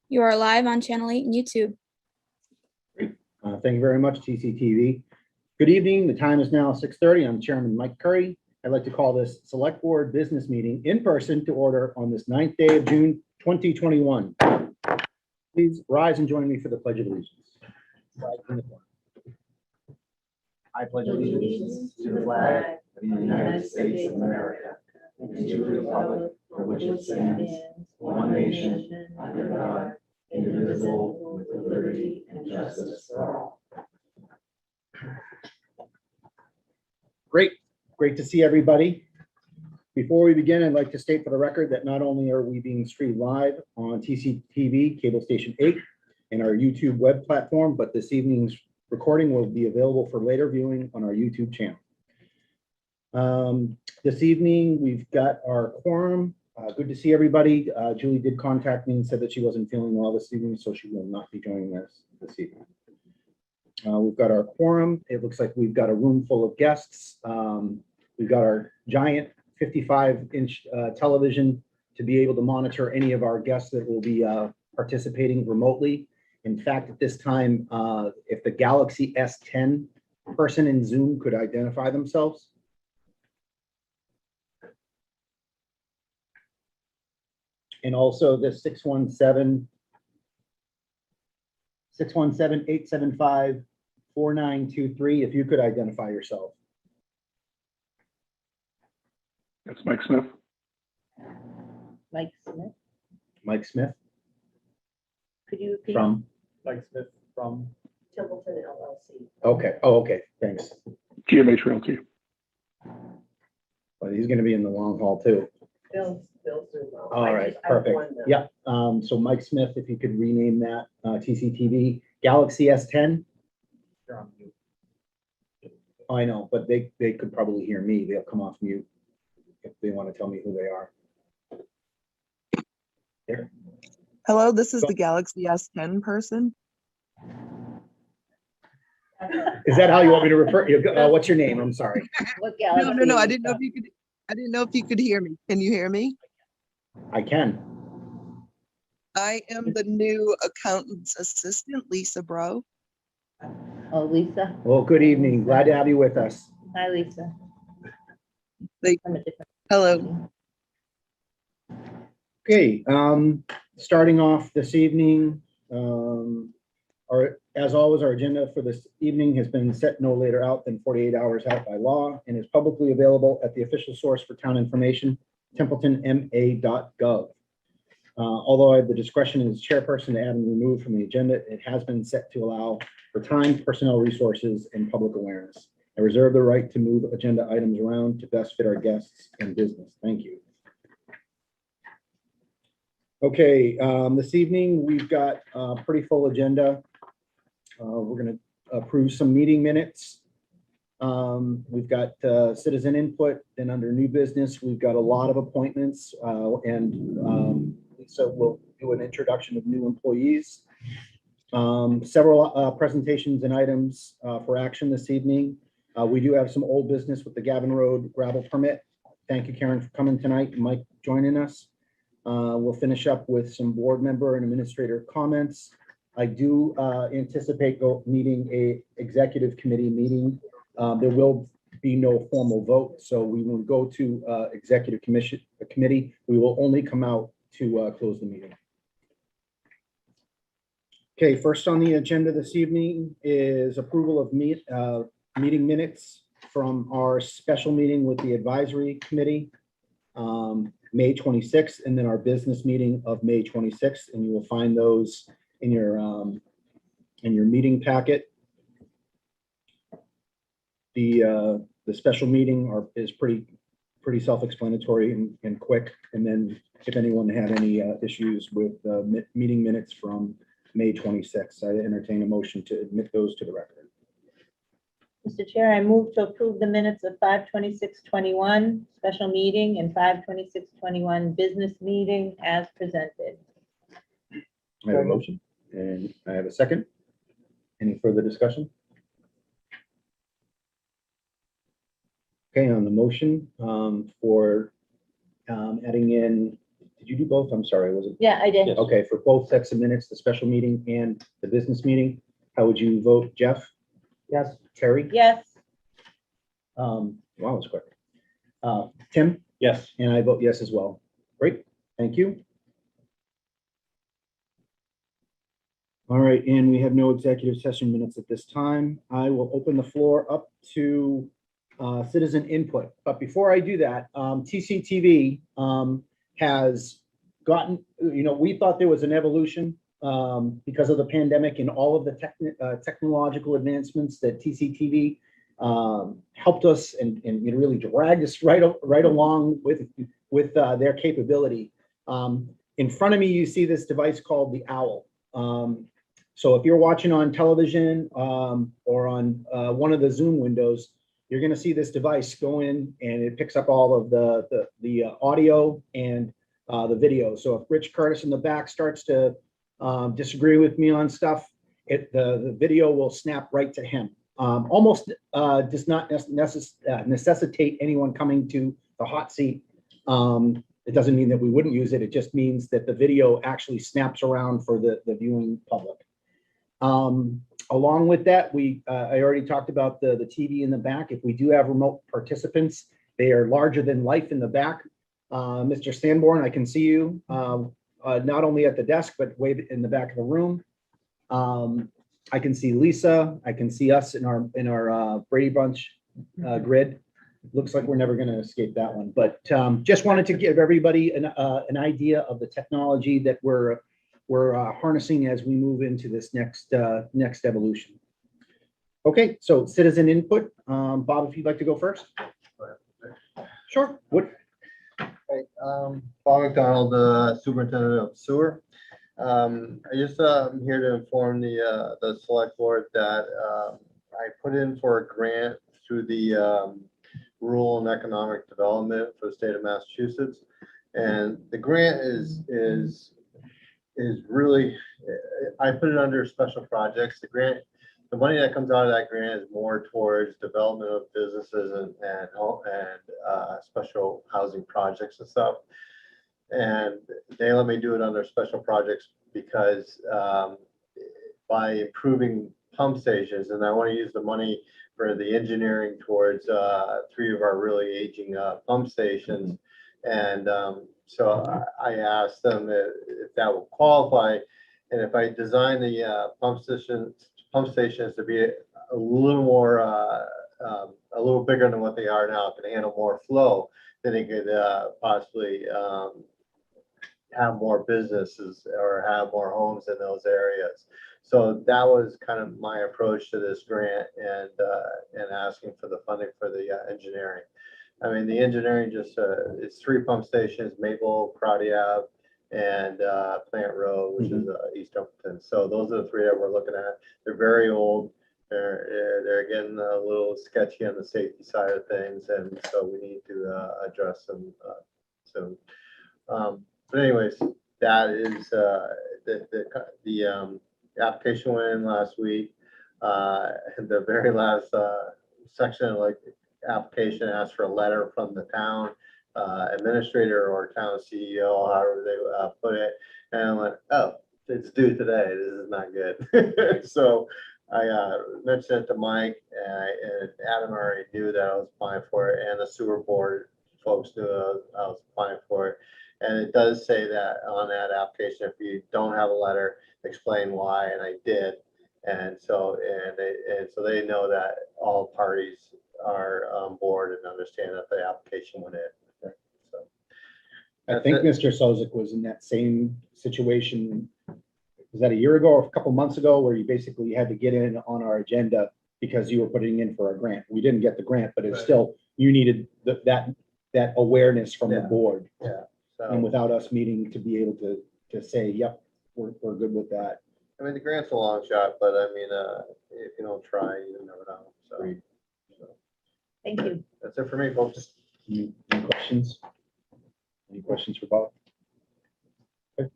You are live on Channel 8 and YouTube. Thank you very much, TCTV. Good evening. The time is now 6:30. I'm Chairman Mike Curry. I'd like to call this Select Board Business Meeting in person to order on this 9th day of June 2021. Please rise and join me for the Pledge of Allegiance. I pledge allegiance to the flag of the United States of America and to the republic for which it stands, one nation, under God, indivisible, with liberty and justice for all. Great to see everybody. Before we begin, I'd like to state for the record that not only are we being streamed live on TCTV, Cable Station 8, and our YouTube web platform, but this evening's recording will be available for later viewing on our YouTube channel. This evening, we've got our quorum. Good to see everybody. Julie did contact me and said that she wasn't feeling well this evening, so she will not be joining us this evening. We've got our quorum. It looks like we've got a room full of guests. We've got our giant 55-inch television to be able to monitor any of our guests that will be participating remotely. In fact, at this time, if the Galaxy S10 person in Zoom could identify themselves. And also the 617-875-4923, if you could identify yourself. That's Mike Smith. Mike Smith. Mike Smith. Could you repeat? From? Mike Smith from Templeton LLC. Okay. Oh, okay. Thanks. GMH Realty. But he's going to be in the long haul too. Bill's doing well. All right. Perfect. Yeah. So Mike Smith, if you could rename that TCTV Galaxy S10. you're on mute. I know, but they could probably hear me. They'll come off mute if they want to tell me who they are. There. Hello, this is the Galaxy S10 person. Is that how you want me to refer you? What's your name? I'm sorry. What No, galaxy? no, I didn't know if you could. I didn't know if you could hear me. Can you hear me? I can. I am the new accountant's assistant, Lisa Bro. Oh, Lisa. Well, good evening. Glad to have you with us. Hi, Lisa. Like, I'm a different. hello. Okay. Starting off this evening, as always, our agenda for this evening has been set no later out than 48 hours out by law and is publicly available at the official source for town information, templetonma.gov. Although I have the discretion as chairperson to add and remove from the agenda, it has been set to allow for time, personnel resources, and public awareness. I reserve the right to move agenda items around to best fit our guests and business. Thank you. Okay, this evening we've got a pretty full agenda. We're going to approve some meeting minutes. We've got citizen input, and under new business, we've got a lot of appointments, and Lisa will do an introduction of new employees. Several presentations and items for action this evening. We do have some old business with the Gavin Road gravel permit. Thank you, Karen, for coming tonight, and Mike joining us. We'll finish up with some board member and administrator comments. I do anticipate needing a executive committee meeting. There will be no formal vote, so we will go to executive committee. We will only come out to close the meeting. Okay, first on the agenda this evening is approval of meeting minutes from our special meeting with the advisory committee, May 26th, and then our business meeting of May 26th, and you will find those in your meeting packet. The special meeting is pretty self-explanatory and quick. And then if anyone had any issues with meeting minutes from May 26th, I entertain a motion to admit those to the record. Mr. Chair, I move to approve the minutes of 5/26/21 special meeting and 5/26/21 business meeting as presented. I have a motion and I have a second. Any further discussion? Okay, on the motion for adding in Did you do both? I'm sorry, was it? Yeah, I did. Okay, for both sets of minutes, the special meeting and the business meeting, how would you vote, Jeff? Yes. Terry? Yes, Wow, that was quick. Tim? Yes. And I vote yes as well. Great, thank you. All right, and we have no executive session minutes at this time. I will open the floor up to citizen input. But before I do that, TCTV has gotten, we thought there was an evolution because of the pandemic and all of the technological advancements that TCTV helped us and really dragged us right along with their capability. In front of me, you see this device called the OWL. So if you're watching on television or on one of the Zoom windows, you're going to see this device go in and it picks up all of the audio and the video. So if Rich Curtis in the back starts to disagree with me on stuff, the video will snap right to him. Almost does not necessitate anyone coming to the hot seat. It doesn't mean that we wouldn't use it. It just means that the video actually snaps around for the viewing public. Along with that, I already talked about the TV in the back. If we do have remote participants, they are larger than life in the back. Mr. Sanborn, I can see you not only at the desk, but way in the back of the room. I can see Lisa. I can see us in our Brady Bunch grid. Looks like we're never going to escape that one. But just wanted to give everybody an idea of the technology that we're harnessing as we move into this next evolution. Okay, so citizen input. Bob, if you'd like to go first. Sure. What? Hey, Paul McDonald, Superintendent of Sewer. I'm here to inform the select board that I put in for a grant through the Rural and Economic Development for the state of Massachusetts, and the grant is really, I put it under special projects. The money that comes out of that grant is more towards development of businesses and special housing projects and stuff. And they let me do it under special projects because by improving pump stations, and I want to use the money for the engineering towards 3 of our really aging pump stations. And so I asked them if that will qualify, and if I design the pump stations to be a little more, a little bigger than what they are now, can handle more flow, then it could possibly have more businesses or have more homes in those areas. So that was kind of my approach to this grant and asking for the funding for the engineering. I mean, the engineering just, it's 3 pump stations, Maple, Crowdy Ave, and Plant Road, which is East Templeton. So those are the 3 that we're looking at. They're very old. They're getting a little sketchy on the safety side of things, and so we need to address them soon. But anyways, that is the application went in last week. The very last section, like application, asked for a letter from the town administrator or town CEO, however they put it, and I went, oh, it's due today. This is not good. So I mentioned it to Mike, and Adam already knew that I was applying for it, and the sewer board folks knew I was applying for it. And it does say that on that application, if you don't have a letter, explain why, and I did. And so they know that all parties are on board and understand that the application went in. So I think Mr. Sozik was in that same situation. Was that a year ago or a couple months ago, where you basically had to get in on our agenda because you were putting in for a grant? We didn't get the grant, but it's still, you needed that awareness from the board. Yeah. So, And without us meeting to be able to say, yep, we're good with that. I mean, the grant's a long shot, but I mean, if you don't try, you never know. So thank you. that's it for me, folks. Any questions? Any questions for Bob? Okay.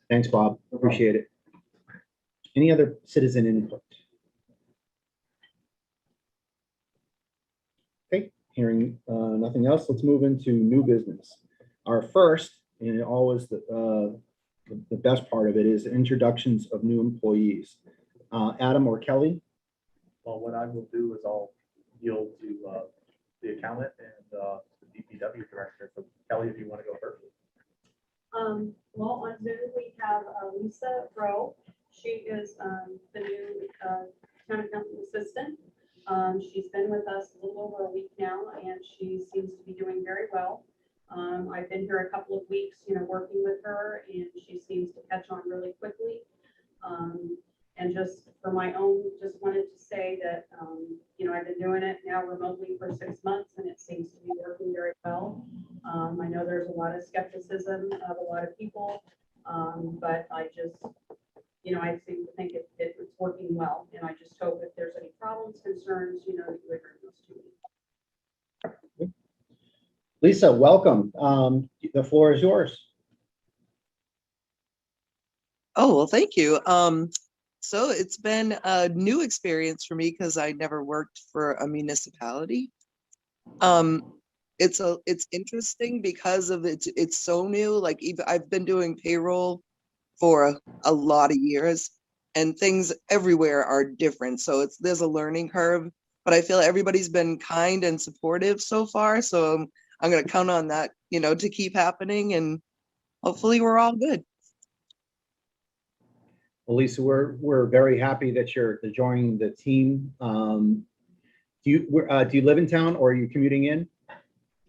Thanks, Bob. Appreciate it. Any other citizen input? Okay, hearing nothing else, let's move into new business. Our first and always the best part of it is introductions of new employees. Adam or Kelly? Well, what I will do is I'll yield to the accountant and the DPW director. So Kelly, if you want to go first. Well, on Zoom, we have Lisa Rowe. She is the new town accountant assistant. She's been with us a little over a week now, and she seems to be doing very well. I've been here a couple of weeks, working with her, and she seems to catch on really quickly. And just for my own, just wanted to say that, I've been doing it now remotely for 6 months, and it seems to be working very well. I know there's a lot of skepticism of a lot of people, but I just, I seem to think it's working well, and I just hope if there's any problems, concerns, that you would bring those to me. Lisa, welcome. The floor is yours. Oh, well, thank you. So it's been a new experience for me because I never worked for a municipality. It's interesting because of it's so new. Like even I've been doing payroll for a lot of years, and things everywhere are different. So there's a learning curve, but I feel everybody's been kind and supportive so far. So I'm going to count on that, to keep happening, and hopefully we're all good. Well, Lisa, we're very happy that you're joining the team. Do you live in town or are you commuting in?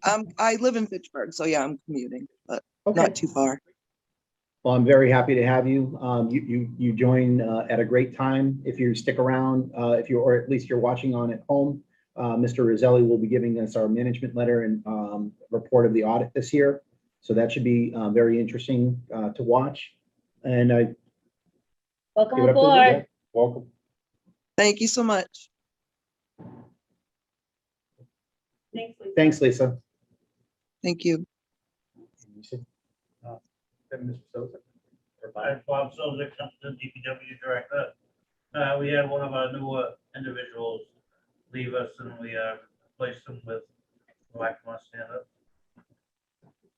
I live in Fitchburg, so yeah, I'm commuting, but Okay. not too far. Well, I'm very happy to have you. You join at a great time. If you stick around, or at least you're watching on at home, Mr. Roselli will be giving us our management letter and report of the audit this year. So that should be very interesting to watch. And I Welcome give it up to aboard. Lisa. Welcome. Thank you so much. Thanks, Lisa. Thanks, Lisa. Thank you. Then Mr. Sosa. Or Bob. Hi, Bob Sozik, Templeton DPW Director. We had one of our newer individuals leave us, and we replaced him with, Mark, want to stand up?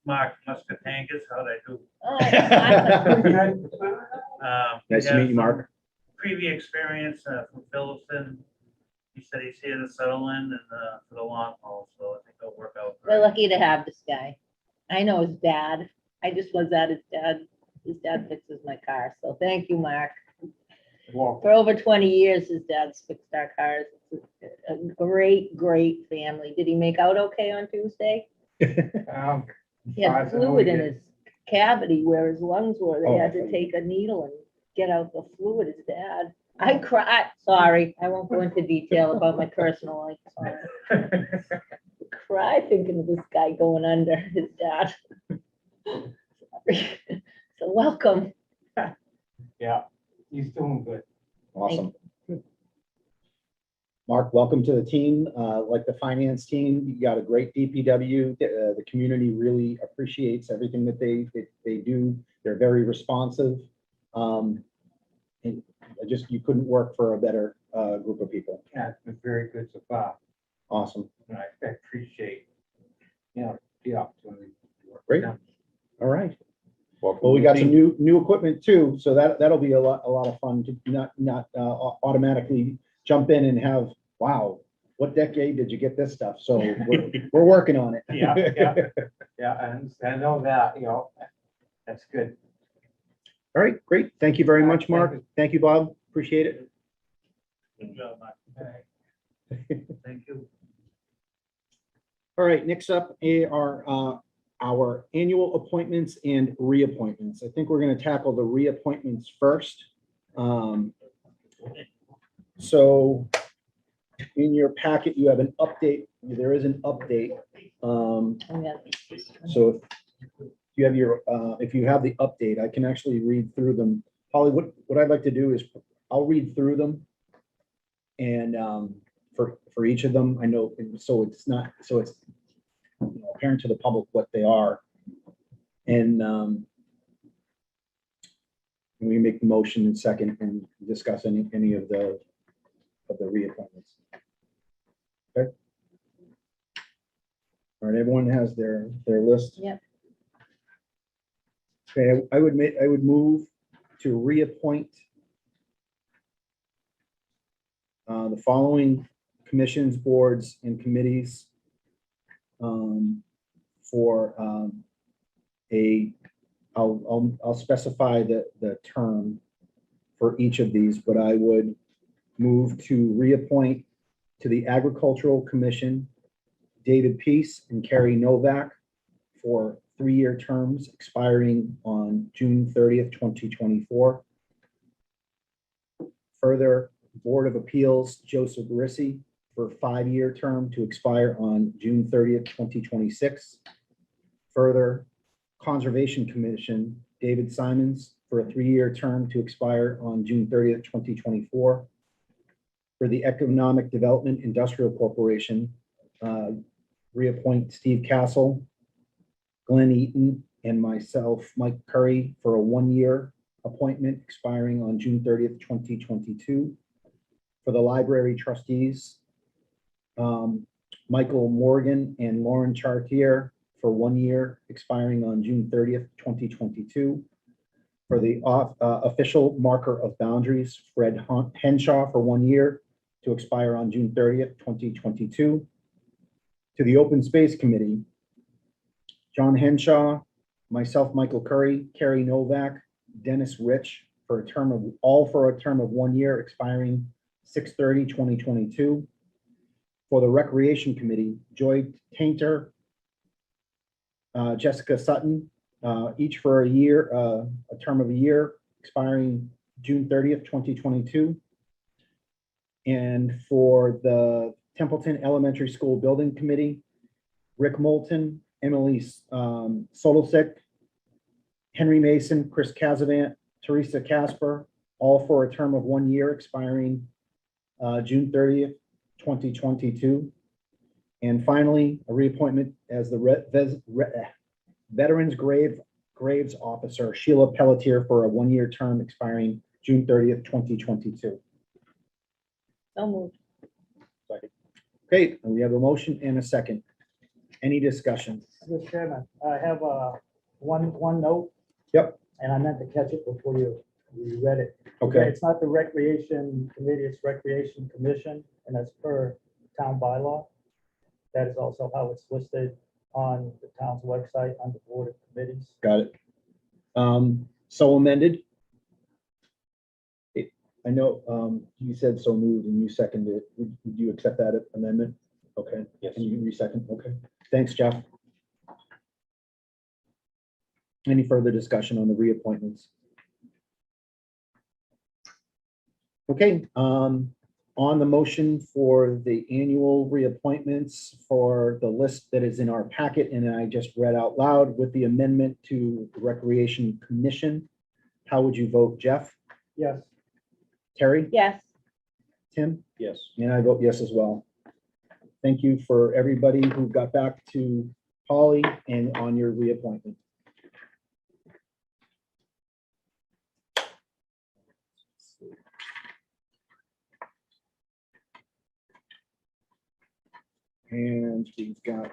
Mark Muscatangas, how'd I do? Nice to meet you, Mark. Previous experience from Phillipston. He said he's here to settle in and for the long haul, so I think it'll work out. We're great. lucky to have this guy. I know his dad. I just was at his dad. His dad fixes my car, so thank you, Mark. For over 20 years, his dad's fixed our cars. It's a great, great family. Did he make out okay on Tuesday? He had fluid in his cavity where his lungs were. They had to take a needle and get out the fluid. His dad. I cried. Sorry, I won't go into detail about my personal life. Sorry. Cry thinking of this guy going under, his dad. Sorry. So welcome. Yeah, he's doing good. Awesome. Mark, welcome to the team. Like the finance team, you got a great DPW. The community really appreciates everything that they do. They're very responsive. And you couldn't work for a better group of people. Yeah, it's been very good so far. Awesome. And I appreciate, the opportunity. to work with Great. them. All right. Well, we got some new equipment too, so that'll be a lot of fun to not automatically jump in and have, wow, what decade did you get this stuff? So we're working on it. Yeah. And I know that, that's good. All right, great. Thank you very much, Mark. Thank you. Thank you, Bob. Appreciate it. Good job, Mark. Thank you. All right, next up are our annual appointments and reappointments. I think we're going to tackle the reappointments first. So in your packet, you have an update. There is an update. So if you have the update, I can actually read through them. Holly, what I'd like to do is I'll read through them. And for each of them, I know, so it's apparent to the public what they are. And we make the motion in second and discuss any of the reappointments. Okay. All right, everyone has their list. Yep. Okay, I would move to reappoint the following commissions, boards, and committees for I'll specify the term for each of these, but I would move to reappoint to the Agricultural Commission David Peace and Carrie Novak for 3-year terms expiring on June 30th, 2024. Further, Board of Appeals Joseph Rissi for 5-year term to expire on June 30th, 2026. Further, Conservation Commission David Simons for a 3-year term to expire on June 30th, 2024. For the Economic Development Industrial Corporation, reappoint Steve Castle, Glenn Eaton, and myself, Mike Curry, for a 1-year appointment expiring on June 30th, 2022. For the Library Trustees, Michael Morgan and Lauren Chartier for 1 year expiring on June 30th, 2022. For the Official Marker of Boundaries, Fred Henshaw for 1 year to expire on June 30th, 2022. To the Open Space Committee, John Henshaw, myself, Michael Curry, Carrie Novak, Dennis Rich for a term of 1 year expiring 6/30/2022. For the Recreation Committee, Joy Tainter, Jessica Sutton, each for a term of a year expiring June 30th, 2022. And for the Templeton Elementary School Building Committee, Rick Moulton, Emily Solosek, Henry Mason, Chris Casavant, Teresa Casper, all for a term of 1 year expiring June 30th, 2022. And finally, a reappointment as the Veterans Graves Officer, Sheila Pelletier, for a 1 year term expiring June 30th, 2022. So moved. Okay, and we have a motion and a second. Any discussion? Mr. Chairman, I have one note. Yep. And I meant to catch it before you read it. Okay, It's not the Recreation Committee, it's Recreation Commission, and that's per town bylaw. That is also how it's listed on the town's website under Board of Committees. got it. So amended. I know you said so moved and you seconded it. Would you accept that amendment? Okay. Yes. Can you resecond? Okay. Thanks, Jeff. Any further discussion on the reappointments? Okay, on the motion for the annual reappointments for the list that is in our packet and I just read out loud with the amendment to the Recreation Commission, how would you vote, Jeff? Yes. Terry? Yes. Tim? Yes. And I vote yes as well. Thank you for everybody who got back to Holly and on your reappointment. And we've got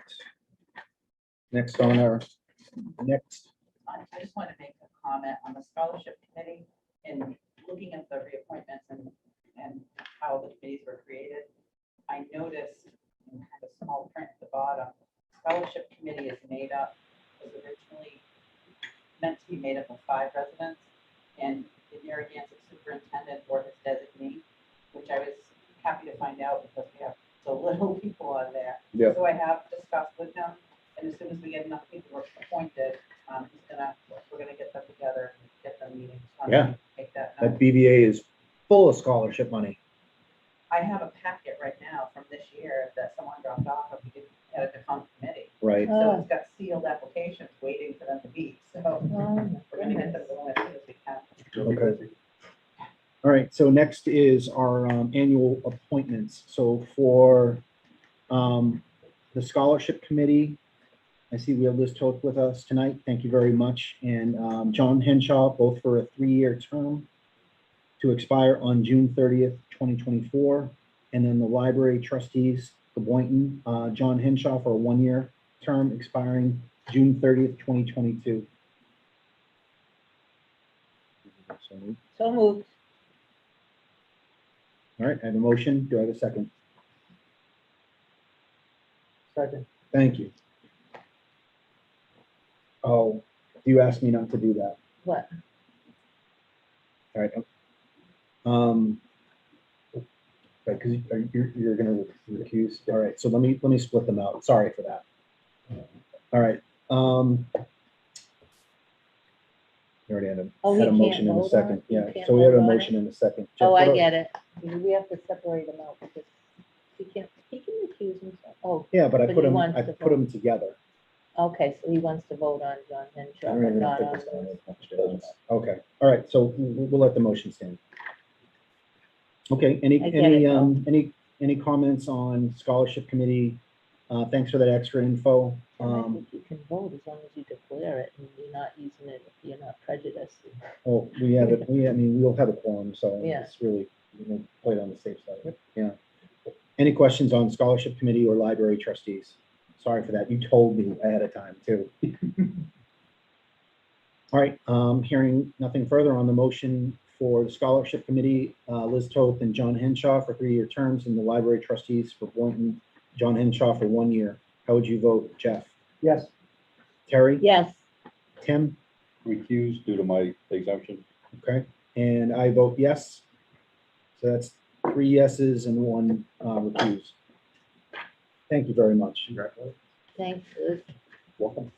next on our next. I just want to make a comment on the scholarship committee and looking at the reappointments and how the committees were created. I noticed in kind of small print at the bottom, scholarship committee is was originally meant to be made up of 5 residents, and the Narragansett superintendent or his designee, which I was happy to find out because we have so little people on there. Yeah. So I have discussed with him, and as soon as we get enough people appointed, we're gonna get them together and get them meetings. Yeah. Take that That note. BVA is full of scholarship money. I have a packet right now from this year that someone dropped off and we didn't get a defunct committee. Right. So it's got sealed applications waiting for them to meet. So Oh, we're gonna get them going as soon as we can. Okay. All right, so next is our annual appointments. So for the scholarship committee, I see we have Liz Toth with us tonight. Thank you very much. And John Henshaw, both for a 3-year term to expire on June 30th, 2024. And then the library trustees, the Boynton, John Henshaw for a 1-year term expiring June 30th, 2022. So moved. So moved. All right, I have a motion. Do I have a second? Second. Thank you. Oh, you asked me not to do that. What? All right. Right, because you're gonna recuse. All right, so let me split them out. Sorry for that. All right. We already had Oh, a we can't motion in a vote on second. it? You Yeah, can't so we had a vote on it? motion in a second. Oh, Jeff, I what- get it. We have to separate them out because he can recuse himself. Oh, Yeah, but I But put he them, wants I to put vote. them together. okay, so he wants to vote on John I Henshaw, don't but even not think on. it's gonna make much difference. Okay, all right, so we'll let the motion stand. Okay, I get it, though. any comments on scholarship committee? Thanks for that extra info. And I think you can vote as long as you declare it and you're not using it, you're not prejudiced. Oh, we have it, I mean, we'll have a quorum, so Yeah. it's really, play it on the safe side. Yeah. Any questions on scholarship committee or library trustees? Sorry for that. You told me ahead of time too. All right, hearing nothing further on the motion for the scholarship committee, Liz Toth and John Henshaw for 3-year terms, and the library trustees for Boynton, John Henshaw for 1 year. How would you vote, Jeff? Yes. Terry? Yes, Tim? Recused due to my exemption. Okay, and I vote yes. So that's 3 yeses and 1 recuse. Thank you very much. Congratulations. thanks, Liz. Welcome.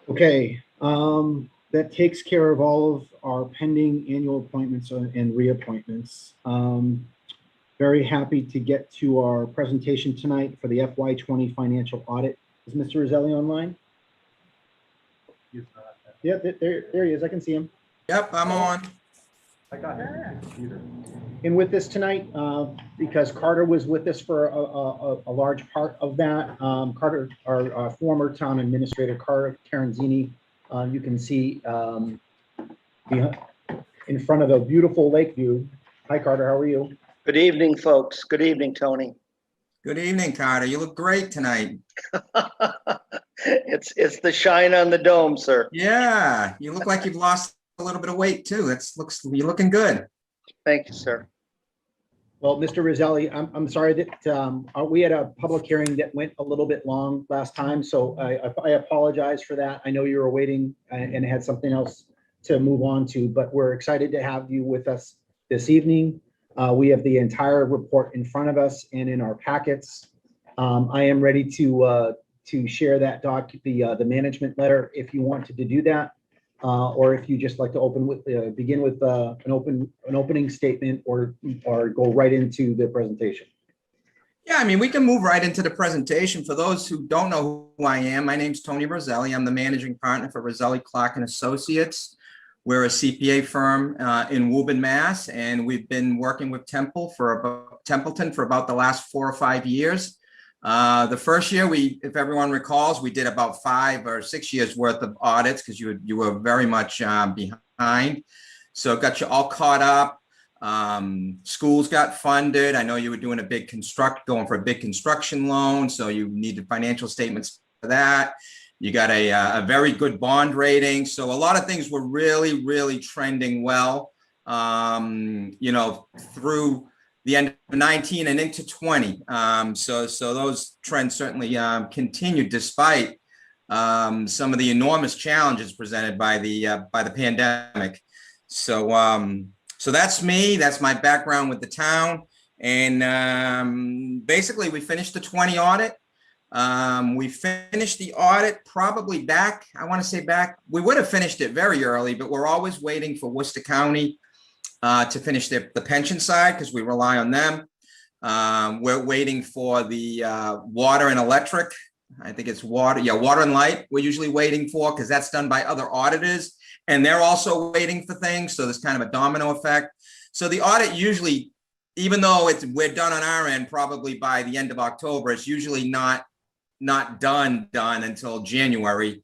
Okay, that takes care of all of our pending annual appointments and reappointments. Very happy to get to our presentation tonight for the FY20 financial audit. Is Mr. Roselli online? He's not. Yeah, there he is. I can see him. Yep, I'm on. I got him on the computer. And with this tonight, because Carter was with us for a large part of that, Carter, our former town administrator, Carter Terenzini, you can see in front of a beautiful lake view. Hi, Carter, how are you? Good evening, folks. Good evening, Tony. Good evening, Carter. You look great tonight. It's the shine on the dome, sir. Yeah, you look like you've lost a little bit of weight too. You're looking good. Thank you, sir. Well, Mr. Roselli, I'm sorry that we had a public hearing that went a little bit long last time, so I apologize for that. I know you were waiting and had something else to move on to, but we're excited to have you with us this evening. We have the entire report in front of us and in our packets. I am ready to share that the management letter if you wanted to do that, or if you just like to begin with an opening statement or go right into the presentation. Yeah, I mean, we can move right into the presentation. For those who don't know who I am, my name's Tony Roselli. I'm the managing partner for Roselli, Clark and Associates. We're a CPA firm in Woburn, Mass, and we've been working with Templeton for about the last 4 or 5 years. The first year, if everyone recalls, we did about 5 or 6 years worth of audits because you were very much behind. So it got you all caught up. Schools got funded. I know you were doing going for a big construction loan, so you needed financial statements for that. You got a very good bond rating. So a lot of things were really, really trending well, through the end of 19 and into 20. So those trends certainly continued despite some of the enormous challenges presented by the pandemic. So that's me. That's my background with the town. And basically, we finished the 20 audit. We finished the audit probably we would have finished it very early, but we're always waiting for Worcester County to finish the pension side because we rely on them. We're waiting for the water and electric. I think it's water. Yeah, water and light we're usually waiting for because that's done by other auditors and they're also waiting for things. So there's kind of a domino effect. So the audit usually, even though we're done on our end probably by the end of October, it's usually not done until January.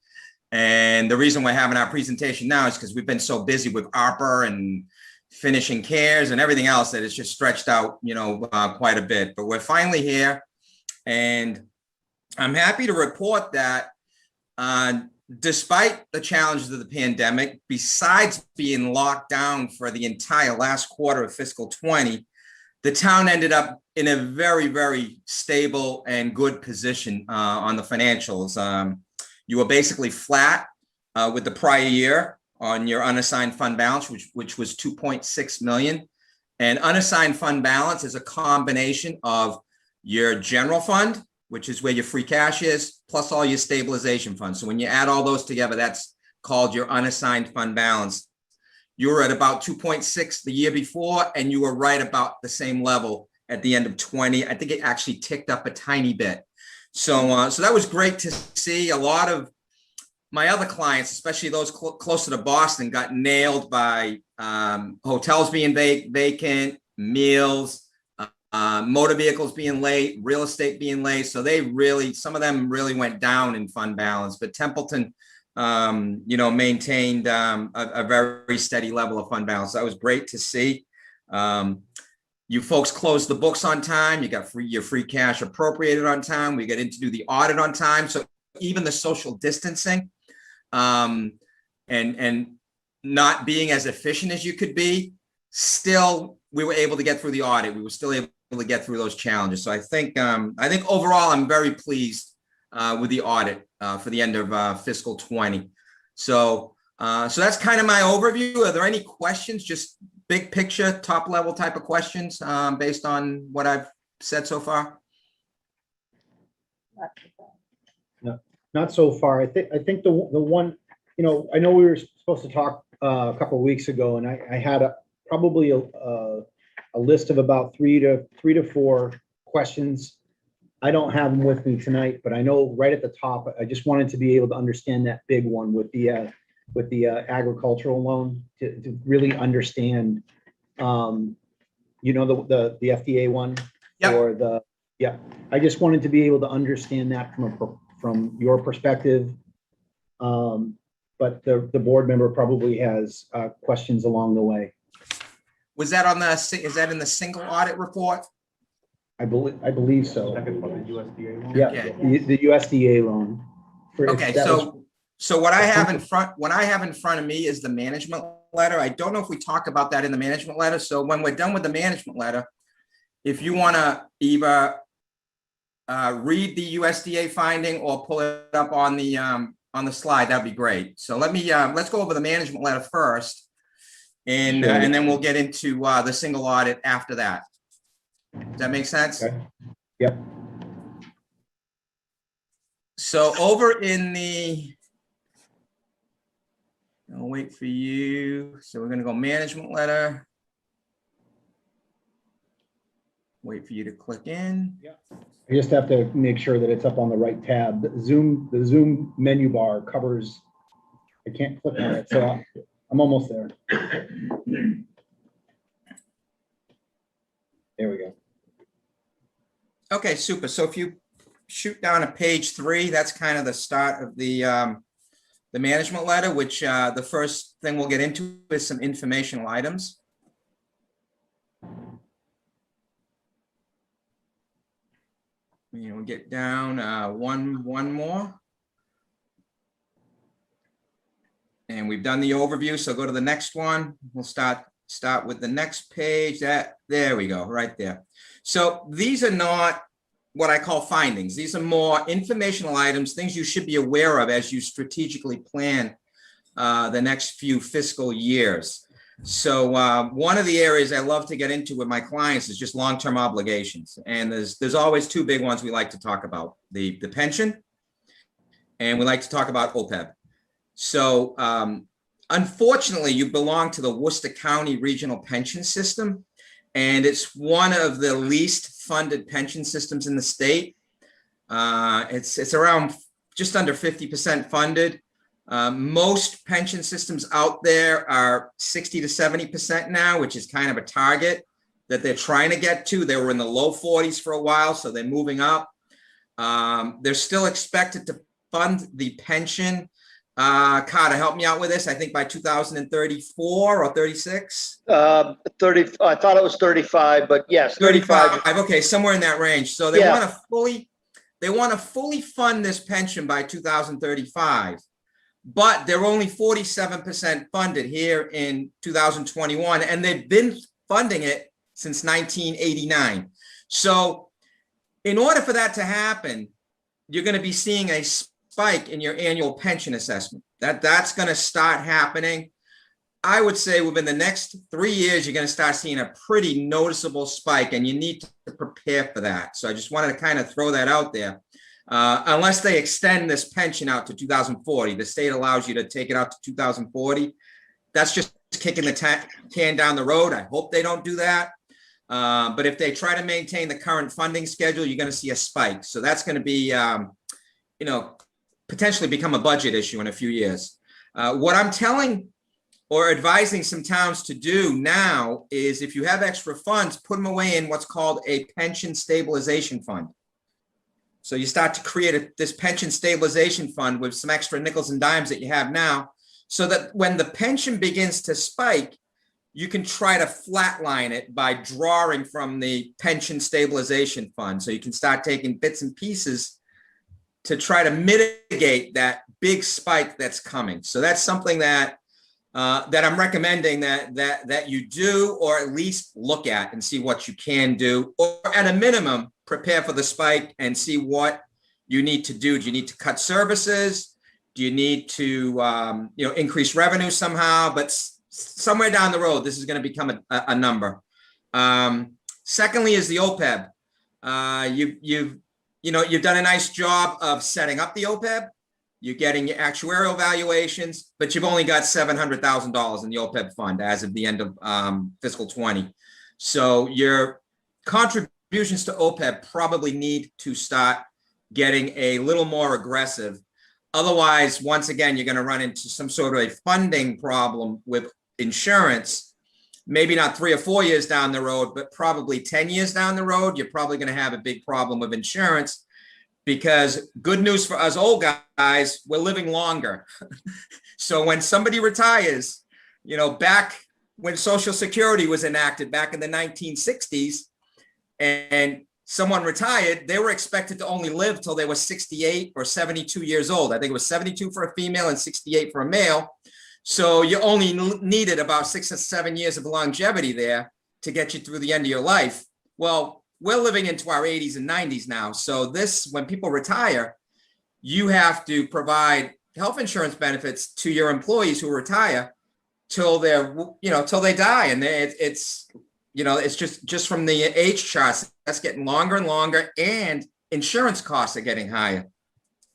And the reason we're having our presentation now is because we've been so busy with ARPA and finishing cares and everything else that it's just stretched out, quite a bit. But we're finally here. And I'm happy to report that despite the challenges of the pandemic, besides being locked down for the entire last quarter of fiscal 20, the town ended up in a very, very stable and good position on the financials. You were basically flat with the prior year on your unassigned fund balance, which was 2.6 million. And unassigned fund balance is a combination of your general fund, which is where your free cash is, plus all your stabilization funds. So when you add all those together, that's called your unassigned fund balance. You were at about 2.6 the year before, and you were right about the same level at the end of 20. I think it actually ticked up a tiny bit. So, so that was great to see. A lot of my other clients, especially those closer to Boston, got nailed by hotels being vacant, meals, motor vehicles being late, real estate being late. So they really, some of them really went down in fund balance, but Templeton, maintained a very steady level of fund balance. That was great to see. You folks closed the books on time. You got your free cash appropriated on time. We got in to do the audit on time. So even the social distancing and not being as efficient as you could be, still we were able to get through the audit. We were still able to get through those challenges. So I think overall I'm very pleased with the audit for the end of fiscal 20. So that's kind of my overview. Are there any questions? Just big picture, top level type of questions based on what I've said so far? No, not so far. I think the one, I know we were supposed to talk a couple of weeks ago, and I had probably a list of about three to four questions. I don't have them with me tonight, but I know right at the top, I just wanted to be able to understand that big one with the agricultural loan to really understand, the FDA one. Yep. Or I just wanted to be able to understand that from your perspective. But the board member probably has questions along the way. Was that is that in the single audit report? I believe so. Second one, the USDA one? Yeah, Okay. the USDA loan. Okay, so what I have in front of me is the management letter. I don't know if we talked about that in the management letter. So when we're done with the management letter, if you want to either read the USDA finding or pull it up on the slide, that'd be great. So let's go over the management letter first, and then we'll get into the single audit after that. Does that make sense? Okay. Yep. So over in I'll wait for you. So we're going to go management letter. Wait for you to click in. Yeah. I just have to make sure that it's up on the right tab. The Zoom menu bar covers, I can't click on it, so I'm almost there. There we go. Okay, super. So if you shoot down to page 3, that's kind of the start of the management letter, which the first thing we'll get into is some informational items. We'll get down one more. And we've done the overview, so go to the next one. We'll start with the next page. There we go, right there. So these are not what I call findings. These are more informational items, things you should be aware of as you strategically plan the next few fiscal years. So one of the areas I love to get into with my clients is just long-term obligations. And there's always two big ones we like to talk about, the pension, and we like to talk about OPEB. So unfortunately, you belong to the Worcester County Regional Pension System, and it's one of the least funded pension systems in the state. It's around just under 50% funded. Most pension systems out there are 60 to 70% now, which is kind of a target that they're trying to get to. They were in the low 40s for a while, so they're moving up. They're still expected to fund the pension. Carter, help me out with this. I think by 2034 or 36? 30, I thought it was 35, but yes, 35. Okay, somewhere in that range. So they want to they want to fully fund this pension by 2035, but they're only 47% funded here in 2021, and they've been funding it since 1989. So in order for that to happen, you're going to be seeing a spike in your annual pension assessment. That's going to start happening. I would say within the next 3 years, you're going to start seeing a pretty noticeable spike, and you need to prepare for that. So I just wanted to kind of throw that out there. Unless they extend this pension out to 2040, the state allows you to take it out to 2040. That's just kicking the can down the road. I hope they don't do that. But if they try to maintain the current funding schedule, you're going to see a spike. So that's going to be, potentially become a budget issue in a few years. What I'm telling or advising some towns to do now is, if you have extra funds, put them away in what's called a pension stabilization fund. So you start to create this pension stabilization fund with some extra nickels and dimes that you have now, so that when the pension begins to spike, you can try to flatline it by drawing from the pension stabilization fund. So you can start taking bits and pieces to try to mitigate that big spike that's coming. So that's something that I'm recommending that you do, or at least look at and see what you can do, or at a minimum, prepare for the spike and see what you need to do. Do you need to cut services? Do you need to increase revenue somehow? But somewhere down the road, this is going to become a number. Secondly is the OPEB. You've done a nice job of setting up the OPEB. You're getting your actuarial valuations, but you've only got $700,000 in the OPEB fund as of the end of fiscal 20. So your contributions to OPEB probably need to start getting a little more aggressive. Otherwise, once again, you're going to run into some sort of a funding problem with insurance, maybe not 3 or 4 years down the road, but probably 10 years down the road. You're probably going to have a big problem with insurance, because good news for us old guys, we're living longer. So when somebody retires, back when Social Security was enacted back in the 1960s, and someone retired, they were expected to only live till they were 68 or 72 years old. I think it was 72 for a female and 68 for a male. So you only needed about 6 or 7 years of longevity there to get you through the end of your life. Well, we're living into our 80s and 90s now. So when people retire, you have to provide health insurance benefits to your employees who retire till till they die. And it's just from the age charts, that's getting longer and longer, and insurance costs are getting higher.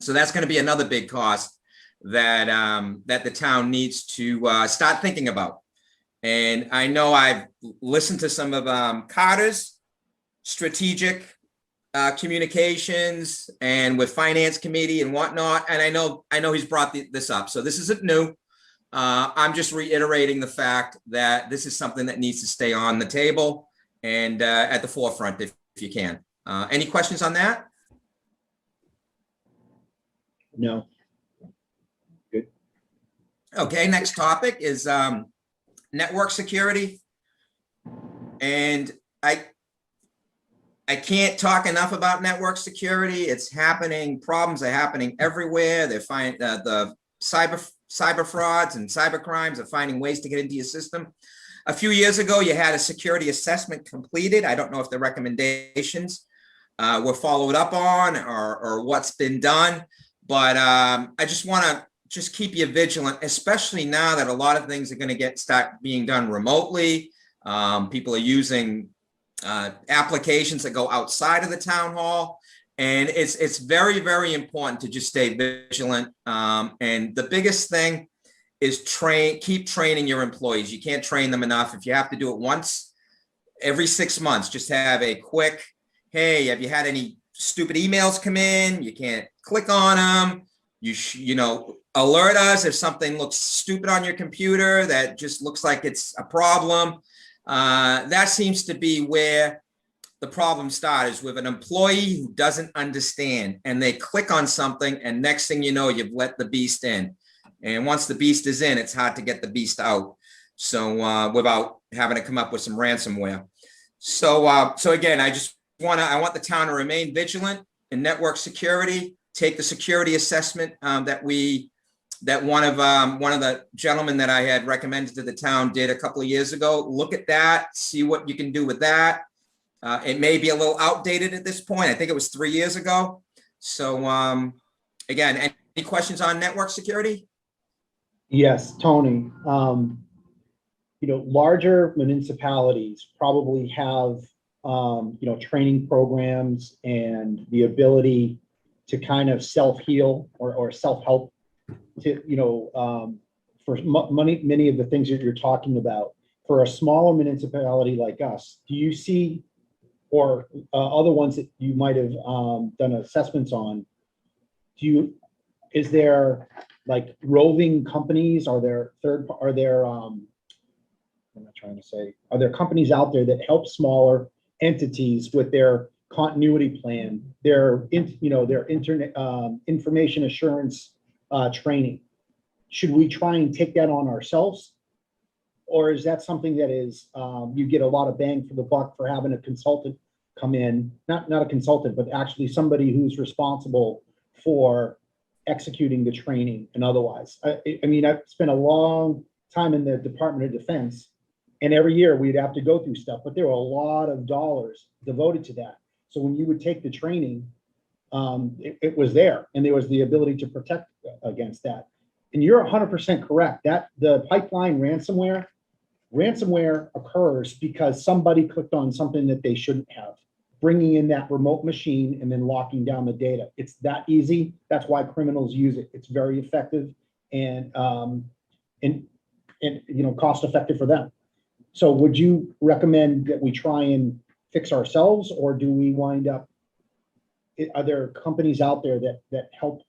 So that's going to be another big cost that the town needs to start thinking about. And I know I've listened to some of Carter's strategic communications and with finance committee and whatnot. And I know he's brought this up. So this isn't new. I'm just reiterating the fact that this is something that needs to stay on the table and at the forefront if you can. Any questions on that? No. Good. Okay, next topic is network security. And I can't talk enough about network security. It's happening. Problems are happening everywhere. They're finding the cyber frauds and cyber crimes are finding ways to get into your system. A few years ago, you had a security assessment completed. I don't know if the recommendations were followed up on or what's been done, but I just want to keep you vigilant, especially now that a lot of things are going to start being done remotely. People are using applications that go outside of the town hall, and it's very, very important to just stay vigilant. And the biggest thing is keep training your employees. You can't train them enough. If you have to do it once every 6 months, just have a quick, hey, have you had any stupid emails come in? You can't click on them. Alert us if something looks stupid on your computer that just looks like it's a problem. That seems to be where the problem starts, with an employee who doesn't understand, and they click on something, and next thing you know, you've let the beast in. And once the beast is in, it's hard to get the beast out. So without having to come up with some ransomware. So again, I want the town to remain vigilant. in network security, take the security assessment that one of the gentlemen that I had recommended to the town did a couple of years ago. Look at that, see what you can do with that. It may be a little outdated at this point. I think it was 3 years ago. So again, any questions on network security? Yes, Tony. Larger municipalities probably have, training programs and the ability to kind of self-heal or self-help to, for many of the things that you're talking about. For a smaller municipality like us, do you see, or other ones that you might have done assessments on, is there like roving companies? Are there are there companies out there that help smaller entities with their continuity plan, their internet information assurance training? Should we try and take that on ourselves? Or is that something that is, you get a lot of bang for the buck for having a consultant come in, not a consultant, but actually somebody who's responsible for executing the training and otherwise? I mean, I've spent a long time in the Department of Defense, and every year we'd have to go through stuff, but there were a lot of dollars devoted to that. So when you would take the training, it was there, and there was the ability to protect against that. And you're 100% correct that the pipeline ransomware occurs because somebody clicked on something that they shouldn't have, bringing in that remote machine and then locking down the data. It's that easy. That's why criminals use it. It's very effective and cost effective for them. So would you recommend that we try and fix ourselves, or do we wind up, are there companies out there that help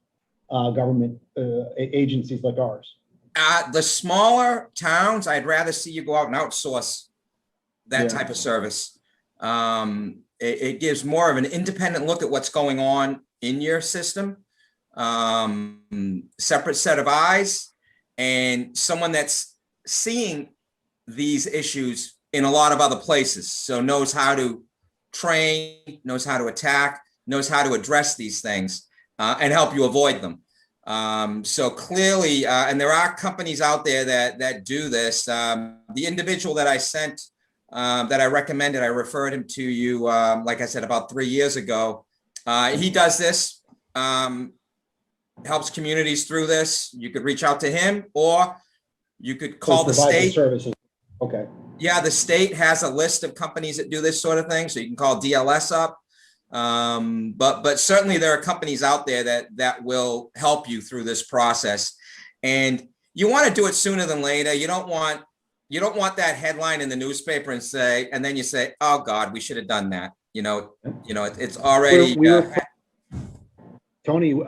government agencies like ours? The smaller towns, I'd rather see you go out and outsource that Yeah. type of service. It gives more of an independent look at what's going on in your system. Separate set of eyes, and someone that's seeing these issues in a lot of other places. So knows how to train, knows how to attack, knows how to address these things and help you avoid them. So clearly, and there are companies out there that do this. The individual that I sent, that I recommended, I referred him to you, like I said, about 3 years ago. He does this, helps communities through this. You could reach out to him, or you could call the state. Services. Okay. Yeah, the state has a list of companies that do this sort of thing, so you can call DLS up. But certainly there are companies out there that will help you through this process, and you want to do it sooner than later. You don't want that headline in the newspaper and then you say, oh God, we should have done that. It's already. Tony,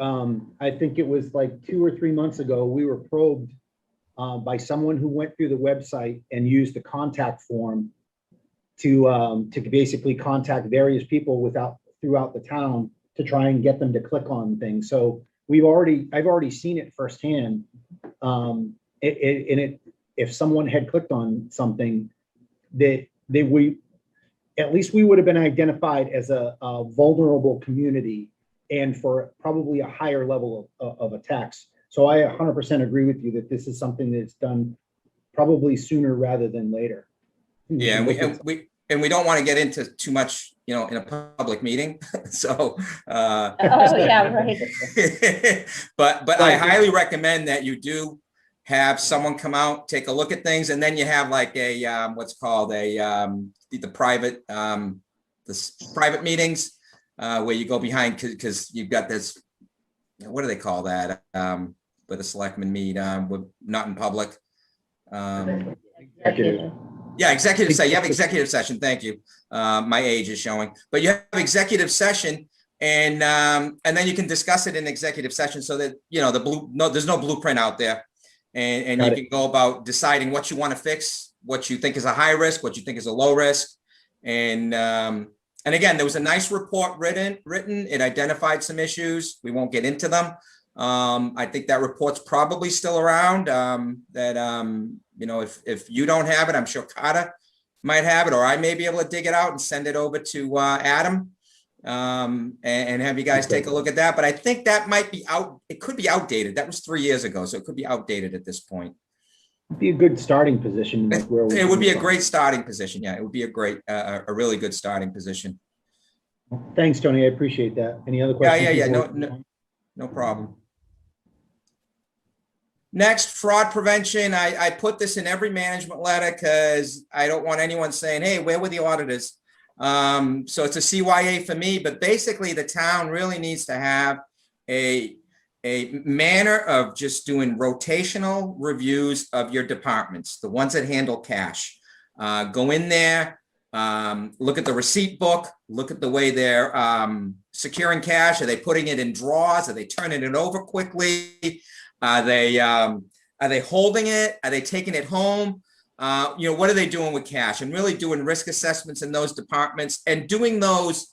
I think it was like 2 or 3 months ago, we were probed by someone who went through the website and used the contact form to basically contact various people throughout the town to try and get them to click on things. So I've already seen it firsthand. If someone had clicked on something, at least we would have been identified as a vulnerable community and for probably a higher level of attacks. So I 100% agree with you that this is something that's done probably sooner rather than later. Yeah, and we don't want to get into too much, in a public meeting. So, Oh, yeah, right. but I highly recommend that you do have someone come out, take a look at things, and then you have like a what's called the private private meetings where you go behind, because you've got this, what do they call that? Where the selectmen meet, not in public. Executive. Yeah, executive session. You have executive session. Thank you. My age is showing, but you have executive session, and then you can discuss it in executive session, so that there's no blueprint out there, and you can go about deciding what you want to fix, what you think is a high risk, what you think is a low risk, and again, there was a nice report written. It identified some issues. We won't get into them. I think that report's probably still around. If you don't have it, I'm sure Kata might have it, or I may be able to dig it out and send it over to Adam. and have you guys take a look at that. But I think that might be out, it could be outdated. That was 3 years ago, so it could be outdated at this point. Be a good starting position. like where we It would be a can- great starting position. Yeah, it would be a great, a really good starting position. Thanks, Tony. I appreciate that. Any other Yeah, questions? yeah, before no, we move no, on? no problem. Next, fraud prevention. I put this in every management letter because I don't want anyone saying, hey, where were the auditors? So it's a CYA for me, but basically the town really needs to have a manner of just doing rotational reviews of your departments, the ones that handle cash. Go in there, look at the receipt book, look at the way they're securing cash. Are they putting it in drawers? Are they turning it over quickly? Are they holding it? Are they taking it home? What are they doing with cash? And really doing risk assessments in those departments and doing those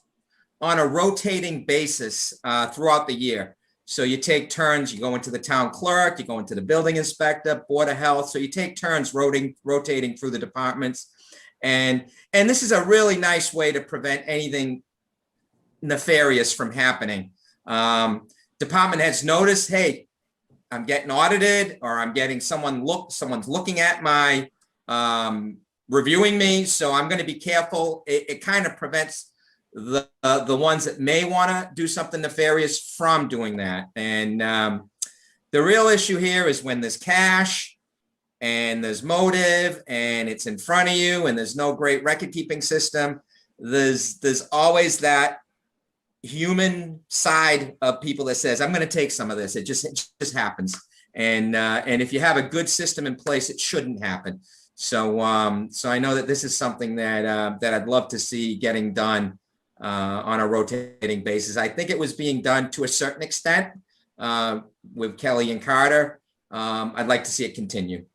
on a rotating basis throughout the year. So you take turns, you go into the town clerk, you go into the building inspector, board of health. So you take turns rotating through the departments. And this is a really nice way to prevent anything nefarious from happening. Department heads notice, hey, I'm getting audited, or I'm getting someone's looking at my reviewing me, so I'm going to be careful. It kind of prevents the ones that may want to do something nefarious from doing that. And the real issue here is when there's cash and there's motive and it's in front of you and there's no great record keeping system, there's always that human side of people that says, I'm going to take some of this. It just happens. And if you have a good system in place, it shouldn't happen. So I know that this is something that I'd love to see getting done on a rotating basis. I think it was being done to a certain extent with Kelly and Carter. I'd like to see it continue.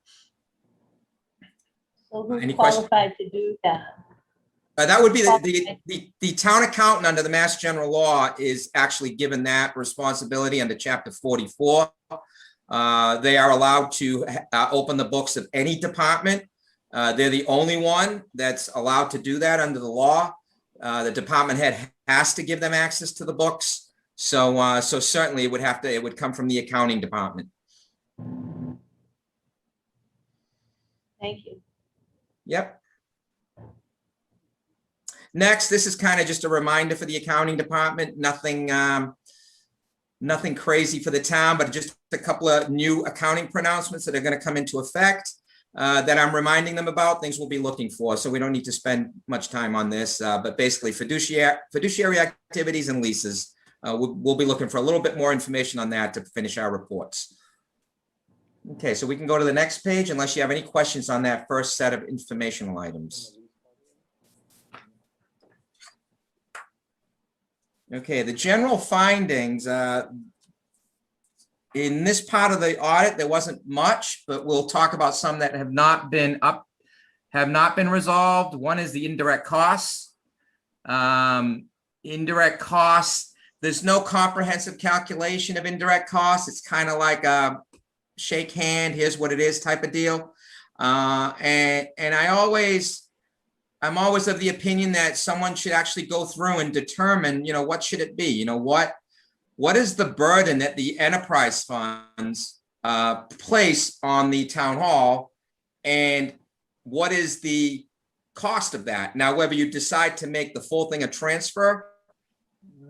So who's Any questions? qualified to do that? That would be the town accountant under the Mass General Law is actually given that responsibility under Chapter 44. They are allowed to open the books of any department. They're the only one that's allowed to do that under the law. The department head has to give them access to the books. So certainly it would come from the accounting department. Thank you. Yep. Next, this is kind of just a reminder for the accounting department, nothing crazy for the town, but just a couple of new accounting pronouncements that are going to come into effect that I'm reminding them about, things we'll be looking for. So we don't need to spend much time on this, but basically fiduciary activities and leases. We'll be looking for a little bit more information on that to finish our reports. Okay, so we can go to the next page unless you have any questions on that first set of informational items. Okay, the general findings, in this part of the audit, there wasn't much, but we'll talk about some that have not been resolved. One is the indirect costs. Indirect costs, there's no comprehensive calculation of indirect costs. It's kind of like a shake hand, here's what it is type of deal. And I'm always of the opinion that someone should actually go through and determine, what should it be? What is the burden that the enterprise funds place on the town hall, and what is the cost of that? Now, whether you decide to make the full thing a transfer,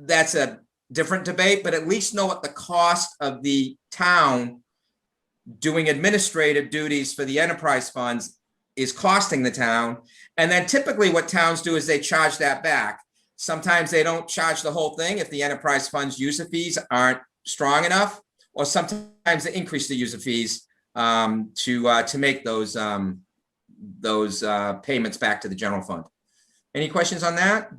that's a different debate, but at least know what the cost of the town doing administrative duties for the enterprise funds is costing the town. And then typically what towns do is they charge that back. Sometimes they don't charge the whole thing if the enterprise funds user fees aren't strong enough, or sometimes they increase the user fees to make those payments back to the general fund. Any questions on that?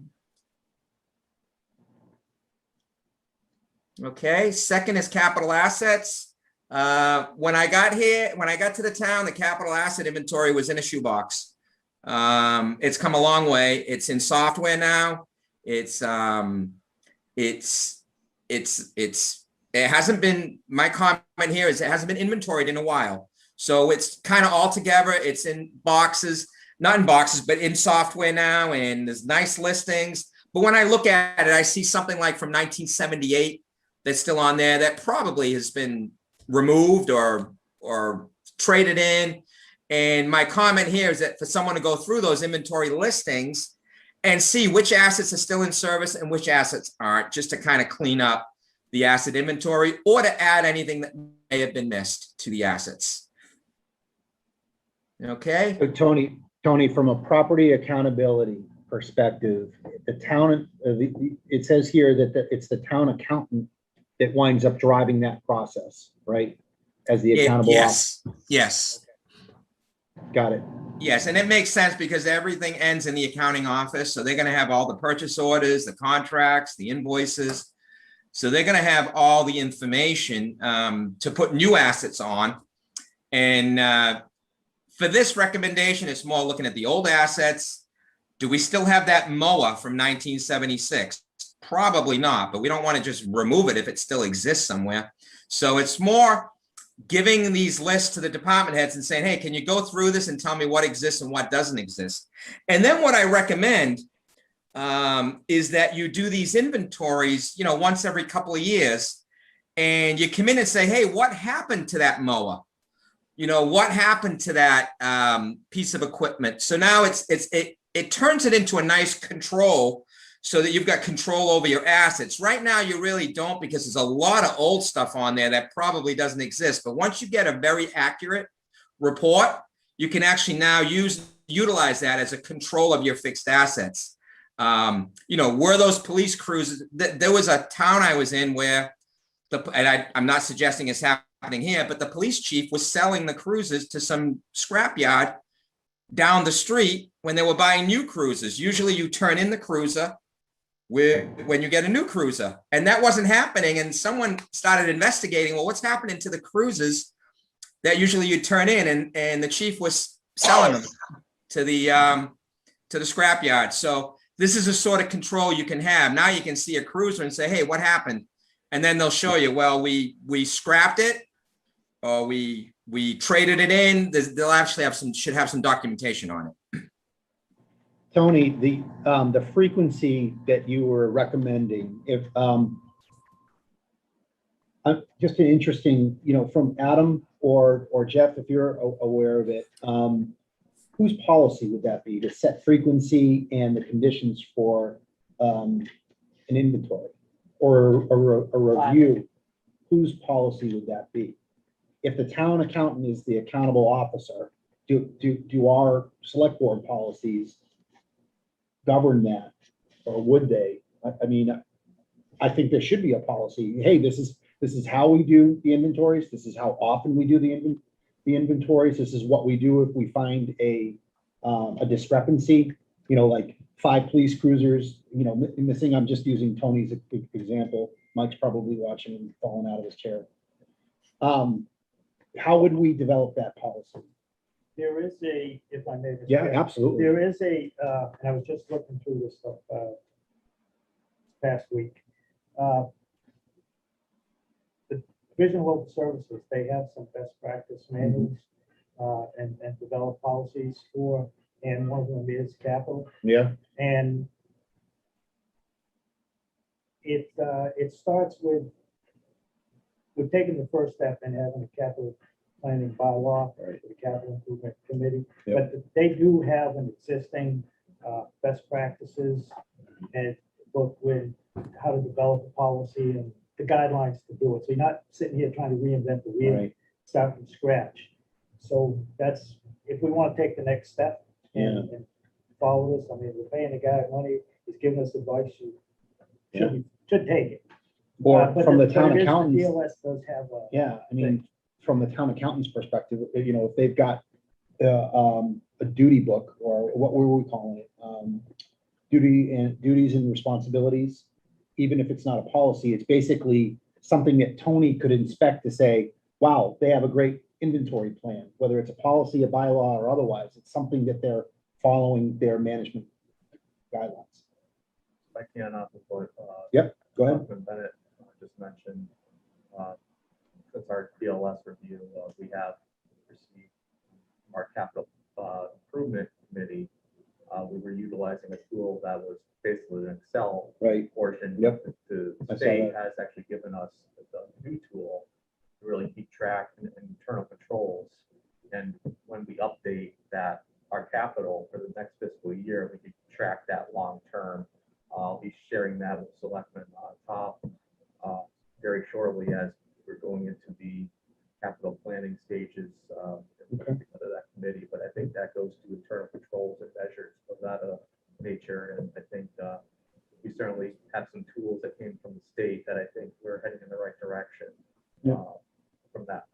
Okay, second is capital assets. When I got to the town, the capital asset inventory was in a shoebox. It's come a long way. It's in software now. It hasn't been, my comment here is it hasn't been inventoried in a while. So it's kind of all together. It's in boxes, not in boxes, but in software now. And there's nice listings, But when I look at it, I see something like from 1978 that's still on there that probably has been removed or traded in. And my comment here is that for someone to go through those inventory listings and see which assets are still in service and which assets aren't, just to kind of clean up the asset inventory or to add anything that may have been missed to the assets. Okay? So Tony, from a property accountability perspective, the town, it says here that it's the town accountant that winds up driving that process, right? As the accountable officer. Yes. Got it. Yes, and it makes sense because everything ends in the accounting office. So they're going to have all the purchase orders, the contracts, the invoices. So they're going to have all the information to put new assets on. And for this recommendation, it's more looking at the old assets. Do we still have that mower from 1976? Probably not, but we don't want to just remove it if it still exists somewhere. So it's more giving these lists to the department heads and saying, hey, can you go through this and tell me what exists and what doesn't exist? And then what I recommend is that you do these inventories, once every couple of years, and you come in and say, hey, what happened to that mower? What happened to that piece of equipment? So now it turns it into a nice control so that you've got control over your assets. Right now, you really don't, because there's a lot of old stuff on there that probably doesn't exist. But once you get a very accurate report, you can actually now utilize that as a control of your fixed assets. Were those police cruisers? There was a town I was in where, I'm not suggesting it's happening here, but the police chief was selling the cruisers to some scrapyard down the street when they were buying new cruisers. Usually you turn in the cruiser when you get a new cruiser, and that wasn't happening. And someone started investigating, well, what's happening to the cruisers that usually you turn in? And the chief was selling them to the scrapyard. So this is a sort of control you can have. Now you can see a cruiser and say, hey, what happened? And then they'll show you, well, we scrapped it, or we traded it in. They'll actually should have some documentation on it. Tony, the frequency that you were recommending, if just an interesting, from Adam or Jeff, if you're aware of it, whose policy would that be to set frequency and the conditions for an inventory or a review? Whose policy would that be? If the town accountant is the accountable officer, do our select board policies govern that, or would they? I mean, I think there should be a policy. Hey, this is how we do the inventories. This is how often we do the inventories. This is what we do if we find a discrepancy. Like 5 police cruisers, missing. I'm just using Tony's example. Mike's probably watching and falling out of his chair. How would we develop that policy? There is if I may. Yeah, absolutely. There is and I was just looking through this stuff past week. The Division of Local Services, they have some best practice manuals and develop policies for, and one of them is capital. Yeah. And it starts with taking the first step and having a capital planning bylaw for the capital improvement committee. Yep. But they do have an existing best practices and book with how to develop a policy and the guidelines to do it. So you're not sitting here trying to reinvent the wheel, Right. start from scratch. So that's, if we want to take the next step and follow this, I mean, we're paying the guy money, he's giving us advice, you should take it. Or But from the but town it is- the accountants. DLS does have a. Yeah, I mean, from the town accountant's perspective, if they've got a duty book, or what were we calling it? Duties and responsibilities, even if it's not a policy, it's basically something that Tony could inspect to say, wow, they have a great inventory plan, whether it's a policy, a bylaw, or otherwise. It's something that they're following their management guidelines. I can, before. Yep, go ahead. Councilman Bennett just mentioned, since our DLS review, we have received our capital improvement committee. We were utilizing utilizing a tool that was basically an Excel Right. portion. Yep. To I saw state that. has actually given us the new tool to really keep track and internal controls. And when we update that, our capital for the next fiscal year, we can track that long term. I'll be sharing that with Selectmen Top very shortly as we're going into the capital planning stages of that committee. But I think that goes to internal controls and measures of that nature. And I think we certainly have some tools that came from the state that I think we're heading in the right direction from that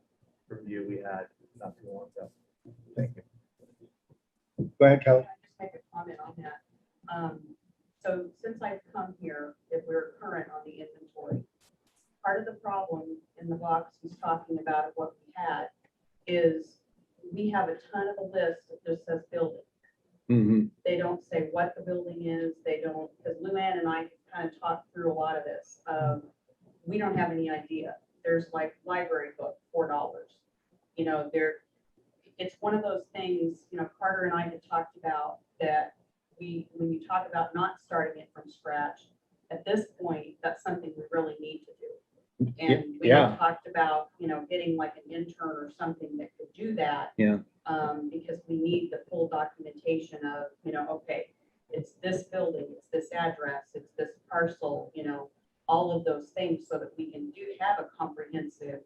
review we had not too long ago. Thank you. Go ahead, Kelly. Just make a comment on that. So since I've come here, if we're current on the inventory, part of the problem in the box he's talking about of what we had is we have a ton of a list that just says building. Mm-hmm. They don't say what the building is. They don't, because Luann and I kind of talked through a lot of this. We don't have any idea. There's like library book, $4. You know, it's one of those things, you know, Carter and I had talked about that when you talk about not starting it from scratch, at this point, that's something we really need to do. And we had talked about, you know, getting like an intern or something that could do that. Yeah. Because we need the full documentation of, you know, okay, it's this building, it's this address, it's this parcel, you know, all of those things so that we can have a comprehensive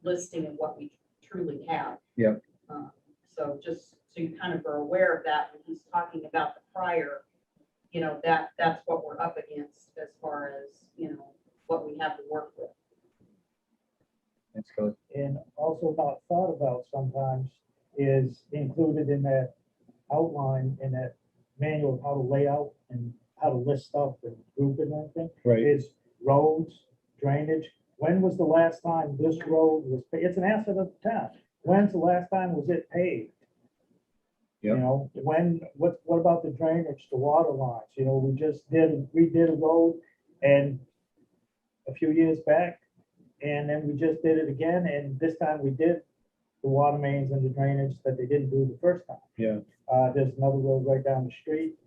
listing of what we truly have. Yeah. So just so you kind of are aware of that when he's talking about the prior, you know, that's what we're up against as far as, you know, what we have to work with. Let's go. And also not thought about sometimes is included in that outline, in that manual of how to lay out and how to list stuff and group it and everything. Right. Is roads, drainage. When was the last time this road was paved? It's an asset of the town. When's the last time was it paved? You Yep. know, what about the drainage, the water lines? You know, we did a road and a few years back, and then we just did it again, and this time we did the water mains and the drainage that they didn't do the first time. Yeah. There's another road right down the street.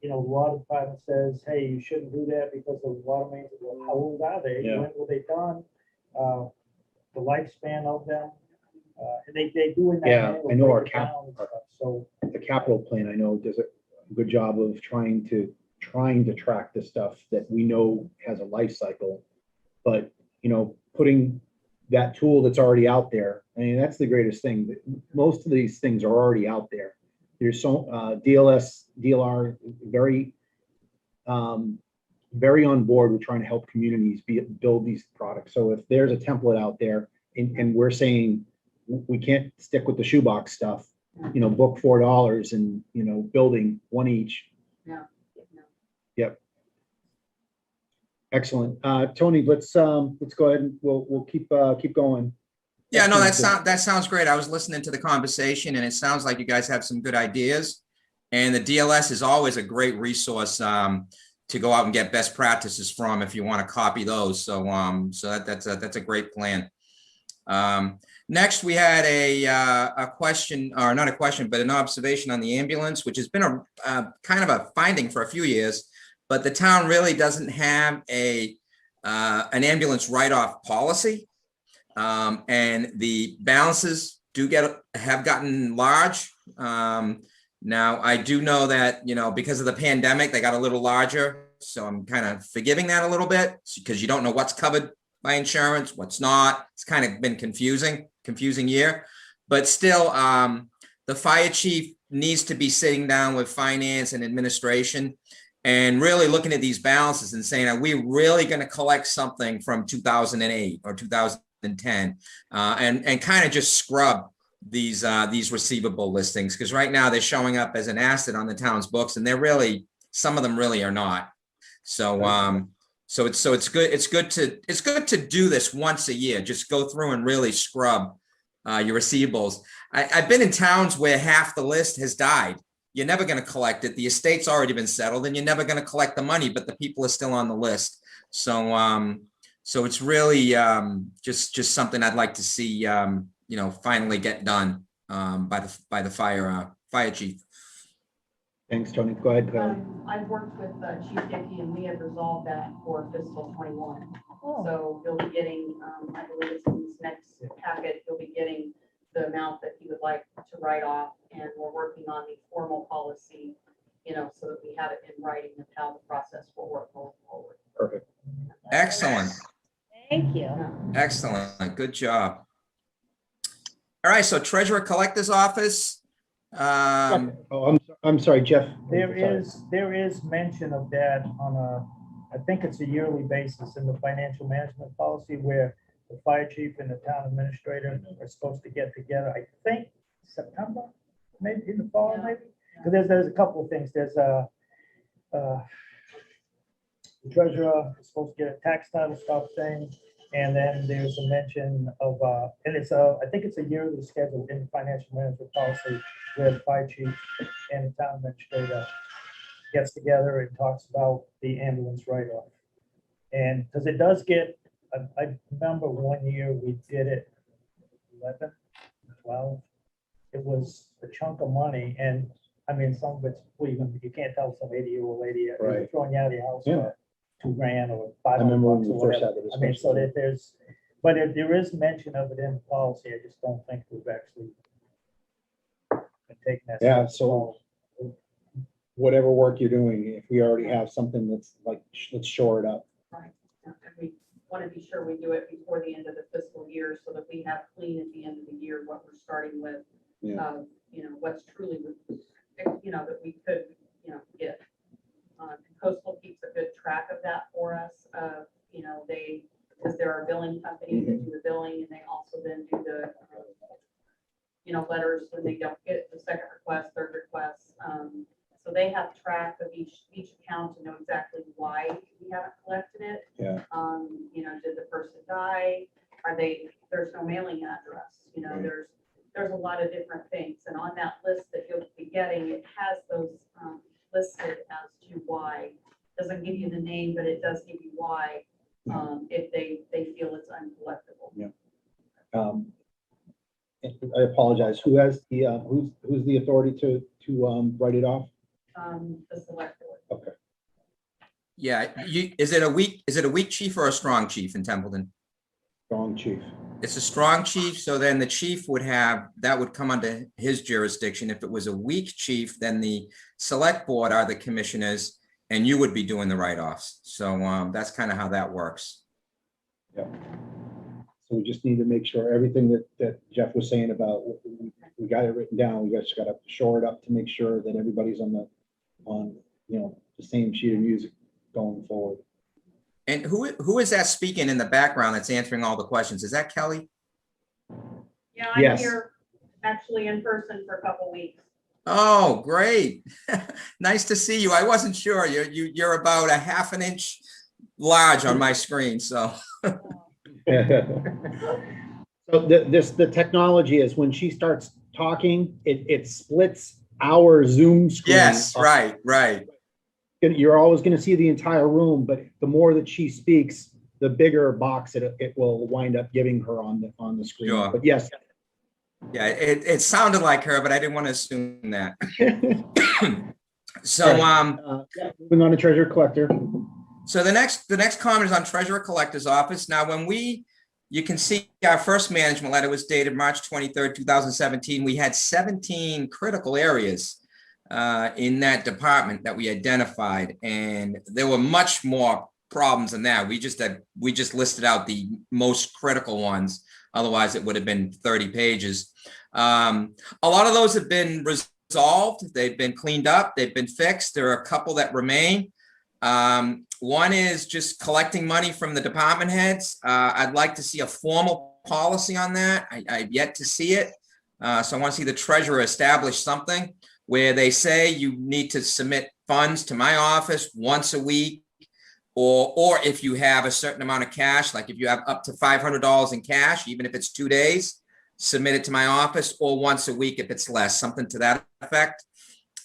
You know, the water department says, hey, you shouldn't do that because the water mains, well, how old are they? Yeah. When were they done? The lifespan of them. And they do in that. Yeah, manual I know our break it down and stuff. So The capital plan, I know, does a good job of trying to track the stuff that we know has a life cycle. But, you know, putting that tool that's already out there, I mean, that's the greatest thing. Most of these things are already out there. There's so DLR, very on board with trying to help communities build these products. So if there's a template out there and we're saying we can't stick with the shoebox stuff, you know, book $4 and, you know, building one each. Yeah. Yep. Excellent. Tony, let's go ahead and we'll keep going. Yeah, no, that sounds great. I was listening to the conversation and it sounds like you guys have some good ideas. And the DLS is always a great resource to go out and get best practices from if you want to copy those. So that's a great plan. Next, we had a question, or not a question, but an observation on the ambulance, which has been a kind of a finding for a few years, but the town really doesn't have an ambulance write-off policy. And the balances have gotten large. Now I do know that, you know, because of the pandemic, they got a little larger. So I'm kind of forgiving that a little bit because you don't know what's covered by insurance, what's not. It's kind of been confusing year, but still the fire chief needs to be sitting down with finance and administration and really looking at these balances and saying, are we really going to collect something from 2008 or 2010 and kind of just scrub these receivable listings? Because right now they're showing up as an asset on the town's books and they're really, some of them really are not. So it's good to do this once a year. Just go through and really scrub your receivables. I've been in towns where half the list has died. You're never going to collect it. The estate's already been settled, and you're never going to collect the money, but the people are still on the list. So it's really just something I'd like to see you know, finally get done by the fire chief. Thanks, Tony. Go ahead, Kelly. I've worked with Chief Dickey and we have resolved that for fiscal 21. Oh, So you'll be getting, I believe it's in this next packet, you'll be getting the amount that he would like to write off. And we're working on the formal policy, so that we have it in writing of how the process will work going forward. Perfect. Excellent, thank you. excellent, good job. All right, so treasurer collector's office. Oh, I'm sorry, Jeff. There is mention of that on I think it's a yearly basis in the financial management policy where the fire chief and the town administrator are supposed to get together, I think September, maybe in the fall, maybe. Because there's a couple of things. There's the treasurer is supposed to get a tax title stuff thing. And then there's a mention of, and I think it's a yearly schedule in the financial management policy where the fire chief and the town administrator gets together and talks about the ambulance write-off. And because it does get, I remember one year we did it 11, 12. It was a chunk of money. And I mean, some of it's, you can't tell some 80-year-old lady, Right. throwing you out of your house Yeah. for $2,000 or I $500 remember when or we first whatever. had the I mean, so discussion. that there is mention of it in the policy. I just don't think we've actually been taking that. Yeah, step so- forward. Whatever work you're doing, if we already have something that's like, let's shore it up. Right. And we want to be sure we do it before the end of the fiscal year so that we have clean at the end of the year what we're starting with. Yeah. What's truly, that we could, get. Coastal keeps a good track of that for us. Because there are billing companies that do the billing and they also then do the, letters when they don't get the second request, third request. So they have track of each account to know exactly why we haven't collected it. Yeah. Did the person die? There's no mailing address, there's a lot of different things. And on that list that you'll be getting, it has those listed as to why. Doesn't give you the name, but it does give you why, if they feel it's uncollectible. Yeah. I apologize. Who has the, who's the authority to write it off? The select board. Okay. Yeah, is it a weak chief or a strong chief in Templeton? Strong chief. It's a strong chief, so then the chief that would come under his jurisdiction. If it was a weak chief, then the select board are the commissioners and you would be doing the write-offs. So that's kind of how that works. Yeah. So we just need to make sure everything that Jeff was saying about, we got it written down. We just got to shore it up to make sure that everybody's on the same sheet of music going forward. And who is that speaking in the background that's answering all the questions? Is that Kelly? Yeah, I'm Yes. here actually in person for a couple weeks. Oh, great. Nice to see you. I wasn't sure. You're about a half an inch large on my screen, so. So the technology is when she starts talking, it splits our Zoom screen. Yes, up. right. You're always going to see the entire room, but the more that she speaks, the bigger box it will wind up giving her on the screen. Sure. But yes. Yeah, it sounded like her, but I didn't want to assume that. So, Yeah, moving on to treasurer collector. So the next comment is on treasurer collector's office. Now, you can see our first management letter was dated March 23rd, 2017. We had 17 critical areas in that department that we identified, and there were much more problems than that. We just listed out the most critical ones. Otherwise, it would have been 30 pages. A lot of those have been resolved. They've been cleaned up. They've been fixed. There are a couple that remain. One is just collecting money from the department heads. I'd like to see a formal policy on that. I've yet to see it. So I want to see the treasurer establish something where they say you need to submit funds to my office once a week, or if you have a certain amount of cash, like if you have up to $500 in cash, even if it's 2 days, submit it to my office, or once a week if it's less, something to that effect.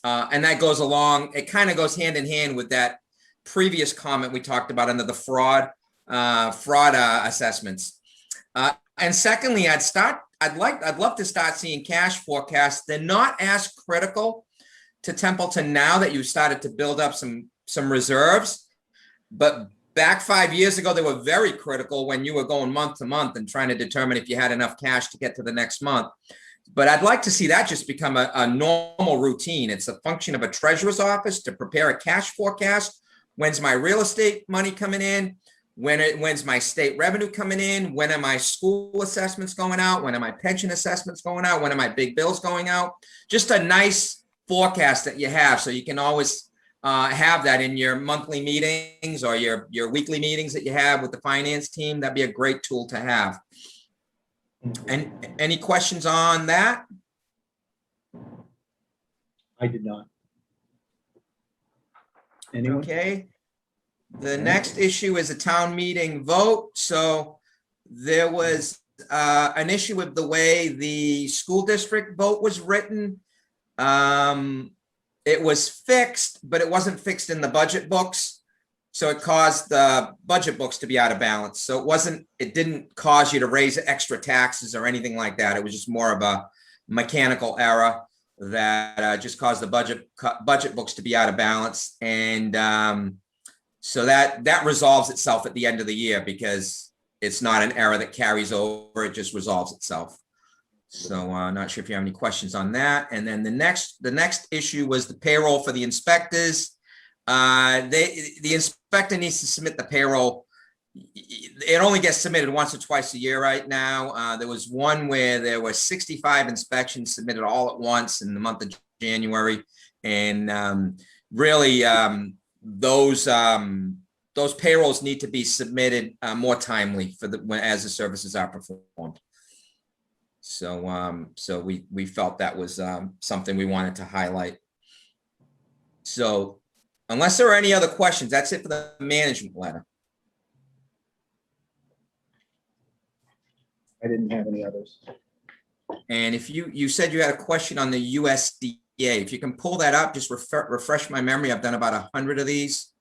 And that goes along, it kind of goes hand in hand with that previous comment we talked about under the fraud assessments. And secondly, I'd love to start seeing cash forecasts. They're not as critical, to Templeton now that you started to build up some reserves. But back 5 years ago, they were very critical when you were going month to month and trying to determine if you had enough cash to get to the next month. But I'd like to see that just become a normal routine. It's a function of a treasurer's office to prepare a cash forecast. When's my real estate money coming in? When's my state revenue coming in? When are my school assessments going out? When are my pension assessments going out? When are my big bills going out? Just a nice forecast that you have, so you can always have that in your monthly meetings or your weekly meetings that you have with the finance team. That'd be a great tool to have. And any questions on that? I did not. Anyone? Okay. The next issue is a town meeting vote. So there was an issue with the way the school district vote was written. It was fixed, but it wasn't fixed in the budget books. So it caused the budget books to be out of balance. So it didn't cause you to raise extra taxes or anything like that. It was just more of a mechanical error that just caused the budget books to be out of balance. And so that resolves itself at the end of the year, because it's not an error that carries over, it just resolves itself. So not sure if you have any questions on that. And then the next issue was the payroll for the inspectors. The inspector needs to submit the payroll. It only gets submitted once or twice a year right now. There was one where there were 65 inspections submitted all at once in the month of January. And really, those payrolls need to be submitted more timely as the services are performed. So we felt that was something we wanted to highlight. So unless there are any other questions, that's it for the management letter. I didn't have any others. And if you said you had a question on the USDA, if you can pull that up, just refresh my memory. I've done about 100 of these.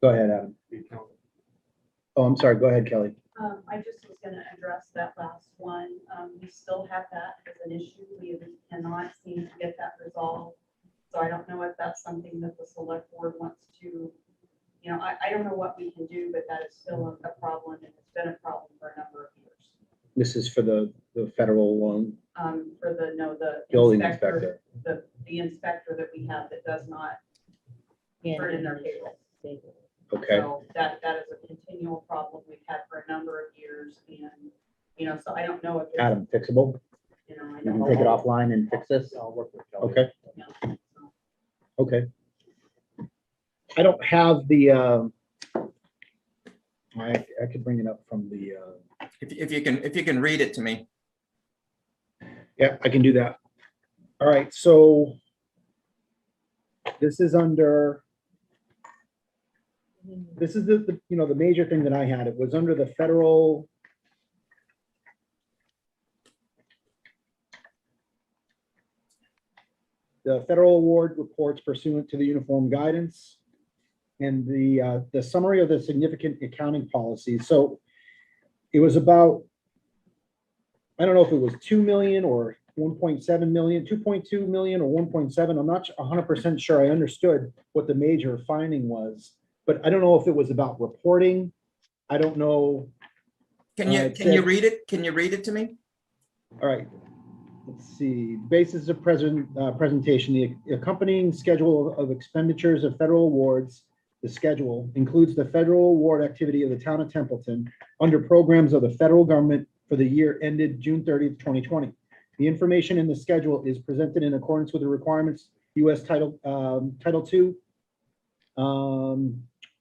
Go ahead, Adam. Oh, I'm sorry. Go ahead, Kelly. I just was gonna address that last one. We still have that as an issue. We cannot seem to get that resolved. So I don't know if that's something that the select board wants to, I don't know what we can do, but that is still a problem, and it's been a problem for a number of years. This is for the federal loan. For the Building inspector, the inspector that we have that does not turn in their payroll. Okay. So that is a continual problem we've had for a number of years, and, so I don't know if. it's, Adam, fixable. I You can don't take it know. offline and fix this. I'll work with Kelly. Okay. Yeah, so. Okay. I don't have the, I could bring it up from the, If you can read it to me. yeah, I can do that. All right, so this is under, this is the major thing that I had. It was under the federal. The federal award reports pursuant to the uniform guidance and the summary of the significant accounting policies. So it was about, I don't know if it was 2 million or 1.7 million, 2.2 million or 1.7. I'm not 100% sure I understood what the major finding was, but I don't know if it was about reporting. I don't know. Can you read it? Can you read it to me? All right. Let's see, basis of presentation, the accompanying schedule of expenditures of federal awards. The schedule includes the federal award activity of the town of Templeton under programs of the federal government for the year ended June 30th, 2020. The information in the schedule is presented in accordance with the requirements, U.S. Title II,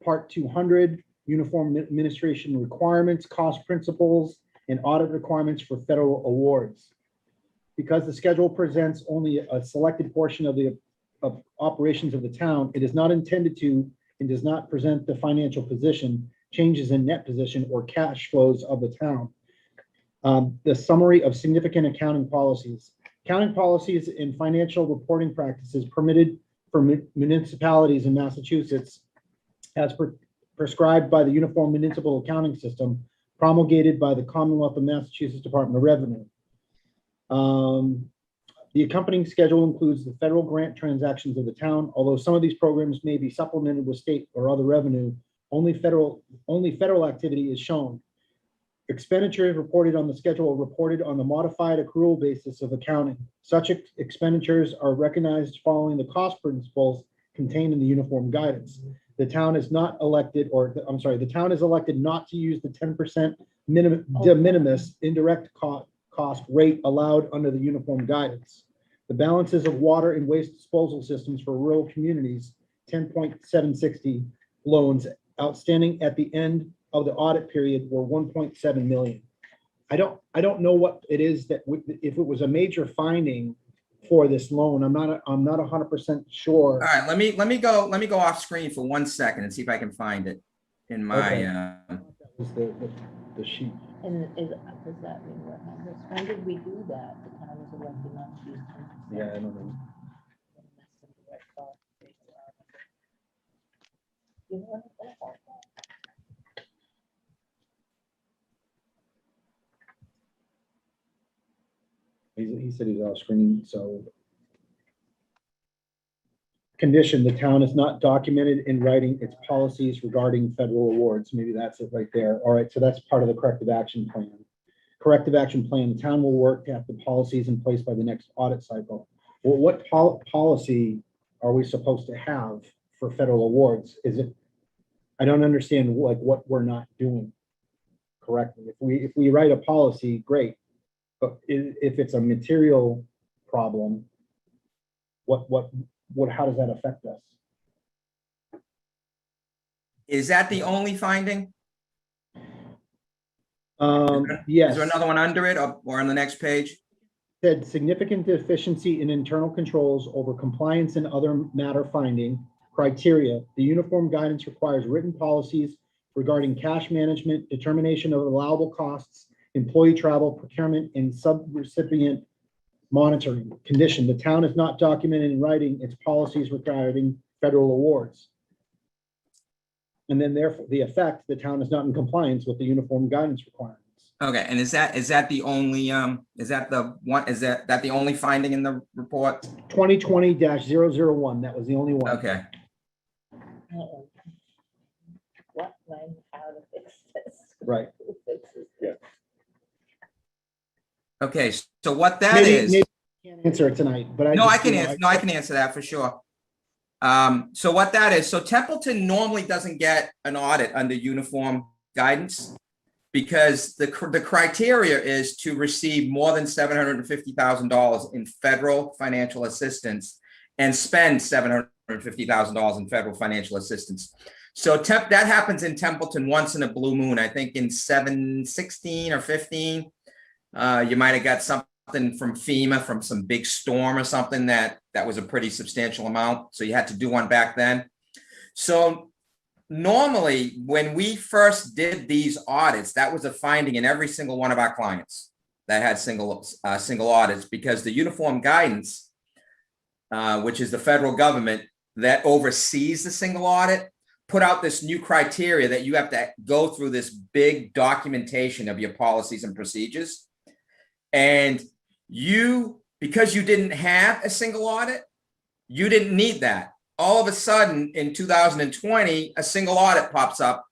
Part 200, Uniform Administration Requirements, Cost Principles, and Audit Requirements for Federal Awards. Because the schedule presents only a selected portion of the operations of the town, it is not intended to and does not present the financial position, changes in net position, or cash flows of the town. The summary of significant accounting policies. Accounting policies and financial reporting practices permitted for municipalities in Massachusetts as prescribed by the Uniform Municipal Accounting System promulgated by the Commonwealth of Massachusetts Department of Revenue. The accompanying schedule includes the federal grant transactions of the town. Although some of these programs may be supplemented with state or other revenue, only federal activity is shown. Expenditures reported on the schedule are reported on the modified accrual basis of accounting. Such expenditures are recognized following the cost principles contained in the uniform guidance. The town is not elected, the town is elected not to use the 10% de minimis indirect cost rate allowed under the uniform guidance. The balances of water and waste disposal systems for rural communities, 10.760 loans outstanding at the end of the audit period were 1.7 million. I don't know what it is that if it was a major finding for this loan, I'm not 100% sure. All right, let me go off screen for 1 second and see if I can find it in my, Okay. That was the sheet. And does that mean what happens? When did we do that? The town was elected not to use 10%. Yeah, I don't know. You know what that's all about? He said he's off screen, so. Condition, the town is not documented in writing its policies regarding federal awards. Maybe that's it right there. All right, so that's part of the corrective action plan. Corrective action plan, the town will work to have the policies in place by the next audit cycle. Well, what policy are we supposed to have for federal awards? Is it, I don't understand like what we're not doing correctly. If we write a policy, great. But if it's a material problem, how does that affect us? is that the only finding? Yes. Is there another one under it or on the next page? Said significant deficiency in internal controls over compliance and other matter finding criteria. The uniform guidance requires written policies regarding cash management, determination of allowable costs, employee travel, procurement, and subrecipient monitoring. Condition, the town is not documented in writing its policies regarding federal awards. And then therefore, the effect, the town is not in compliance with the uniform guidance requirements. Okay, and is that the only, is that the only finding in the report? 2020-001, that was the only one. Okay, What, when, how to fix this? Right. Who fixes Yeah. this? okay, so what that Maybe is. I can't answer it tonight, but I No, just, I can answer that for sure. So what that is, so Templeton normally doesn't get an audit under uniform guidance because the criteria is to receive more than $750,000 in federal financial assistance and spend $750,000 in federal financial assistance. So that happens in Templeton once in a blue moon, I think in 16 or 15. You might have got something from FEMA from some big storm or something that was a pretty substantial amount. So you had to do one back then. So normally when we first did these audits, that was a finding in every single one of our clients that had single audits, because the uniform guidance, which is the federal government that oversees the single audit, put out this new criteria that you have to go through this big documentation of your policies and procedures. And because you didn't have a single audit, you didn't need that. All of a sudden in 2020, a single audit pops up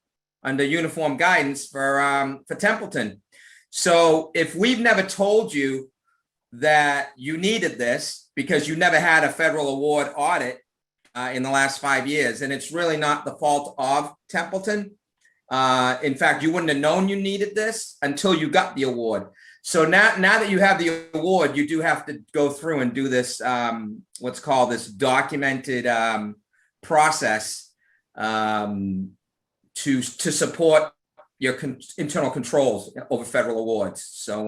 under uniform guidance for Templeton. So if we've never told you that you needed this because you never had a federal award audit in the last 5 years, and it's really not the fault of Templeton. In fact, you wouldn't have known you needed this until you got the award. So now that you have the award, you do have to go through and do this, what's called this documented process to support your internal controls over federal awards. So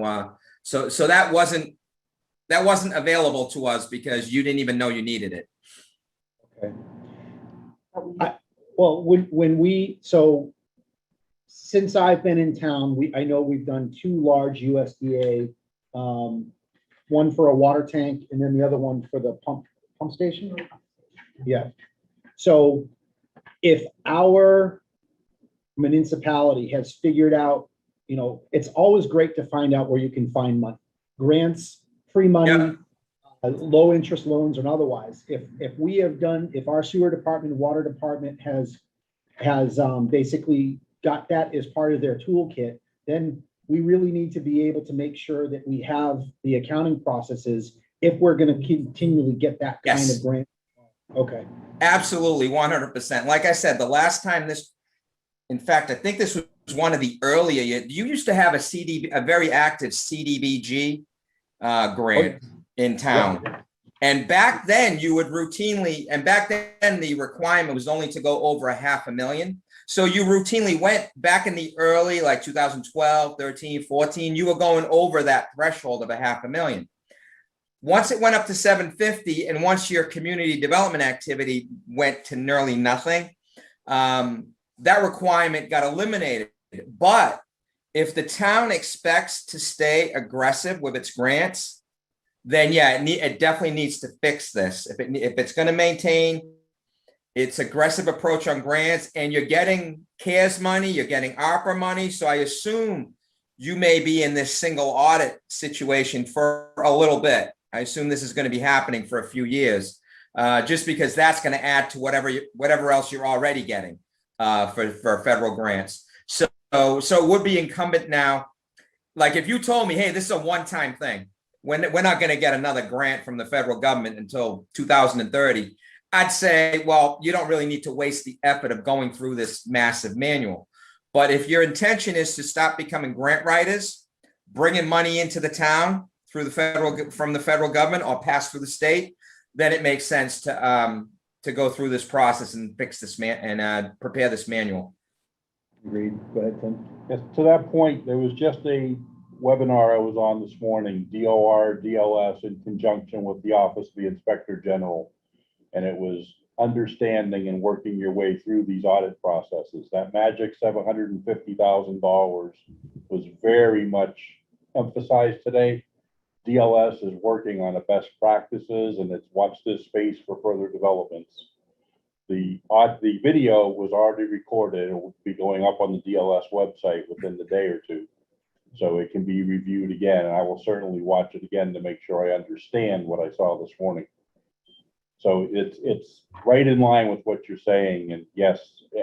that wasn't available to us because you didn't even know you needed it. Okay. So since I've been in town, I know we've done 2 large USDA, one for a water tank and then the other one for the pump station. Yeah. So if our municipality has figured out, it's always great to find out where you can find money. Grants free money, low interest loans and otherwise. If we have done, if our sewer department, water department has basically got that as part of their toolkit, then we really need to be able to make sure that we have the accounting processes if we're going to continually get that kind Yes. of grant. Okay. Absolutely, 100%. Like I said, the last time this, in fact, I think this was one of the earlier, you used to have a very active CDBG grant in town. And back then you would routinely, and back then the requirement was only to go over $500,000. So you routinely went back in the early, like 2012, 13, 14, you were going over that threshold of $500,000. Once it went up to 750, and once your community development activity went to nearly nothing, that requirement got eliminated. But if the town expects to stay aggressive with its grants, then yeah, it definitely needs to fix this. If it's going to maintain its aggressive approach on grants, and you're getting CARES money, you're getting ARPA money, so I assume you may be in this single audit situation for a little bit. I assume this is going to be happening for a few years, just because that's going to add to whatever else you're already getting for federal grants. So it would be incumbent now. Like if you told me, hey, this is a one-time thing, we're not going to get another grant from the federal government until 2030, I'd say, well, you don't really need to waste the effort of going through this massive manual. But if your intention is to stop becoming grant writers, bringing money into the town through from the federal government or pass through the state, then it makes sense to go through this process and fix this prepare this manual. Agreed. Go ahead, Tim. Yes, to that point, there was just a webinar I was on this morning, DOR, DLS, in conjunction with the Office of the Inspector General. And it was understanding and working your way through these audit processes. That magic $750,000 was very much emphasized today. DLS is working on the best practices, and it's watch this space for further developments. The video was already recorded. It will be going up on the DLS website within the day or two. So it can be reviewed again, and I will certainly watch it again to make sure I understand what I saw this morning. So it's right in line with what you're saying. And yes,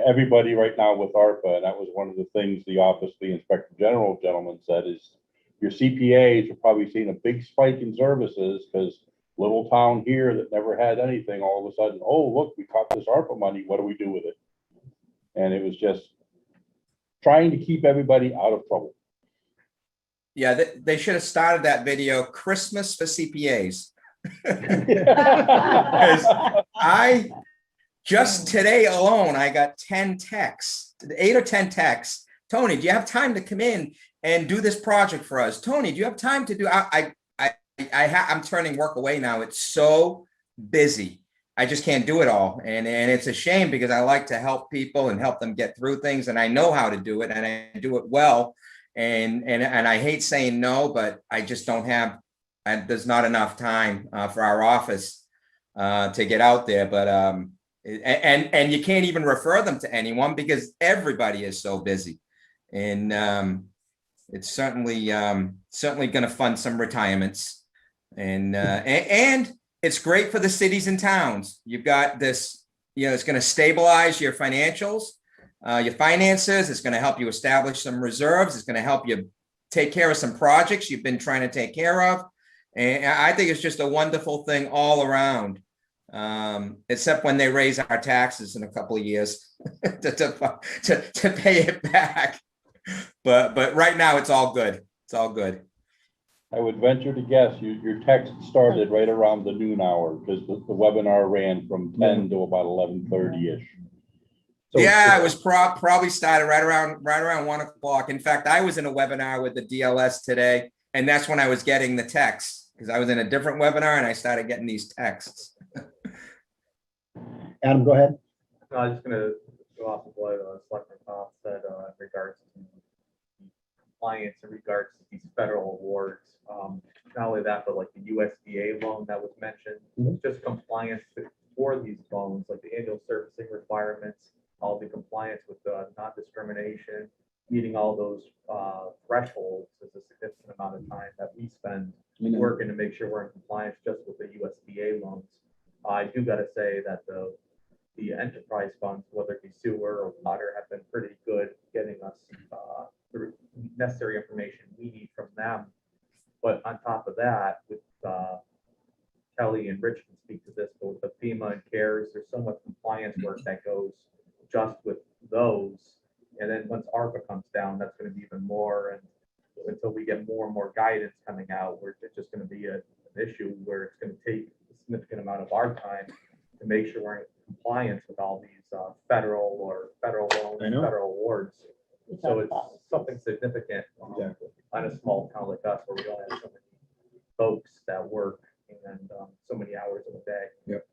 everybody right now with ARPA, and that was one of the things the Office of the Inspector General gentleman said, is your CPAs are probably seeing a big spike in services because little town here that never had anything, all of a sudden, oh, look, we caught this ARPA money. What do we do with it? And it was just trying to keep everybody out of trouble. Yeah, they should have started that video, Christmas for CPAs. I just today alone, I got 10 texts, 8 or 10 texts. Tony, do you have time to come in and do this project for us? Tony, do you have time to do? I'm turning work away now. It's so busy. I just can't do it all, and it's a shame because I like to help people and help them get through things, and I know how to do it, and I do it well. And I hate saying no, but I just don't have. There's not enough time for our office to get out there, but and you can't even refer them to anyone because everybody is so busy, and it's certainly going to fund some retirements, and it's great for the cities and towns. You've got this, it's going to stabilize your financials, your finances. It's going to help you establish some reserves. It's going to help you take care of some projects you've been trying to take care of. And I think it's just a wonderful thing all around, except when they raise our taxes in a couple of years to pay it back. But right now it's all good. It's all good. I would venture to guess your text started right around the noon hour because the webinar ran from 10 to about 11:30-ish. So, yeah, it was probably started right around 1 o'clock. In fact, I was in a webinar with the DLS today, and that's when I was getting the texts because I was in a different webinar and I started getting these texts. Adam, go ahead. No, I was just gonna go off of what Selectman Tom said in regards to compliance in regards to these federal awards. Not only that, but like the USDA loan that was mentioned, just compliance for these loans, like the annual servicing requirements, all the compliance with non-discrimination, meeting all those thresholds is a significant amount of time that we spend We know. working to make sure we're in compliance just with the USDA loans. I do gotta say that the enterprise funds, whether it be sewer or water, have been pretty good getting us the necessary information we need from them. But on top of that, with Kelly and Rich can speak to this, but with the FEMA and CARES, there's so much compliance work that goes just with those. And then once ARPA comes down, that's going to be even more. And until we get more and more guidance coming out, it's just going to be an issue where it's going to take a significant amount of our time to make sure we're in compliance with all these federal loans, I know. federal awards. So it's something significant on a small town like us where we only have so many folks that work and so many hours in a day. Yep.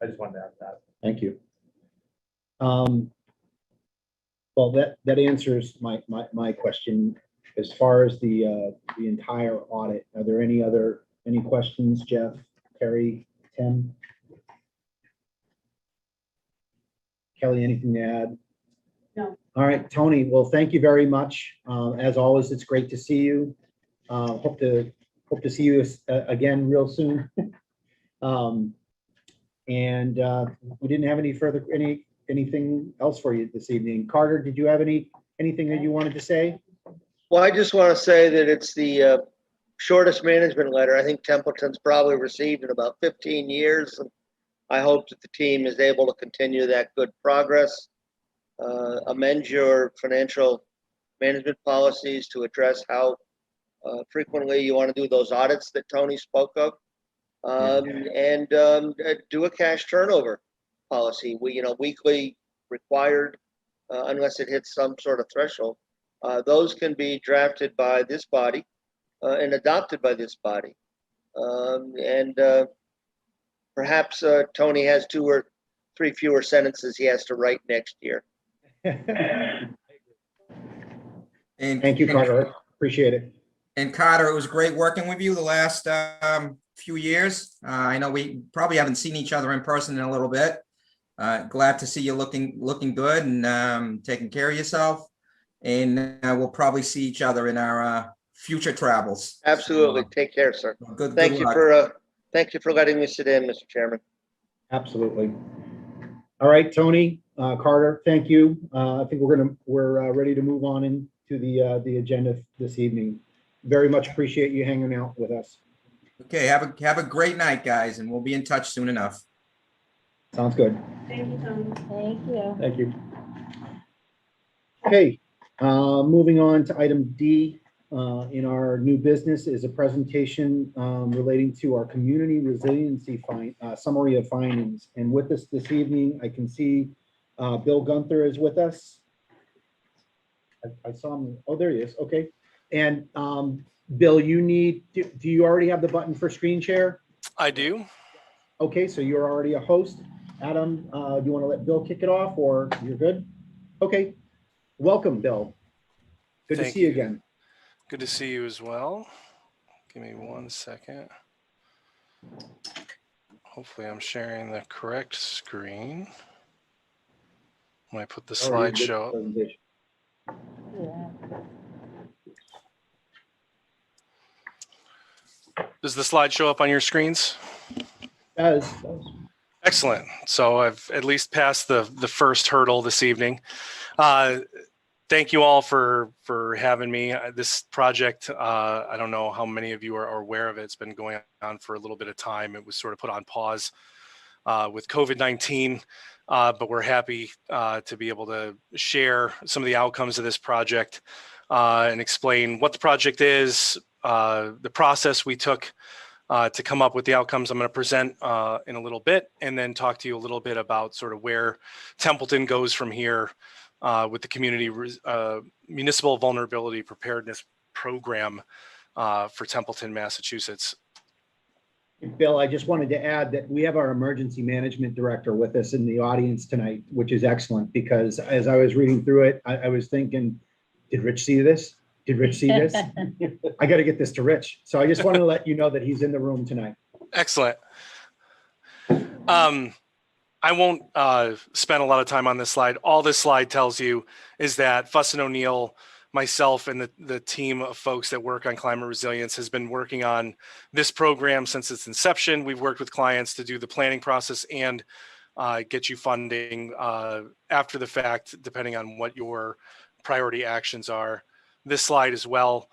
I just wanted to add that. Thank you. Well, that answers my question. As far as the entire audit, are there any questions, Jeff, Terry, Tim? Kelly, anything to add? No. All right, Tony, well, thank you very much. As always, it's great to see you. Hope to see you again real soon. And we didn't have anything else for you this evening. Carter, did you have anything that you wanted to say? Well, I just want to say that it's the shortest management letter I think Templeton's probably received in about 15 years. And I hope that the team is able to continue that good progress, amend your financial management policies to address how frequently you want to do those audits that Tony spoke of, and do a cash turnover policy. Weekly required, unless it hits some sort of threshold. Those can be drafted by this body and adopted by this body. Perhaps Tony has 2 or 3 fewer sentences he has to write next year. And Thank you, Carter. Appreciate it. And Carter, it was great working with you the last few years. I know we probably haven't seen each other in person in a little bit. Glad to see you looking good and taking care of yourself. And we'll probably see each other in our future travels. Absolutely. Take care, sir. Good Thank you luck. thank you for letting me sit in, Mr. Chairman. Absolutely. All right, Tony, Carter, thank you. I think we're ready to move on into the agenda this evening. Very much appreciate you hanging out with us. Okay, have a great night, guys, and we'll be in touch soon enough. Sounds good. Thank you, Tony. Thank you. Thank you. Okay, moving on to item D in our new business is a presentation relating to our community resiliency summary of findings. And with us this evening, I can see Bill Gunther is with us. I saw him. Oh, there he is. Okay. And Bill, do you already have the button for screen share? I do. Okay, so you're already a host. Adam, do you want to let Bill kick it off or you're good? Okay. Welcome, Bill. Good to see you again. Good to see you as well. Give me 1 second. Hopefully I'm sharing the correct screen when I put the slideshow up. Yeah. Does the slide show up on your screens? Does. Excellent. So I've at least passed the first hurdle this evening. Thank you all for having me. This project, I don't know how many of you are aware of it. It's been going on for a little bit of time. It was sort of put on pause with COVID-19, but we're happy to be able to share some of the outcomes of this project and explain what the project is, the process we took to come up with the outcomes I'm going to present in a little bit, and then talk to you a little bit about sort of where Templeton goes from here with the community municipal vulnerability preparedness program for Templeton, Massachusetts. Bill, I just wanted to add that we have our emergency management director with us in the audience tonight, which is excellent because as I was reading through it, I was thinking, did Rich see this? Did Rich see this? I got to get this to Rich. So I just wanted to let you know that he's in the room tonight. Excellent. I won't spend a lot of time on this slide. All this slide tells you is that Fuss and O'Neill, myself and the team of folks that work on climate resilience has been working on this program since its inception. We've worked with clients to do the planning process and get you funding after the fact, depending on what your priority actions are. This slide as well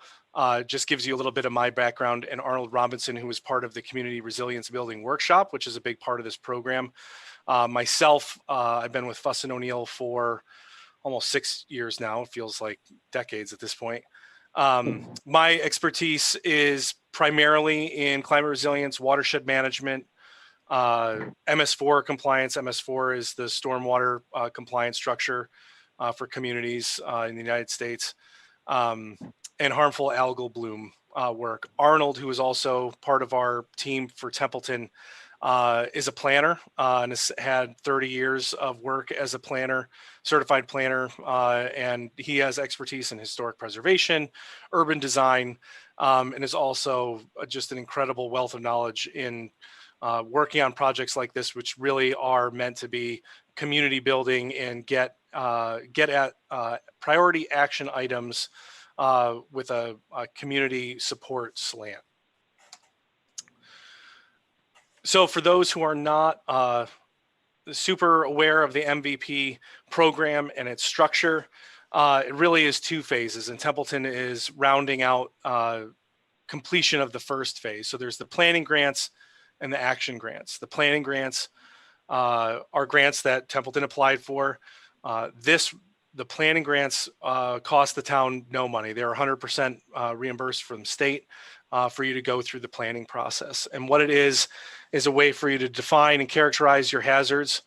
just gives you a little bit of my background, and Arnold Robinson, who was part of the Community Resilience Building Workshop, which is a big part of this program. Myself, I've been with Fuss & O'Neill for almost 6 years now. It feels like decades at this point. My expertise is primarily in climate resilience, watershed management, MS4 compliance. MS4 is the stormwater compliance structure for communities in the United States, and harmful algal bloom work. Arnold, who is also part of our team for Templeton, is a planner and has had 30 years of work as a planner, certified planner, and he has expertise in historic preservation, urban design, and is also just an incredible wealth of knowledge in working on projects like this, which really are meant to be community building and get at priority action items with a community support slant. So for those who are not super aware of the MVP program and its structure, it really is 2 phases, and Templeton is rounding out completion of the first phase. So there's the planning grants and the action grants. The planning grants are grants that Templeton applied for. The planning grants cost the town no money. They're 100% reimbursed from the state for you to go through the planning process. And what it is a way for you to define and characterize your hazards,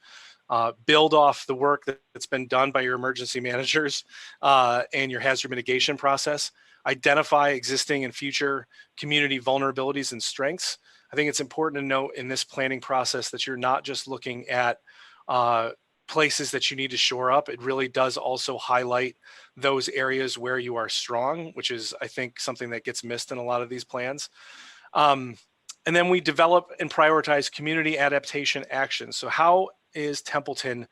build off the work that's been done by your emergency managers and your hazard mitigation process, identify existing and future community vulnerabilities and strengths. I think it's important to note in this planning process that you're not just looking at places that you need to shore up. It really does also highlight those areas where you are strong, which is, I think, something that gets missed in a lot of these plans. And then we develop and prioritize community adaptation actions. So how is Templeton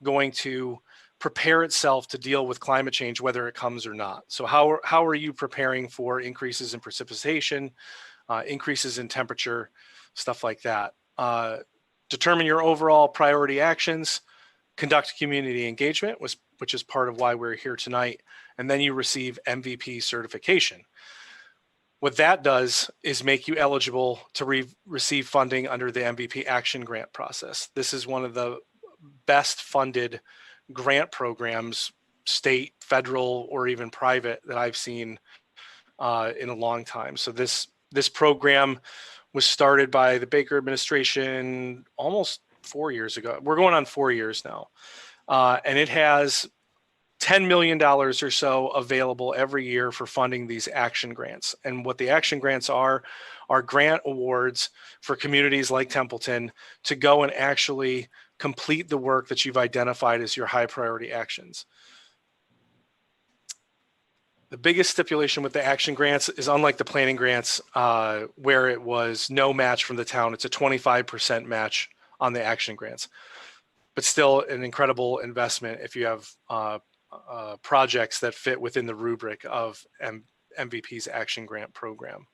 going to prepare itself to deal with climate change, whether it comes or not? So how are you preparing for increases in precipitation, increases in temperature, stuff like that? Determine your overall priority actions, conduct community engagement, which is part of why we're here tonight, and then you receive MVP certification. What that does is make you eligible to receive funding under the MVP action grant process. This is one of the best funded grant programs, state, federal, or even private, that I've seen in a long time. So this program was started by the Baker administration almost 4 years ago. We're going on 4 years now. And it has $10 million or so available every year for funding these action grants. And what the action grants are grant awards for communities like Templeton to go and actually complete the work that you've identified as your high priority actions. The biggest stipulation with the action grants is, unlike the planning grants, where it was no match from the town, it's a 25% match on the action grants, but still an incredible investment if you have projects that fit within the rubric of MVP's action grant program.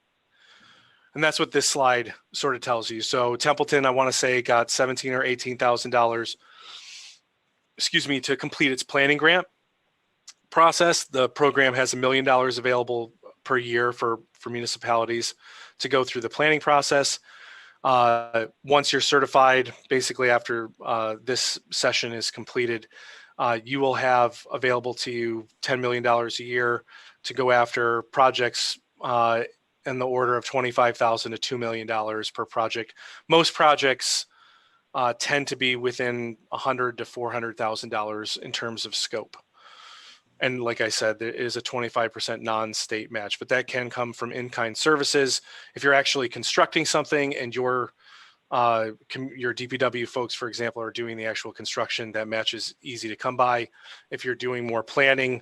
And that's what this slide sort of tells you. So Templeton, I want to say, got $17,000 or $18,000, excuse me, to complete its planning grant process. The program has $1 million available per year for municipalities to go through the planning process. Once you're certified, basically after this session is completed, you will have available to you $10 million a year to go after projects in the order of $25,000 to $2 million per project. Most projects tend to be within $100,000 to $400,000 in terms of scope. And like I said, there is a 25% non-state match, but that can come from in-kind services. If you're actually constructing something and your DPW folks, for example, are doing the actual construction, that match is easy to come by. If you're doing more planning,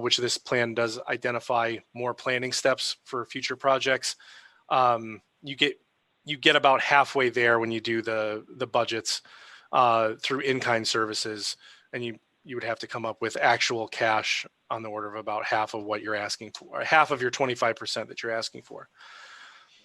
which this plan does identify more planning steps for future projects, you get about halfway there when you do the budgets through in-kind services, and you would have to come up with actual cash on the order of about half of what you're asking for, or half of your 25% that you're asking for.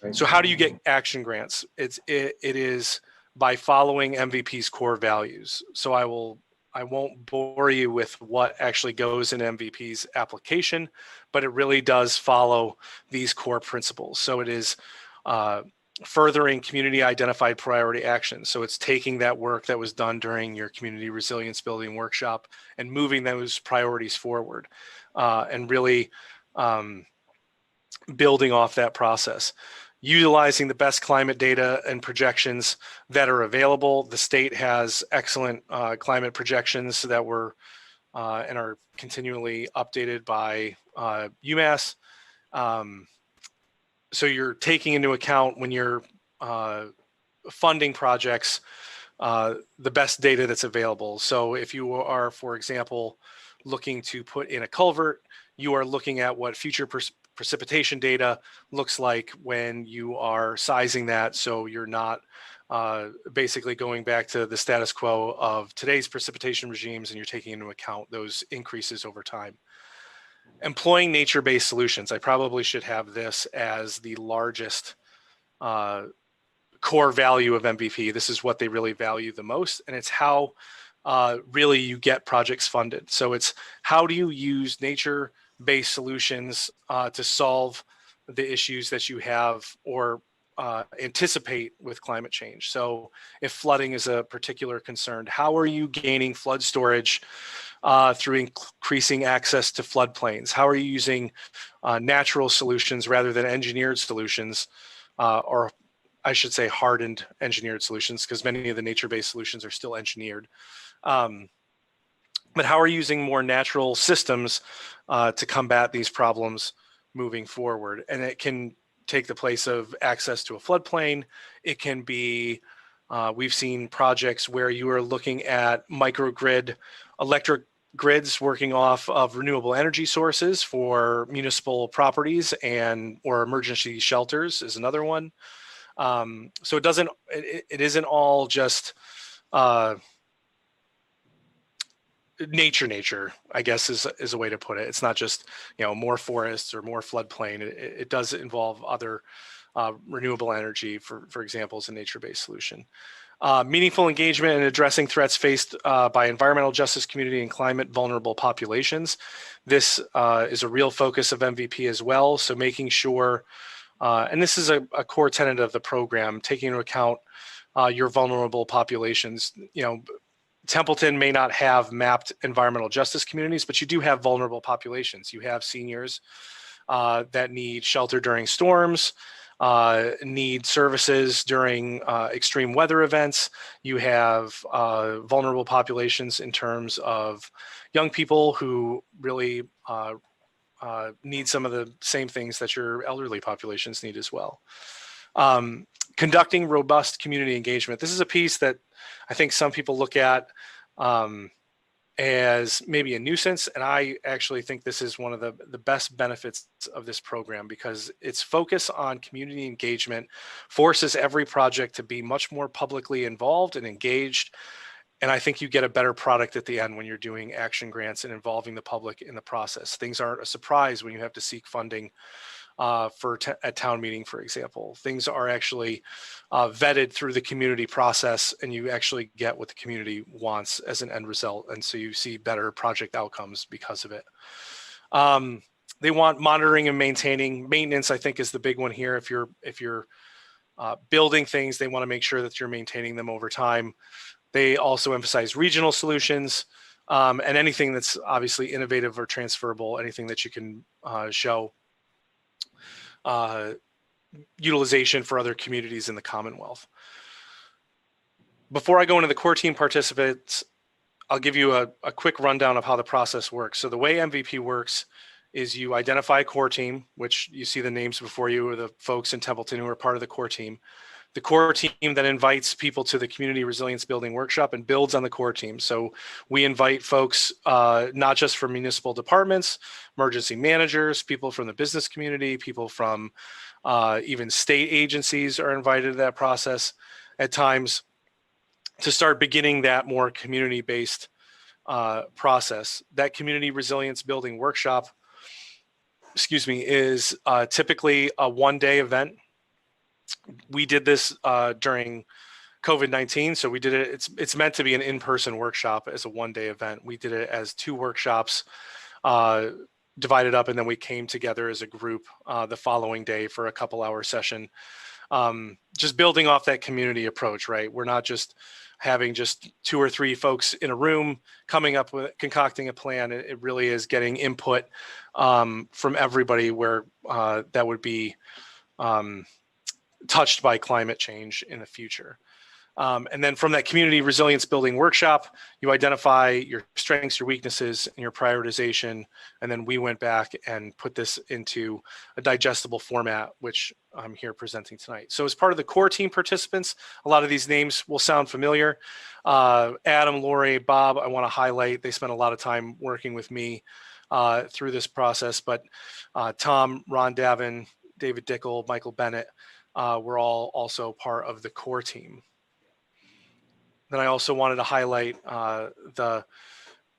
Right. So how do you get action grants? It is by following MVP's core values. So I won't bore you with what actually goes in MVP's application, but it really does follow these core principles. So it is furthering community identified priority actions. So it's taking that work that was done during your community resilience building workshop and moving those priorities forward, and really building off that process. Utilizing the best climate data and projections that are available. The state has excellent climate projections that were and are continually updated by UMass. So you're taking into account when you're funding projects, the best data that's available. So if you are, for example, looking to put in a culvert, you are looking at what future precipitation data looks like when you are sizing that. So you're not basically going back to the status quo of today's precipitation regimes, and you're taking into account those increases over time. Employing nature-based solutions. I probably should have this as the largest core value of MVP. This is what they really value the most, and it's how really you get projects funded. So it's how do you use nature-based solutions to solve the issues that you have or anticipate with climate change. So if flooding is a particular concern, how are you gaining flood storage through increasing access to floodplains? How are you using natural solutions rather than engineered solutions, or I should say hardened engineered solutions, because many of the nature-based solutions are still engineered. But how are you using more natural systems to combat these problems moving forward? And it can take the place of access to a floodplain. It can be, we've seen projects where you are looking at microgrid, electric grids working off of renewable energy sources for municipal properties and or emergency shelters is another one. So it isn't all just nature, I guess is a way to put it. It's not just, more forests or more floodplain. It does involve other renewable energy, for example, as a nature-based solution. Meaningful engagement in addressing threats faced by environmental justice community and climate vulnerable populations. This is a real focus of MVP as well. So making sure, and this is a core tenet of the program, taking into account your vulnerable populations. Templeton may not have mapped environmental justice communities, but you do have vulnerable populations. You have seniors that need shelter during storms, need services during extreme weather events. You have vulnerable populations in terms of young people who really need some of the same things that your elderly populations need as well. Conducting robust community engagement. This is a piece that I think some people look at as maybe a nuisance. And I actually think this is one of the best benefits of this program, because its focus on community engagement forces every project to be much more publicly involved and engaged. And I think you get a better product at the end when you're doing action grants and involving the public in the process. Things aren't a surprise when you have to seek funding at town meeting, for example. Things are actually vetted through the community process, and you actually get what the community wants as an end result. And so you see better project outcomes because of it. They want monitoring and maintaining. Maintenance, I think, is the big one here. If you're building things, they want to make sure that you're maintaining them over time. They also emphasize regional solutions and anything that's obviously innovative or transferable, anything that you can show utilization for other communities in the Commonwealth. Before I go into the core team participants, I'll give you a quick rundown of how the process works. So the way MVP works is you identify a core team, which you see the names before you are the folks in Templeton who are part of the core team. The core team then invites people to the community resilience building workshop and builds on the core team. So we invite folks, not just from municipal departments, emergency managers, people from the business community, people from even state agencies are invited to that process at times to start beginning that more community-based process. That community resilience building workshop, excuse me, is typically a one-day event. We did this during COVID-19, so we did it. It's meant to be an in-person workshop as a one-day event. We did it as 2 workshops divided up, and then we came together as a group the following day for a couple-hour session. Just building off that community approach, right? We're not just having just 2 or 3 folks in a room coming up with concocting a plan. It really is getting input from everybody where that would be touched by climate change in the future. And then from that community resilience building workshop, you identify your strengths, your weaknesses, and your prioritization. And then we went back and put this into a digestible format, which I'm here presenting tonight. So as part of the core team participants, a lot of these names will sound familiar. Adam, Lori, Bob, I want to highlight, they spent a lot of time working with me through this process, but Tom, Ron Davin, David Dickel, Michael Bennett, were all also part of the core team. Then I also wanted to highlight the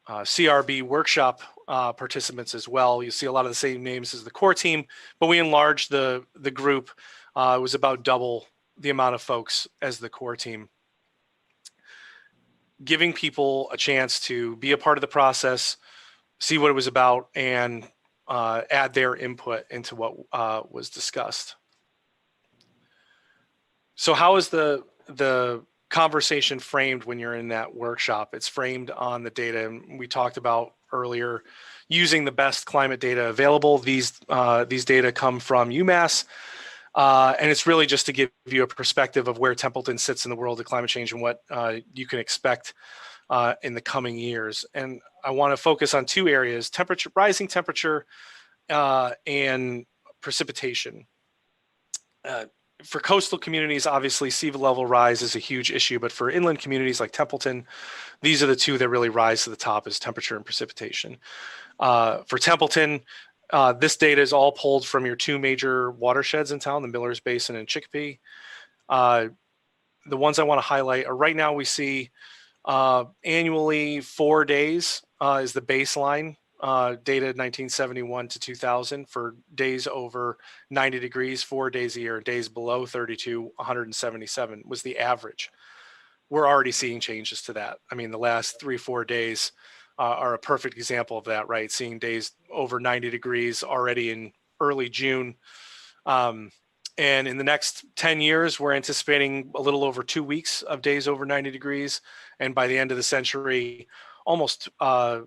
CRB workshop participants as well. You see a lot of the same names as the core team, but we enlarged the group. It was about double the amount of folks as the core team. Giving people a chance to be a part of the process, see what it was about, and add their input into what was discussed. So how is the conversation framed when you're in that workshop? It's framed on the data, and we talked about earlier using the best climate data available. These data come from UMass, and it's really just to give you a perspective of where Templeton sits in the world of climate change and what you can expect in the coming years. And I want to focus on 2 areas: temperature, rising temperature, and precipitation. For coastal communities, obviously sea level rise is a huge issue, but for inland communities like Templeton, these are the 2 that really rise to the top, is temperature and precipitation. For Templeton, this data is all pulled from your 2 major watersheds in town, the Millers Basin and Chicopee. The ones I want to highlight are, right now we see annually 4 days is the baseline. Data 1971 to 2000 for days over 90 degrees, 4 days a year. Days below 32, 177 was the average. We're already seeing changes to that. I mean, the last 3-4 days are a perfect example of that, right? Seeing days over 90 degrees already in early June. And in the next 10 years, we're anticipating a little over 2 weeks of days over 90 degrees. And by the end of the century, almost a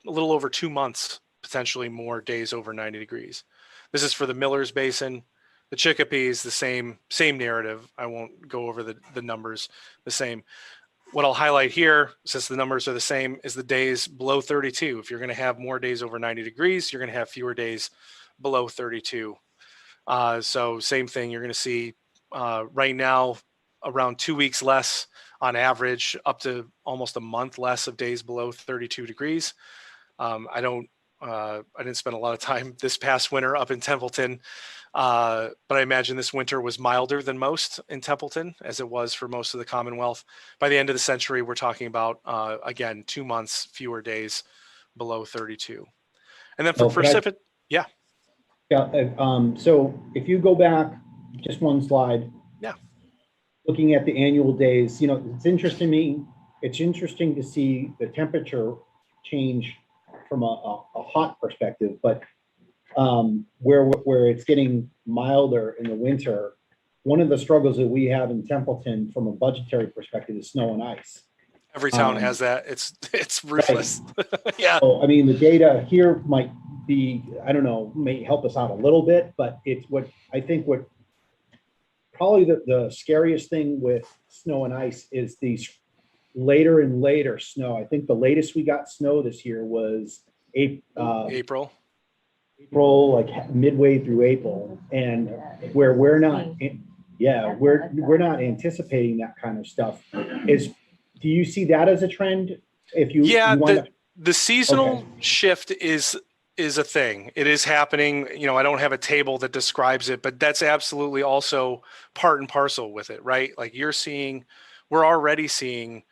little over 2 months, potentially more days over 90 degrees. This is for the Millers Basin. The Chicopee is the same narrative. I won't go over the numbers the same. What I'll highlight here, since the numbers are the same, is the days below 32. If you're going to have more days over 90 degrees, you're going to have fewer days below 32. So same thing, you're going to see right now around 2 weeks less on average, up to almost a month less of days below 32 degrees. I didn't spend a lot of time this past winter up in Templeton, but I imagine this winter was milder than most in Templeton, as it was for most of the Commonwealth. By the end of the century, we're talking about, again, 2 months, fewer days below 32. And then for yeah. Yeah, so if you go back just 1 slide. Yeah. Looking at the annual days, it's interesting to see the temperature change from a hot perspective, but where it's getting milder in the winter. One of the struggles that we have in Templeton from a budgetary perspective is snow and ice. Every town has that. It's ruthless. Right. Yeah. So, I mean, the data here might be, I don't know, may help us out a little bit, but it's what probably the scariest thing with snow and ice is these later and later snow. I think the latest we got snow this year was April, like midway through April, and where we're not, we're not anticipating that kind of stuff. Do you see that as a trend? If you, the seasonal shift is a thing. It is happening. I don't have a table that describes it, but that's absolutely also part and parcel with it, right? Like we're already seeing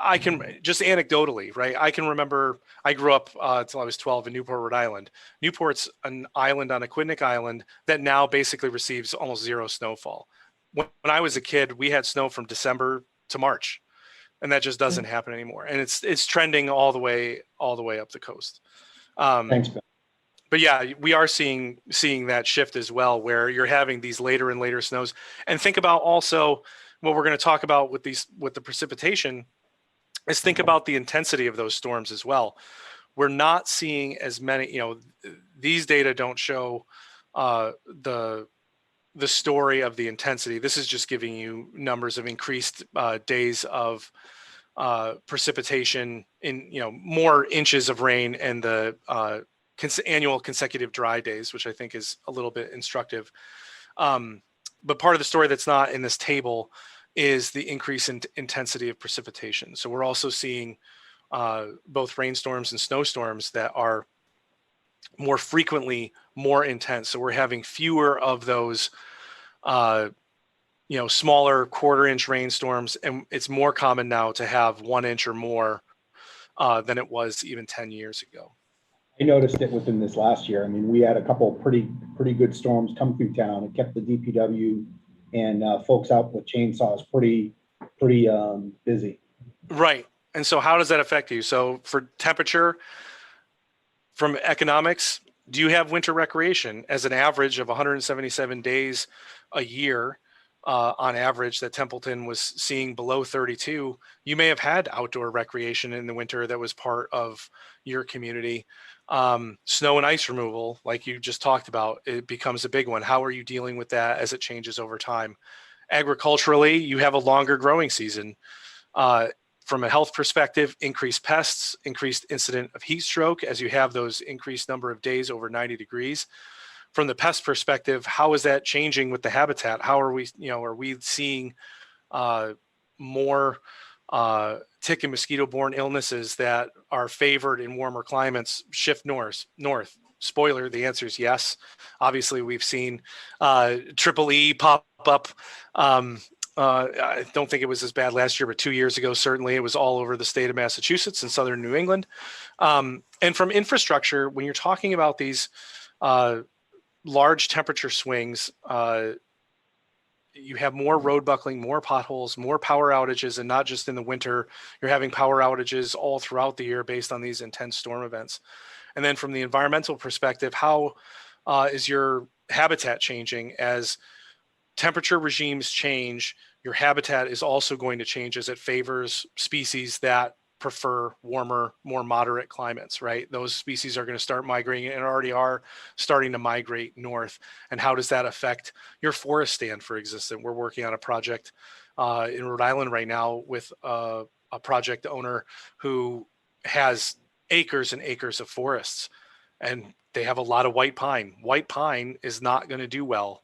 I can just anecdotally, right? I can remember I grew up until I was 12 in Newport, Rhode Island. Newport's an island on Aquidneck Island that now basically receives almost zero snowfall. When I was a kid, we had snow from December to March, and that just doesn't happen anymore. And it's trending all the way up the coast. Thanks, Ben. But yeah, we are seeing that shift as well, where you're having these later and later snows. And think about also what we're going to talk about with the precipitation is think about the intensity of those storms as well. We're not seeing as many, these data don't show the story of the intensity. This is just giving you numbers of increased days of precipitation in, more inches of rain and the annual consecutive dry days, which I think is a little bit instructive. But part of the story that's not in this table is the increase in intensity of precipitation. So we're also seeing both rainstorms and snowstorms that are more frequently more intense. So we're having fewer of those, smaller 1/4-inch rainstorms, and it's more common now to have 1 inch or more than it was even 10 years ago. I noticed it within this last year. I mean, we had a couple pretty good storms come through town. It kept the DPW and folks out with chainsaws pretty busy. Right. And so how does that affect you? So for temperature, from economics, do you have winter recreation as an average of 177 days a year on average that Templeton was seeing below 32? You may have had outdoor recreation in the winter that was part of your community. Snow and ice removal, like you just talked about, it becomes a big one. How are you dealing with that as it changes over time? Agriculturally, you have a longer growing season. From a health perspective, increased pests, increased incident of heat stroke as you have those increased number of days over 90 degrees. From the pest perspective, how is that changing with the habitat? How are we, are we seeing more tick and mosquito-borne illnesses that are favored in warmer climates shift north? Spoiler, the answer is yes. Obviously, we've seen triple E pop up. I don't think it was as bad last year, but 2 years ago, certainly it was all over the state of Massachusetts and southern New England. And from infrastructure, when you're talking about these large temperature swings, you have more road buckling, more potholes, more power outages, and not just in the winter. You're having power outages all throughout the year based on these intense storm events. And then from the environmental perspective, how is your habitat changing? As temperature regimes change, your habitat is also going to change as it favors species that prefer warmer, more moderate climates, right? Those species are going to start migrating and already are starting to migrate north. And how does that affect your forest stand, for existence? We're working on a project in Rhode Island right now with a project owner who has acres and acres of forests, and they have a lot of white pine. White pine is not going to do well,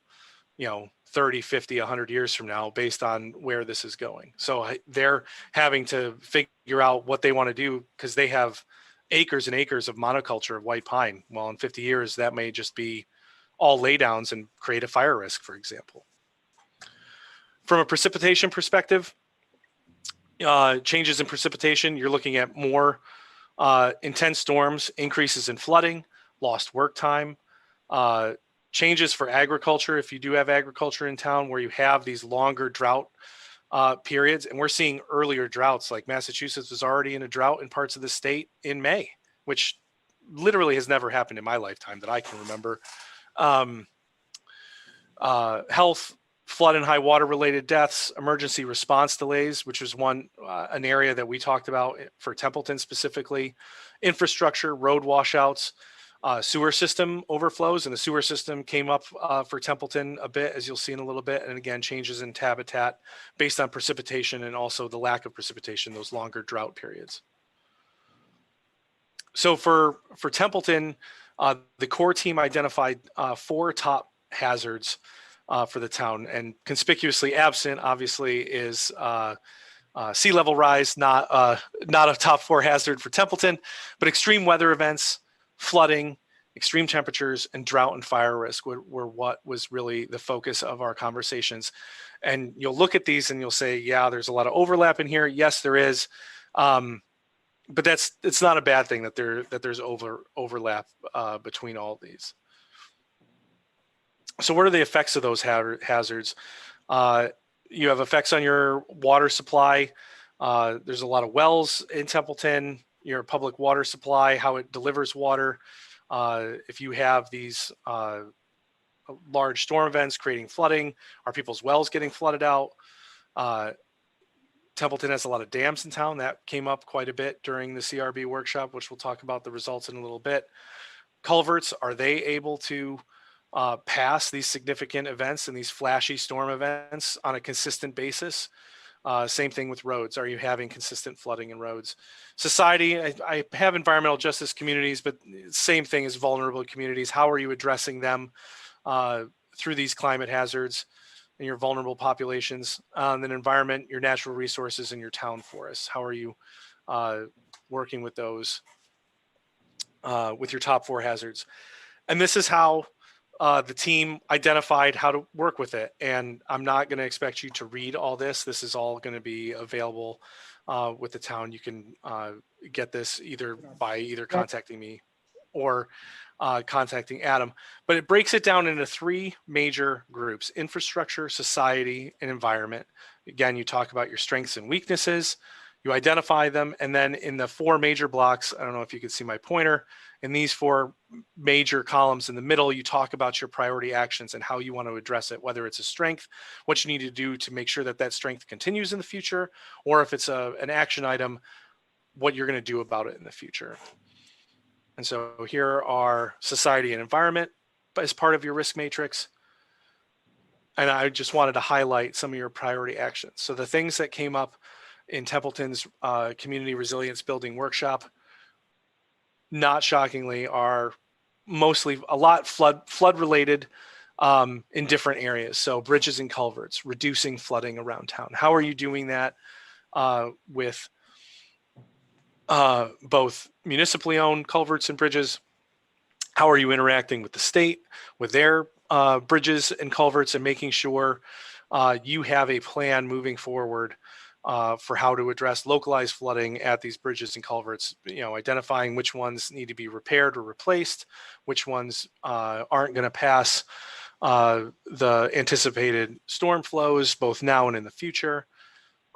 30, 50, 100 years from now, based on where this is going. So they're having to figure out what they want to do because they have acres and acres of monoculture of white pine. Well, in 50 years, that may just be all laydowns and create a fire risk, for example. From a precipitation perspective, changes in precipitation, you're looking at more intense storms, increases in flooding, lost work time, changes for agriculture. If you do have agriculture in town where you have these longer drought periods, and we're seeing earlier droughts, like Massachusetts was already in a drought in parts of the state in May, which literally has never happened in my lifetime that I can remember. Health, flood and high water related deaths, emergency response delays, which was an area that we talked about for Templeton specifically, infrastructure, road washouts, sewer system overflows, and the sewer system came up for Templeton a bit, as you'll see in a little bit. And again, changes in habitat based on precipitation and also the lack of precipitation, those longer drought periods. So for Templeton, the core team identified 4 top hazards for the town, and conspicuously absent, obviously, is sea level rise, not a top 4 hazard for Templeton, but extreme weather events, flooding, extreme temperatures, and drought and fire risk were what was really the focus of our conversations. And you'll look at these and you'll say, yeah, there's a lot of overlap in here. Yes, there is. But it's not a bad thing that there's overlap between all of these. So what are the effects of those hazards? You have effects on your water supply. There's a lot of wells in Templeton, your public water supply, how it delivers water. If you have these large storm events creating flooding, are people's wells getting flooded out? Templeton has a lot of dams in town. That came up quite a bit during the CRB workshop, which we'll talk about the results in a little bit. Culverts, are they able to pass these significant events and these flashy storm events on a consistent basis? Same thing with roads. Are you having consistent flooding in roads? Society, I have environmental justice communities, but same thing as vulnerable communities. How are you addressing them through these climate hazards and your vulnerable populations? And then environment, your natural resources, and your town forests. How are you working with those with your top 4 hazards? And this is how the team identified how to work with it. And I'm not going to expect you to read all this. This is all going to be available with the town. You can get this either by contacting me or contacting Adam. But it breaks it down into 3 major groups: infrastructure, society, and environment. Again, you talk about your strengths and weaknesses, you identify them, and then in the 4 major blocks, I don't know if you can see my pointer, in these 4 major columns in the middle, you talk about your priority actions and how you want to address it, whether it's a strength, what you need to do to make sure that that strength continues in the future, or if it's an action item, what you're going to do about it in the future. And so here are society and environment as part of your risk matrix. And I just wanted to highlight some of your priority actions. So the things that came up in Templeton's community resilience building workshop, not shockingly, are mostly a lot flood related in different areas. So bridges and culverts, reducing flooding around town. How are you doing that with both municipally owned culverts and bridges? How are you interacting with the state, with their bridges and culverts, and making sure you have a plan moving forward for how to address localized flooding at these bridges and culverts, identifying which ones need to be repaired or replaced, which ones aren't going to pass the anticipated storm flows, both now and in the future.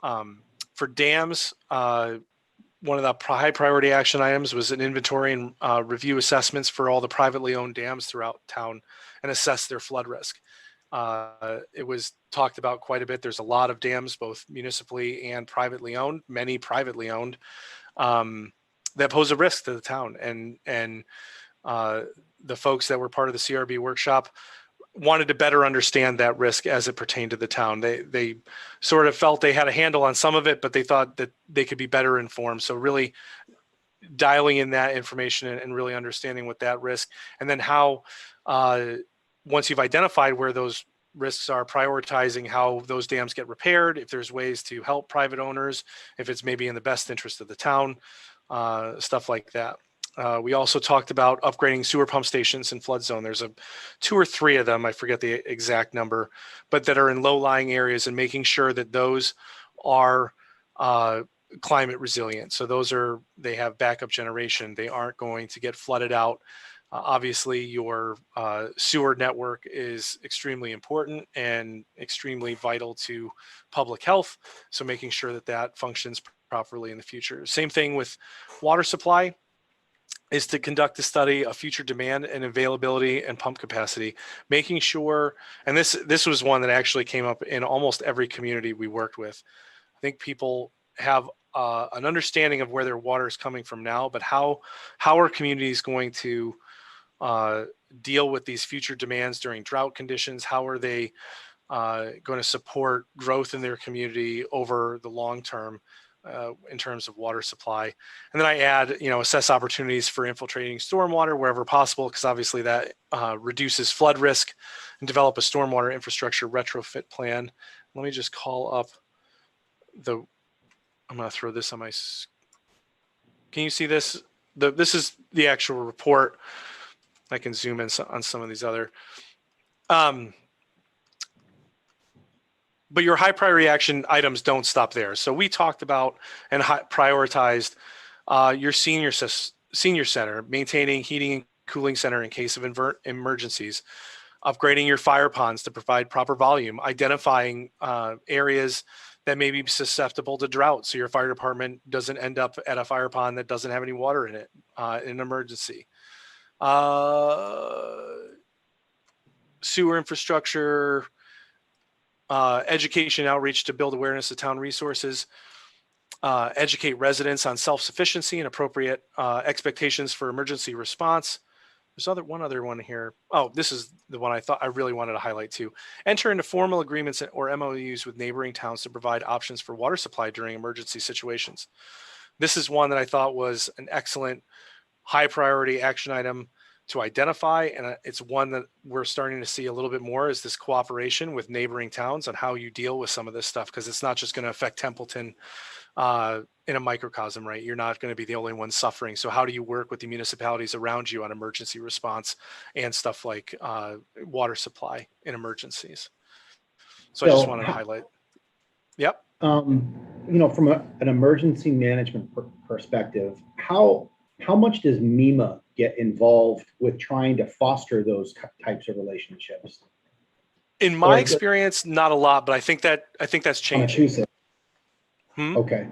For dams, one of the high priority action items was an inventory and review assessments for all the privately owned dams throughout town and assess their flood risk. It was talked about quite a bit. There's a lot of dams, both municipally and privately owned, many privately owned, that pose a risk to the town. And the folks that were part of the CRB workshop wanted to better understand that risk as it pertained to the town. They sort of felt they had a handle on some of it, but they thought that they could be better informed. So really dialing in that information and really understanding what that risk, and then how, once you've identified where those risks are, prioritizing how those dams get repaired, if there's ways to help private owners, if it's maybe in the best interest of the town, stuff like that. We also talked about upgrading sewer pump stations in flood zone. There's 2 or 3 of them, I forget the exact number, but that are in low-lying areas, and making sure that those are climate resilient. So they have backup generation. They aren't going to get flooded out. Obviously, your sewer network is extremely important and extremely vital to public health. So making sure that that functions properly in the future. Same thing with water supply, is to conduct a study of future demand and availability and pump capacity, making sure, and this was one that actually came up in almost every community we worked with. I think people have an understanding of where their water is coming from now, but how are communities going to deal with these future demands during drought conditions? How are they going to support growth in their community over the long term? In terms of water supply. And then I add, assess opportunities for infiltrating stormwater wherever possible, because obviously that reduces flood risk, and develop a stormwater infrastructure retrofit plan. Let me just call up I'm going to throw this on my, can you see this? This is the actual report. I can zoom in on some of these other. but your high priority action items don't stop there. So we talked about and prioritized your senior center, maintaining heating and cooling center in case of emergencies, upgrading your fire ponds to provide proper volume, identifying areas that may be susceptible to drought, so your fire department doesn't end up at a fire pond that doesn't have any water in it in an emergency. Sewer infrastructure, education outreach to build awareness of town resources, educate residents on self-sufficiency and appropriate expectations for emergency response. There's one other one here. Oh, this is the one I thought I really wanted to highlight too. Enter into formal agreements or MOUs with neighboring towns to provide options for water supply during emergency situations. This is one that I thought was an excellent high priority action item to identify. And it's one that we're starting to see a little bit more, is this cooperation with neighboring towns on how you deal with some of this stuff, because it's not just going to affect Templeton in a microcosm, right? You're not going to be the only one suffering. So how do you work with the municipalities around you on emergency response and stuff like water supply in emergencies? So I just wanted to highlight. Yep. You know, from an emergency management perspective, how much does MEMA get involved with trying to foster those types of relationships? In my experience, not a lot, but I think that's changing. Okay.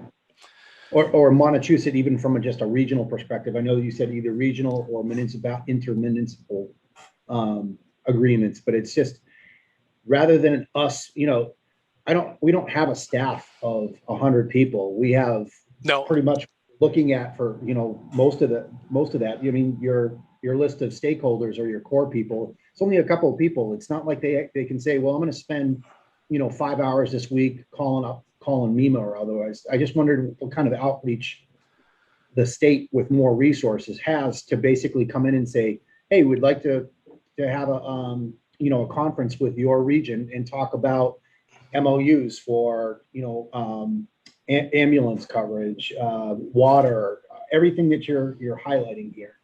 Or Montechusett, even from just a regional perspective. I know you said either regional or intermunicipal agreements, but it's just, rather than us, you know, we don't have a staff of 100 people. We have pretty much looking at for, you know, most of that. I mean, your list of stakeholders or your core people, it's only a couple of people. It's not like they can say, well, I'm going to spend, you know, 5 hours this week calling MEMA or otherwise. I just wondered what kind of outreach the state with more resources has to basically come in and say, hey, we'd like to have a, you know, a conference with your region and talk about MOUs for, you know, ambulance coverage, water, everything that you're highlighting here.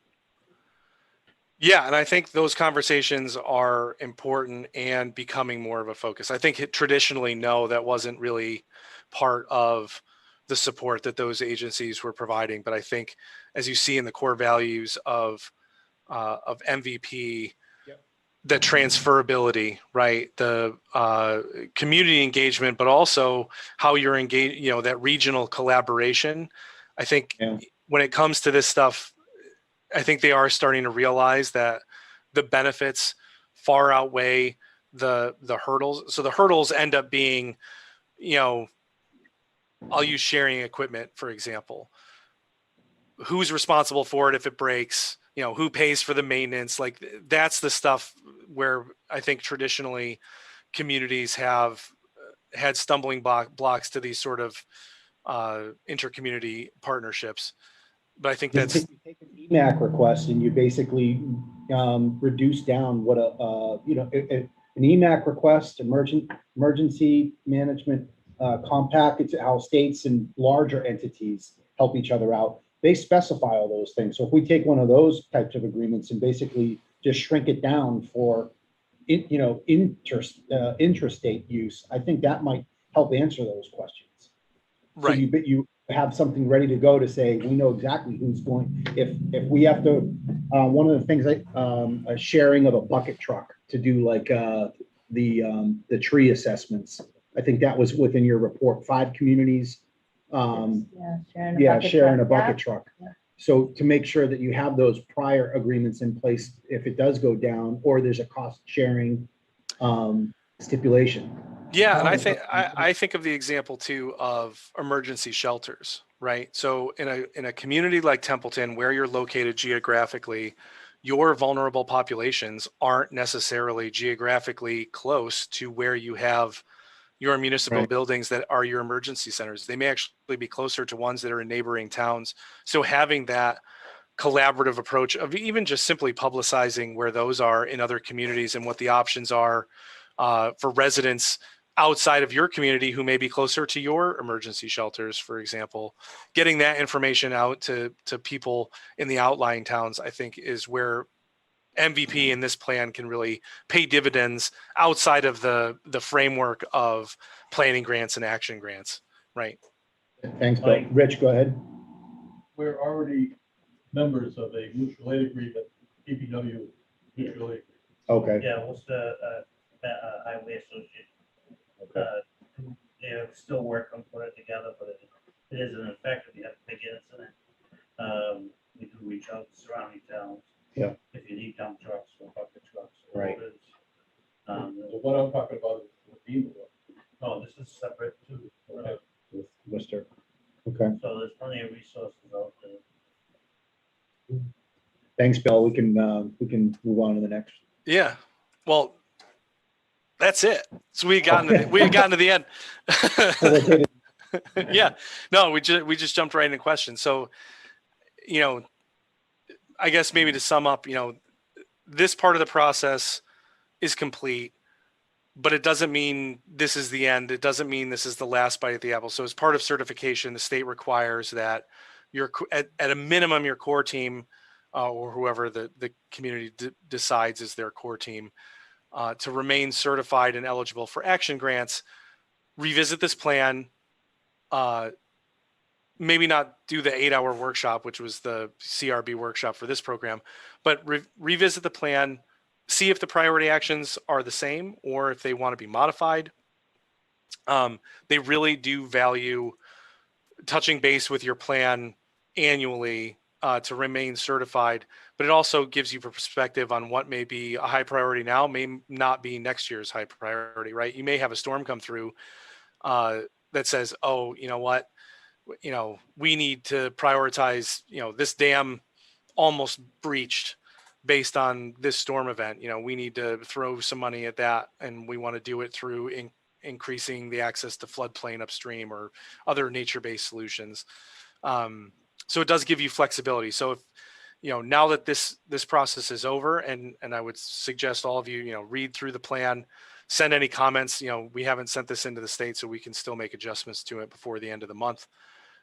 Yeah, and I think those conversations are important and becoming more of a focus. I think traditionally, no, that wasn't really part of the support that those agencies were providing. But I think, as you see in the core values of MVP, the transferability, right? The community engagement, but also how you're engaged, you know, that regional collaboration. I think when it comes to this stuff, I think they are starting to realize that the benefits far outweigh the hurdles. So the hurdles end up being, you know, I'll use sharing equipment, for example. Who's responsible for it if it breaks? You know, who pays for the maintenance? Like, that's the stuff where I think traditionally communities have had stumbling blocks to these sort of intercommunity partnerships. But I think that's, you take an EMAC request and you basically reduce down what you know, an EMAC request, emergency management compact. It's how states and larger entities help each other out. They specify all those things. So if we take one of those types of agreements and basically just shrink it down for, you know, interstate use, I think that might help answer those questions. Right. So you have something ready to go to say, we know exactly who's going. If we have to, one of the things like a sharing of a bucket truck to do like the tree assessments. I think that was within your report, 5 communities. Sharing a bucket truck. Yeah. So to make sure that you have those prior agreements in place, if it does go down, or there's a cost sharing stipulation. Yeah, and I think of the example too of emergency shelters, right? So in a community like Templeton, where you're located geographically, your vulnerable populations aren't necessarily geographically close to where you have your municipal buildings that are your emergency centers. They may actually be closer to ones that are in neighboring towns. So having that collaborative approach of even just simply publicizing where those are in other communities and what the options are for residents outside of your community who may be closer to your emergency shelters, for example, getting that information out to people in the outlying towns, I think is where MVP in this plan can really pay dividends outside of the framework of planning grants and action grants, right? Thanks, Bill. Rich, go ahead. We're already members of a mutual aid agreement, DPW mutual aid. Okay, Yeah, what's the highway association? They're still working on putting it together, but it is an effect if you have a big incident. We do reach out to surrounding towns. Yeah. If you need dump trucks or bucket trucks. Right. The one I'm talking about is with FEMA. No, this is separate too. with Worcester. Okay, So there's plenty of resources out there. thanks, Bill. We can move on to the next. Yeah. Well, that's it. So we had gotten to the end. Yeah. No, we just jumped right into questions. So, I guess maybe to sum up, this part of the process is complete, but it doesn't mean this is the end. It doesn't mean this is the last bite at the apple. So as part of certification, the state requires that at a minimum, your core team or whoever the community decides is their core team to remain certified and eligible for action grants, revisit this plan, maybe not do the 8-hour workshop, which was the CRB workshop for this program, but revisit the plan, see if the priority actions are the same or if they want to be modified. They really do value touching base with your plan annually to remain certified, but it also gives you perspective on what may be a high priority now, may not be next year's high priority, right? You may have a storm come through that says, oh, you know what, we need to prioritize, this dam almost breached based on this storm event. We need to throw some money at that, and we want to do it through increasing the access to floodplain upstream or other nature-based solutions. So it does give you flexibility. So if, now that this process is over, and I would suggest all of you, read through the plan, send any comments. We haven't sent this into the state, so we can still make adjustments to it before the end of the month.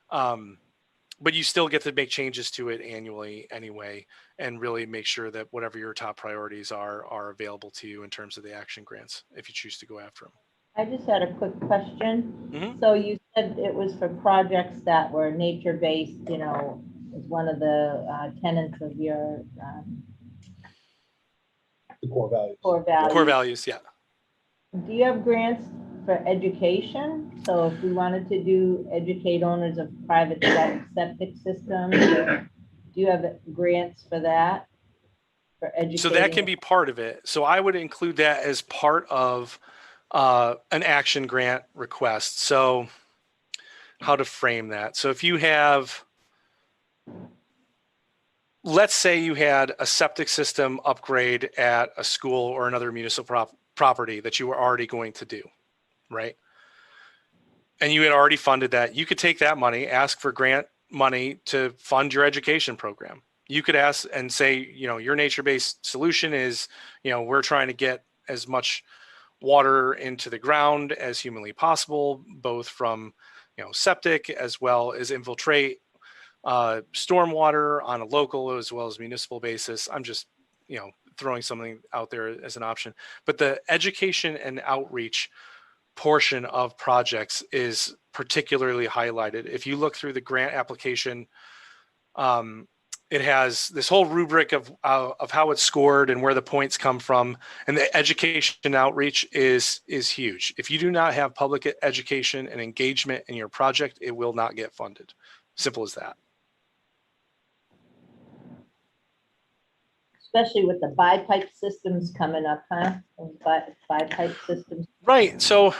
But you still get to make changes to it annually anyway, and really make sure that whatever your top priorities are available to you in terms of the action grants, if you choose to go after them. I just had a quick question. Mhm. So you said it was for projects that were nature-based, as one of the tenets of your The core values. core values. Core values, yeah. Do you have grants for education? So if we wanted to educate owners of private septic systems, do you have grants for that? For educating? So that can be part of it. So I would include that as part of an action grant request. So how to frame that? So if you have, let's say you had a septic system upgrade at a school or another municipal property that you were already going to do, right? And you had already funded that. You could take that money, ask for grant money to fund your education program. You could ask and say, your nature-based solution is, we're trying to get as much water into the ground as humanly possible, both from, septic as well as infiltrate stormwater on a local as well as municipal basis. I'm just, throwing something out there as an option. But the education and outreach portion of projects is particularly highlighted. If you look through the grant application, it has this whole rubric of how it's scored and where the points come from. And the education and outreach is huge. If you do not have public education and engagement in your project, it will not get funded. Simple as that. Especially with the bipipe systems coming up, huh? Bipipe systems. Right. So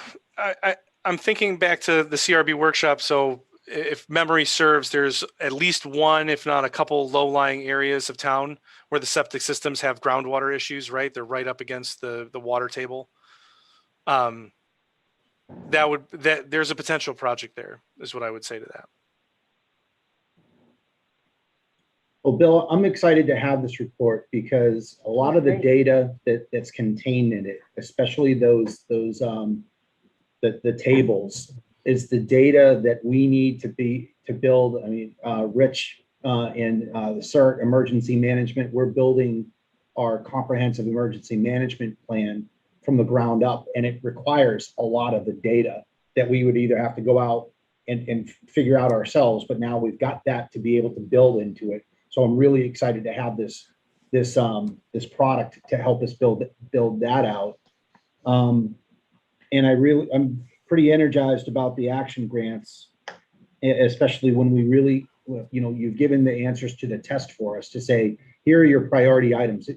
I'm thinking back to the CRB workshop. So if memory serves, there's at least one, if not a couple low-lying areas of town where the septic systems have groundwater issues, right? They're right up against the water table. There's a potential project there, is what I would say to that. Well, Bill, I'm excited to have this report because a lot of the data that's contained in it, especially the tables, is the data that we need to build. I mean, Rich and the CERT emergency management, we're building our comprehensive emergency management plan from the ground up, and it requires a lot of the data that we would either have to go out and figure out ourselves, but now we've got that to be able to build into it. So I'm really excited to have this product to help us build that out. And I'm pretty energized about the action grants, especially when we really, you've given the answers to the test for us to say, here are your priority items.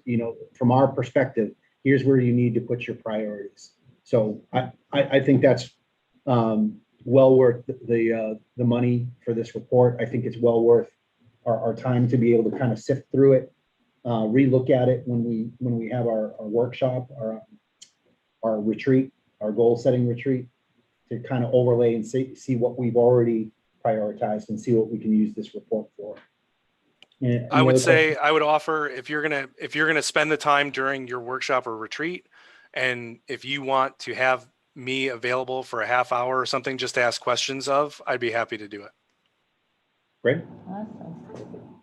From our perspective, here's where you need to put your priorities. So I think that's well worth the money for this report. I think it's well worth our time to be able to kind of sift through it, relook at it when we have our workshop, our retreat, our goal setting retreat, to kind of overlay and see what we've already prioritized and see what we can use this report for. And I would say, I would offer, if you're gonna spend the time during your workshop or retreat, and if you want to have me available for a half hour or something just to ask questions of, I'd be happy to do it. Great. Awesome.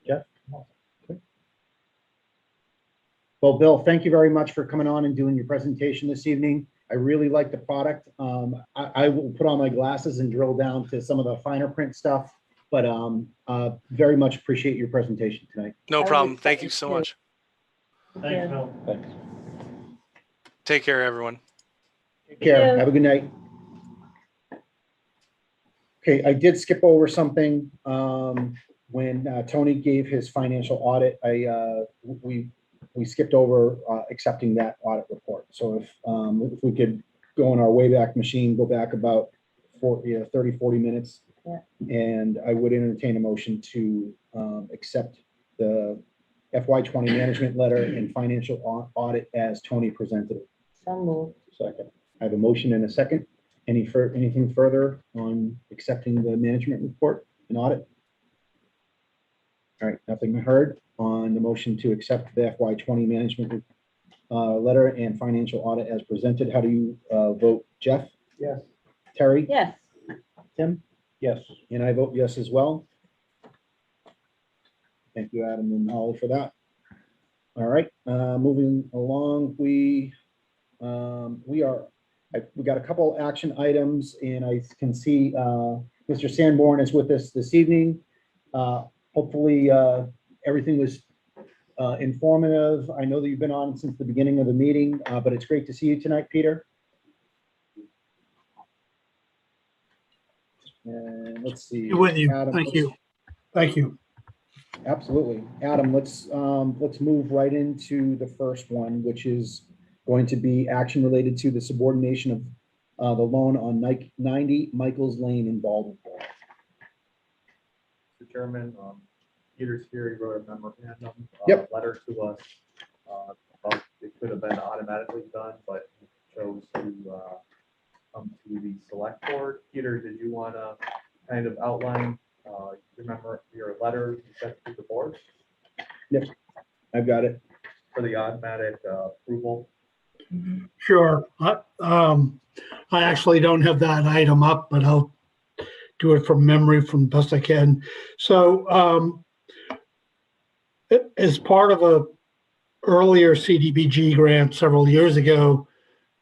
Jeff? Okay. Well, Bill, thank you very much for coming on and doing your presentation this evening. I really like the product. I will put on my glasses and drill down to some of the finer print stuff, but very much appreciate your presentation tonight. No problem. Thank you so much. Thanks, Bill. Thanks. Take care, everyone. Take care. Have a good night. Okay, I did skip over something when Tony gave his financial audit. We skipped over accepting that audit report. So if we could go on our Wayback Machine, go back about 30, 40 minutes. Yeah. And I would entertain a motion to accept the FY20 management letter and financial audit as Tony presented it. So moved. Second. I have a motion and a second. Anything further on accepting the management report and audit? All right, nothing heard on the motion to accept the FY20 management letter and financial audit as presented. How do you vote? Jeff? Yes. Terry? Yes. Tim? Yes. And I vote yes as well. Thank you, Adam and Holly, for that. All right, moving along, we got a couple action items, and I can see Mr. Sanborn is with us this evening. Hopefully everything was informative. I know that you've been on since the beginning of the meeting, but it's great to see you tonight, Peter. And let's see. With you. Adam, Thank you. Thank you. Absolutely. Adam, let's move right into the first one, which is going to be action related to the subordination of the loan on 90 Michaels Lane in Baldwin. Mr. Chairman, Peter's here, he wrote a memorandum, Yep. letter to us. It could have been automatically done, but he chose to come to the select board. Peter, did you want to kind of outline, remember your letter you sent to the board Yep, I've got it. for the automatic approval? Sure. I actually don't have that item up, but I'll do it from memory from the best I can. So as part of a earlier CDBG grant several years ago,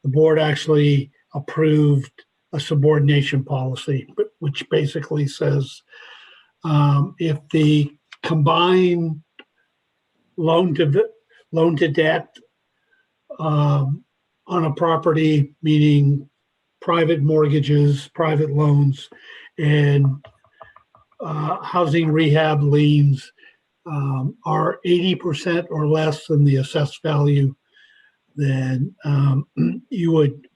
the board actually approved a subordination policy, which basically says if the combined loan to debt on a property, meaning private mortgages, private loans, and housing rehab liens are 80% or less than the assessed value, then you would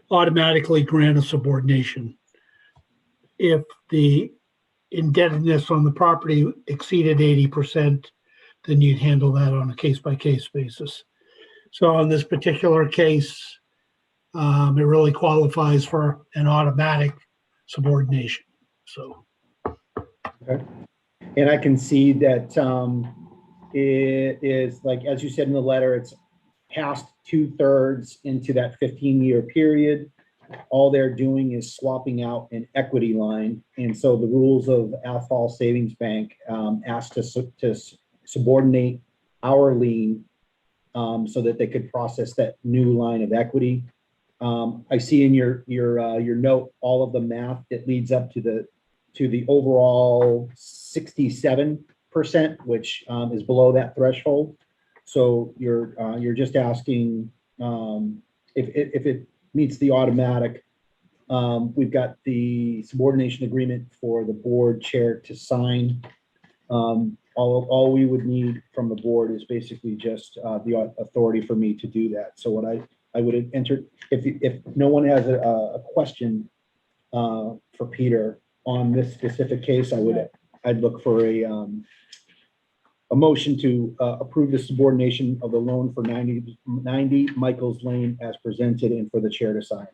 automatically grant a subordination. If the indebtedness on the property exceeded 80%, then you'd handle that on a case-by-case basis. So in this particular case, it really qualifies for an automatic subordination. So. Okay. And I can see that it is, like, as you said in the letter, it's past 2/3 into that 15-year period. all they're doing is swapping out an equity line. And so the rules of Athol Savings Bank asked us to subordinate our lien so that they could process that new line of equity. I see in your note, all of the math that leads up to the overall 67%, which is below that threshold. So you're just asking if it meets the automatic. We've got the subordination agreement for the board chair to sign. All we would need from the board is basically just the authority for me to do that. So what I would have entered, if no one has a question for Peter on this specific case, I'd look for a motion to approve the subordination of the loan for 90 Michael's Lane as presented and for the chair to sign.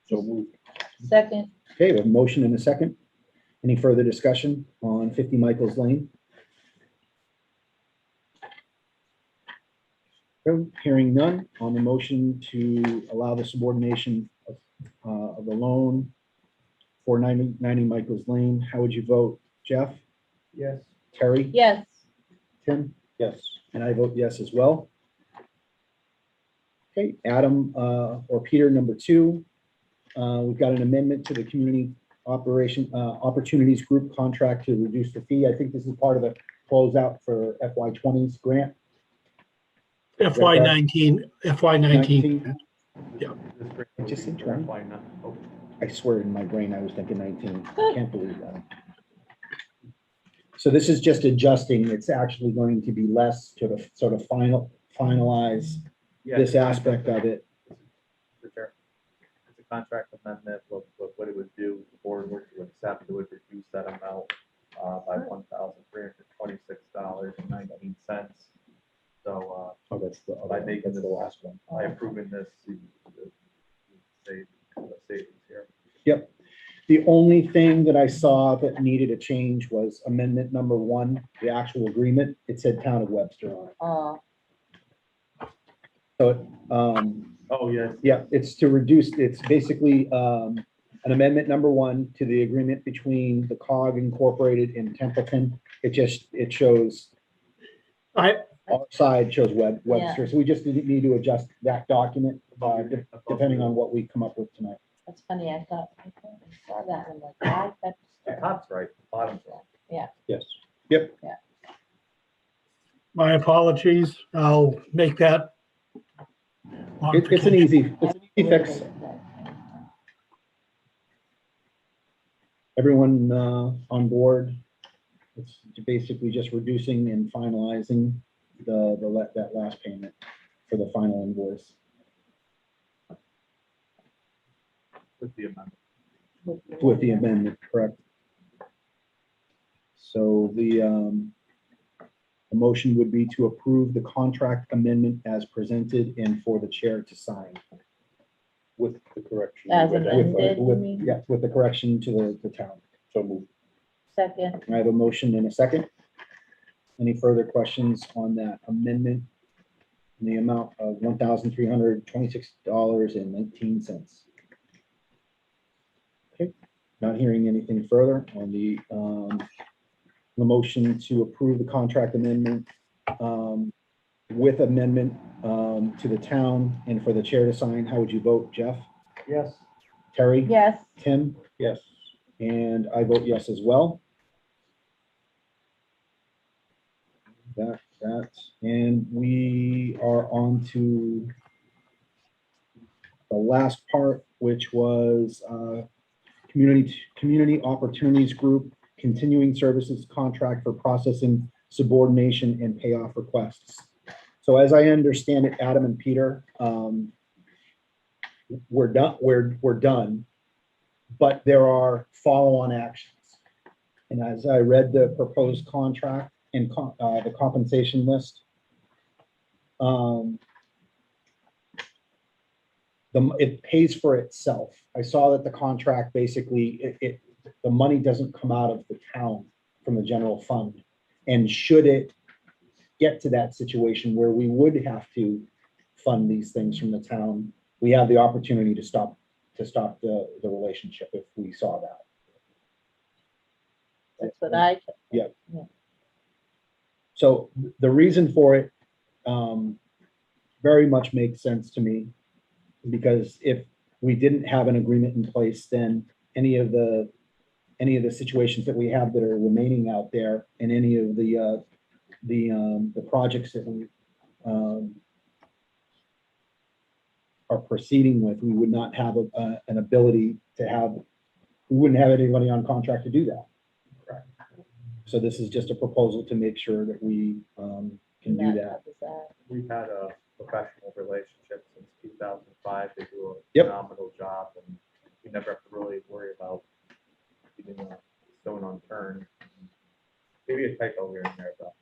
So moved. Second. Okay, we have a motion and a second. Any further discussion on 50 Michael's Lane? No, hearing none on the motion to allow the subordination of the loan for 90 Michael's Lane. How would you vote? Jeff? Yes. Terry? Yes. Tim? Yes. And I vote yes as well. Okay, Adam or Peter, number 2. We've got an amendment to the community opportunities group contract to reduce the fee. I think this is part of the closeout for FY20's grant. FY19. Yeah. Just internal. I swear in my brain I was thinking 19. I can't believe that. So this is just adjusting. It's actually going to be less to sort of finalize this aspect of it. For sure. It's a contract amendment. What it would do, the board were to accept, it would reduce that amount by $1,326.19. So that's by making the last one. by approving this, you save savings here. Yep. The only thing that I saw that needed a change was amendment number 1, the actual agreement. It said Town of Webster on it. So, Oh, yes. yeah, it's to reduce, it's basically an amendment number 1 to the agreement between the COG Incorporated and Templeton. It shows, our side shows Webster. So we just need to adjust that document depending on what we come up with tonight. That's funny. I thought I saw that and I'm like, The top's right, the bottom's wrong. yeah. Yes. Yep. My apologies. I'll make that. It's an easy fix. Everyone on board? It's basically just reducing and finalizing that last payment for the final invoice. With the amendment. With the amendment, correct. So the motion would be to approve the contract amendment as presented and for the chair to sign. With the correction. As amended, you mean? Yeah, with the correction to the town. So moved. Second. I have a motion and a second. Any further questions on that amendment? In the amount of $1,326.19. Okay, not hearing anything further on the motion to approve the contract amendment with amendment to the town and for the chair to sign. How would you vote, Jeff? Yes. Terry? Yes. Tim? Yes. And I vote yes as well. And we are on to the last part, which was community opportunities group, continuing services contract for processing subordination and payoff requests. So as I understand it, Adam and Peter, we're done, but there are follow-on actions. And as I read the proposed contract and the compensation list, it pays for itself. I saw that the contract basically, the money doesn't come out of the town from the general fund. And should it get to that situation where we would have to fund these things from the town, we have the opportunity to stop stop the relationship if we saw that. That's what I, So the reason for it very much makes sense to me, because if we didn't have an agreement in place, then any of the situations that we have that are remaining out there, and any of the projects that we are proceeding with, we would not have an ability to have, we wouldn't have anybody on contract to do that. Correct. So this is just a proposal to make sure that we can do that. We've had a professional relationship since 2005. They do a Yep. phenomenal job, and we never have to really worry about keeping a stone unturned. Maybe a typo here and there, but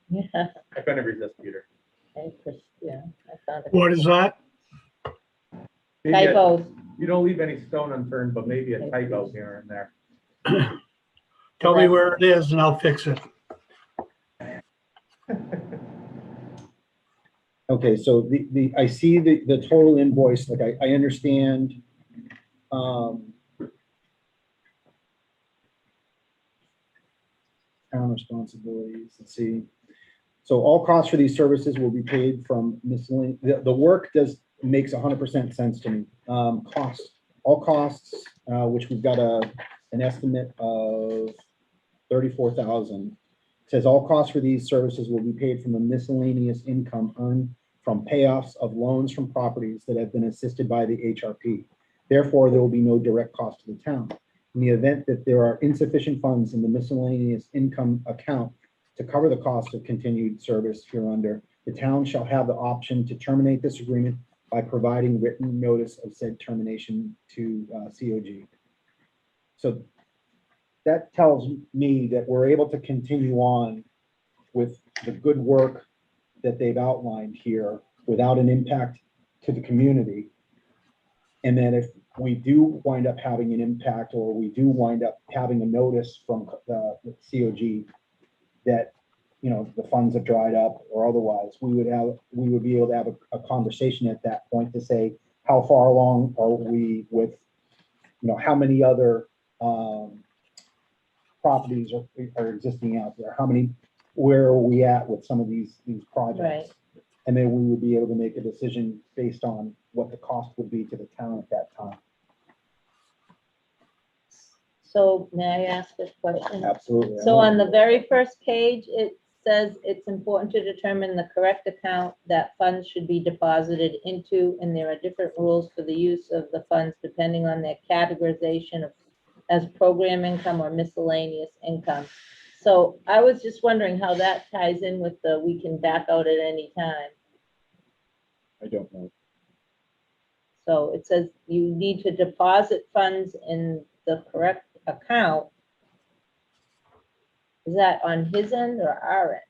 yeah, I couldn't resist, Peter. yeah, I found it. What is that? Maybe a- Typos. You don't leave any stone unturned, but maybe a typo here and there. Tell me where it is and I'll fix it. Okay, so I see the total invoice, like I understand. Town responsibilities, let's see. So all costs for these services will be paid from miscellaneous, the work makes 100% sense to me. All costs, which we've got an estimate of 34,000. Says all costs for these services will be paid from a miscellaneous income earned from payoffs of loans from properties that have been assisted by the HRP. Therefore, there will be no direct cost to the town. In the event that there are insufficient funds in the miscellaneous income account to cover the cost of continued service hereunder, the town shall have the option to terminate this agreement by providing written notice of said termination to COG. So that tells me that we're able to continue on with the good work that they've outlined here without an impact to the community. And then if we do wind up having an impact, or we do wind up having a notice from the COG that, you know, the funds have dried up or otherwise, we would be able to have a conversation at that point to say, how far along are we with, you know, how many other properties are existing out there? Where are we at with some of these projects? Right. And then we would be able to make a decision based on what the cost would be to the town at that time. So may I ask a question? Absolutely. So on the very first page, it says it's important to determine the correct account that funds should be deposited into, and there are different rules for the use of the funds depending on their categorization as program income or miscellaneous income. So I was just wondering how that ties in with the we can back out at any time. I don't know. So it says you need to deposit funds in the correct account. Is that on his end or our end?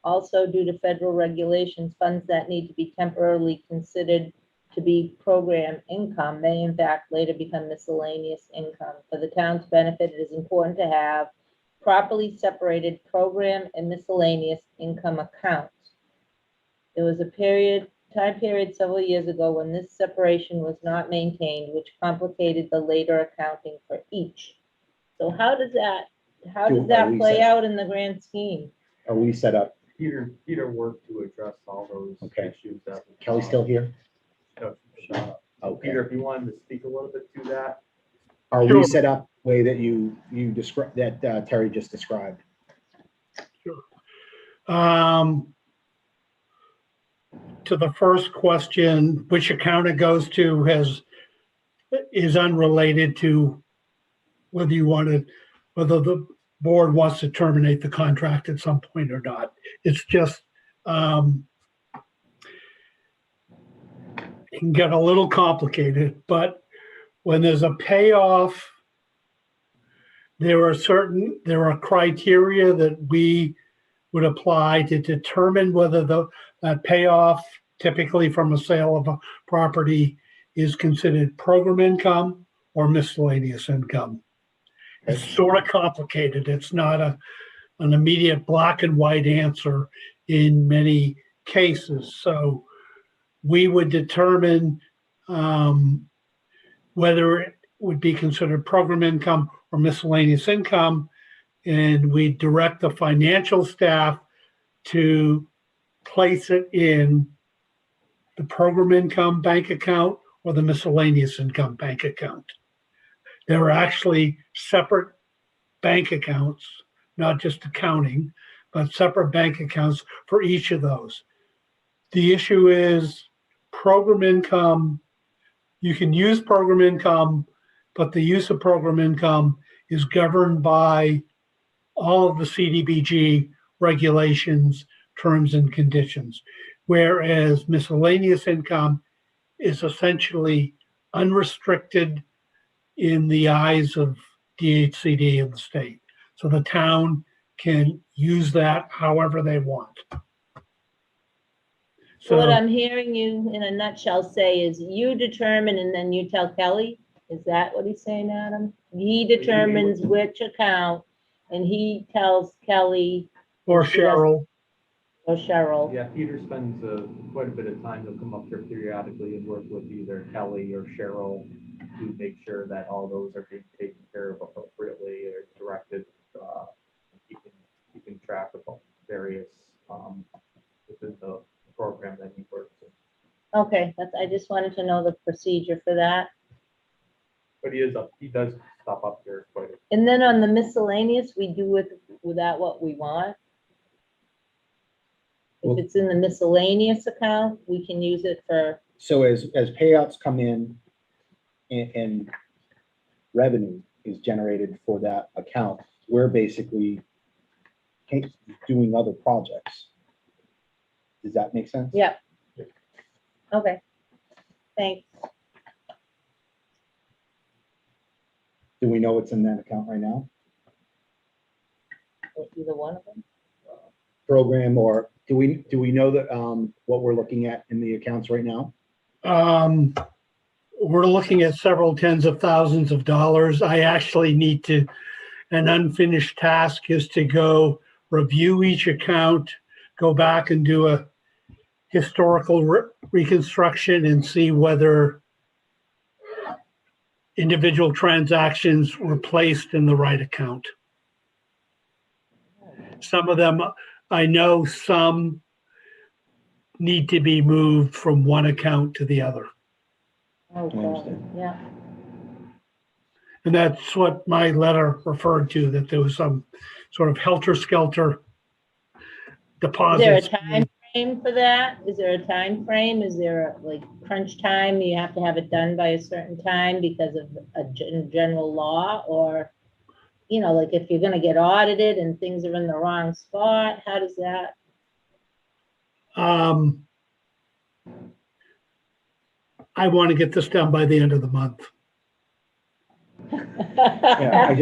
Also, due to federal regulations, funds that need to be temporarily considered to be program income may in fact later become miscellaneous income. For the town's benefit, it is important to have properly separated program and miscellaneous income accounts. There was a time period several years ago when this separation was not maintained, which complicated the later accounting for each. So how does that play out in the grand scheme? Are we set up? Peter worked to address all those Okay. issues that. Kelly still here? No, shut up. Okay. Peter, if you wanted to speak a little bit to that. Are we Sure. set up the way that you described, that Terry just described? To the first question, which account it goes to is unrelated to whether the board wants to terminate the contract at some point or not. It's just, it can get a little complicated, but when there's a payoff, there are criteria that we would apply to determine whether that payoff, typically from a sale of a property, is considered program income or miscellaneous income. It's sort of complicated. It's not an immediate black and white answer in many cases. So we would determine whether it would be considered program income or miscellaneous income. And we direct the financial staff to place it in the program income bank account or the miscellaneous income bank account. There are actually separate bank accounts, not just accounting, but separate bank accounts for each of those. The issue is program income. You can use program income, but the use of program income is governed by all of the CDBG regulations, terms and conditions, whereas miscellaneous income is essentially unrestricted in the eyes of DHCD and the state. So the town can use that however they want. So what So, I'm hearing you in a nutshell say is you determine and then you tell Kelly? Is that what he's saying, Adam? He determines which account and he tells Kelly or Cheryl, or Cheryl. Yeah, Peter spends quite a bit of time. He'll come up here periodically and work with either Kelly or Cheryl to make sure that all those are being taken care of appropriately or directed. Keeping track of various within the program that he works in. Okay, I just wanted to know the procedure for that. But he does stop up here quite a bit. And then on the miscellaneous, we do with that what we want. If it's in the miscellaneous account, we can use it for, So as payouts come in and revenue is generated for that account, we're basically doing other projects. Does that make sense? yeah. Okay, thanks. Do we know what's in that account right now? Either one of them. Program, or do we know that what we're looking at in the accounts right now? we're looking at several tens of thousands of dollars. I actually need to, an unfinished task is to go review each account, go back and do a historical reconstruction and see whether individual transactions were placed in the right account. Some of them, I know some need to be moved from one account to the other. Okay, yeah. And that's what my letter referred to, that there was some sort of helter-skelter Is there a deposits. time frame for that? Is there a time frame? Is there a, like, crunch time? You have to have it done by a certain time because of a general law? Or, you know, like if you're gonna get audited and things are in the wrong spot, how does that? I want to get this done by the end of the month. Yeah,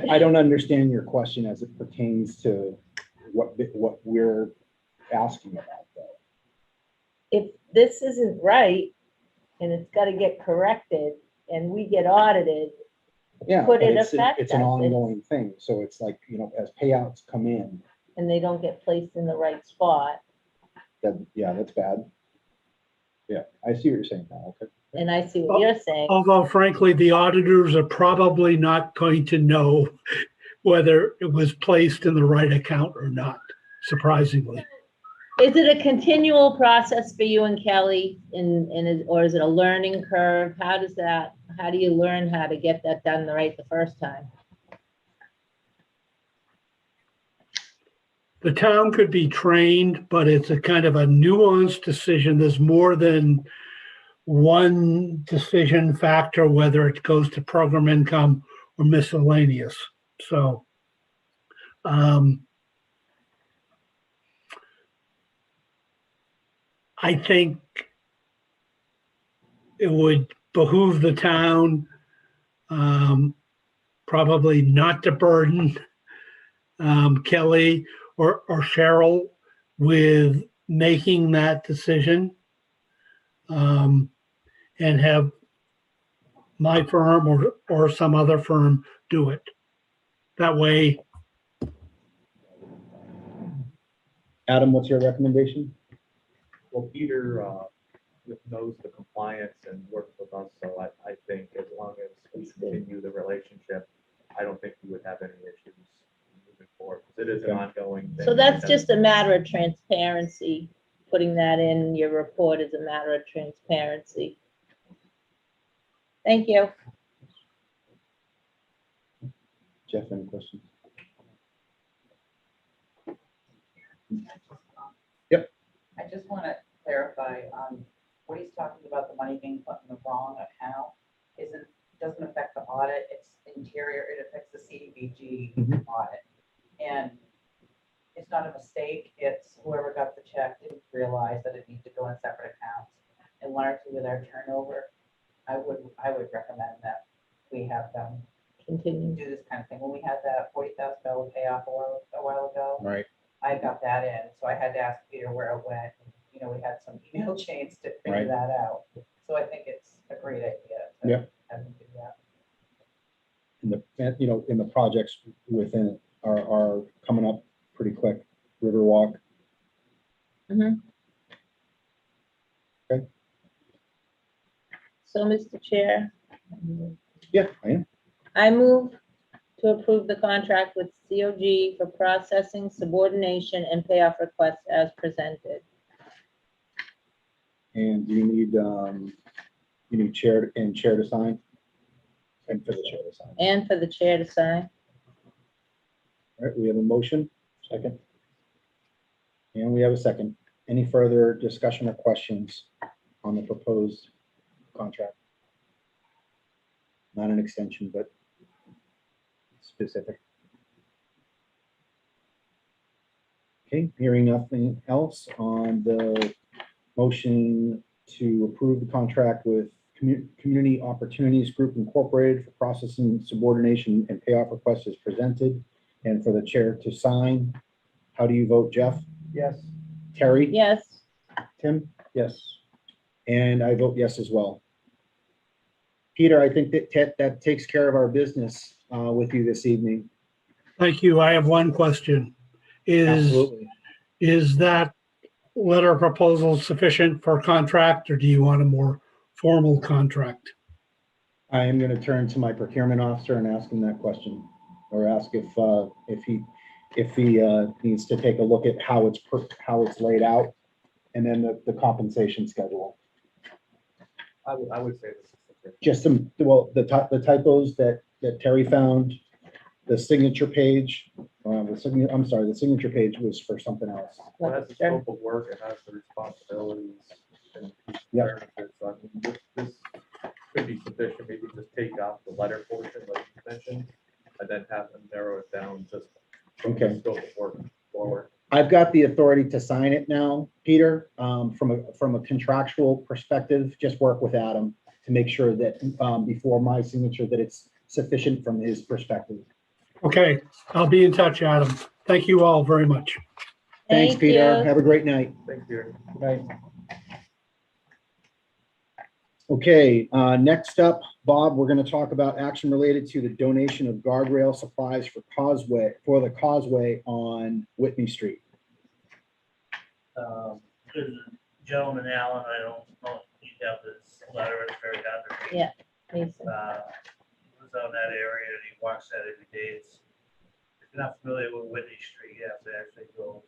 I don't understand your question as it pertains to what we're asking about though. If this isn't right and it's gotta get corrected and we get audited, Yeah, Could but it it's affect an us? ongoing thing. So it's like, you know, as payouts come in, and they don't get placed in the right spot, that's bad. Yeah, I see what you're saying now. Okay. and I see what you're saying. Although frankly, the auditors are probably not going to know whether it was placed in the right account or not, surprisingly. Is it a continual process for you and Kelly or is it a learning curve? How do you learn how to get that done right the first time? The town could be trained, but it's a kind of a nuanced decision. There's more than one decision factor, whether it goes to program income or miscellaneous. So, I think it would behoove the town probably not to burden Kelly or Cheryl with making that decision, and have my firm or some other firm do it. That way. Adam, what's your recommendation? Well, Peter knows the compliance and works with us, so I think as long as we continue the relationship, I don't think we would have any issues moving forward, because it is an ongoing thing. So that's just a matter of transparency. Putting that in your report is a matter of transparency. Thank you. Jeff, any questions? Yep. I just want to clarify, what he's talking about, the money being put in the wrong account, doesn't affect the audit, it's interior, it affects the CDBG audit. And it's not a mistake, it's whoever got the check didn't realize that it needed to go in separate accounts. And largely with our turnover, I would recommend that we have them Continue. do this kind of thing. When we had that $40,000 payoff a while ago, Right. I got that in, so I had to ask Peter where it went. You know, we had some email chains to figure Right. that out. So I think it's a great idea. to Yeah. have them do that. In the projects within it are coming up pretty quick. Riverwalk. So, Mr. Chair, Yeah, I am. I move to approve the contract with COG for processing, subordination, and payoff requests as presented. And you need chair to sign? And for the chair to sign. And for the chair to sign. All right, we have a motion, second. And we have a second. Any further discussion or questions on the proposed contract? Not an extension, but specific. Okay, hearing nothing else on the motion to approve the contract with Community Opportunities Group Incorporated for processing, subordination, and payoff requests is presented, and for the chair to sign. How do you vote, Jeff? Yes. Terry? Yes. Tim? Yes. And I vote yes as well. Peter, I think that takes care of our business with you this evening. Thank you. I have one question. Absolutely. Is that letter of proposal sufficient for a contract, or do you want a more formal contract? I am going to turn to my procurement officer and ask him that question, or ask if he needs to take a look at how it's laid out, and then the compensation schedule. I would say this is sufficient. Just some, well, the typos that Terry found, the signature page, the signature page was for something else. It has the scope of work, it has the responsibilities. And Yeah. so, I mean, this could be sufficient, maybe just take out the letter portion like you mentioned, and then have them narrow it down just Okay. the scope of work forward. I've got the authority to sign it now, Peter. From a contractual perspective, just work with Adam to make sure that before my signature, that it's sufficient from his perspective. Okay, I'll be in touch, Adam. Thank you all very much. Thanks, Thank Peter. you. Have a great night. Thank you. Bye. Okay, next up, Bob, we're going to talk about action related to the donation of guardrail supplies for the causeway on Whitney Street. There's a gentleman, Alan, I don't know if you have this letter, it's very hard to read. Yeah. Please. He lives out in that area and he walks that every day. If you're not familiar with Whitney Street, you have to actually go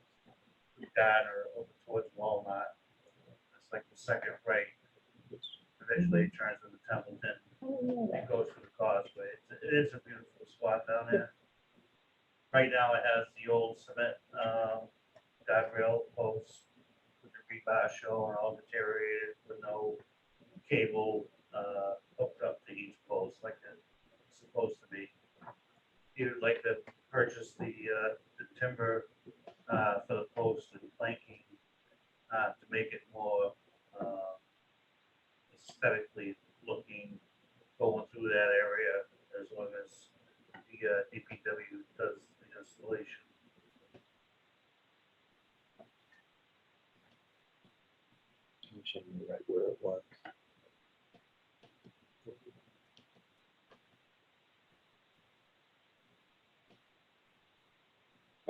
down or over towards Walmart. It's like the second right. Eventually it turns into Templeton. It goes to the causeway. It is a beautiful spot down there. Right now it has the old cement guardrail posts with the rebar showing all deteriorated with no cable hooked up to each post like it's supposed to be. You'd like to purchase the timber for the post and planking to make it more aesthetically looking going through that area, as long as the DPW does the installation. Right where it was.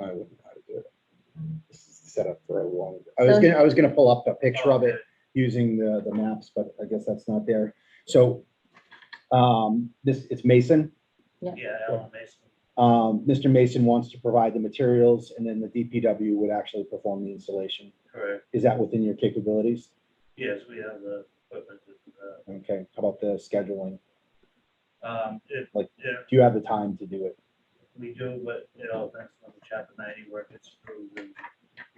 I wouldn't know how to do it. This is set up for a long. I was gonna pull up a picture of it. using the maps, but I guess that's not there. So it's Mason. Yeah, Alan Mason. Mr. Mason wants to provide the materials and then the DPW would actually perform the installation. Correct. Is that within your capabilities? Yes, we have the equipment to do that. Okay, how about the scheduling? If Do you have the time to do it? we do, but it all depends on the chapter 90 work it's approved and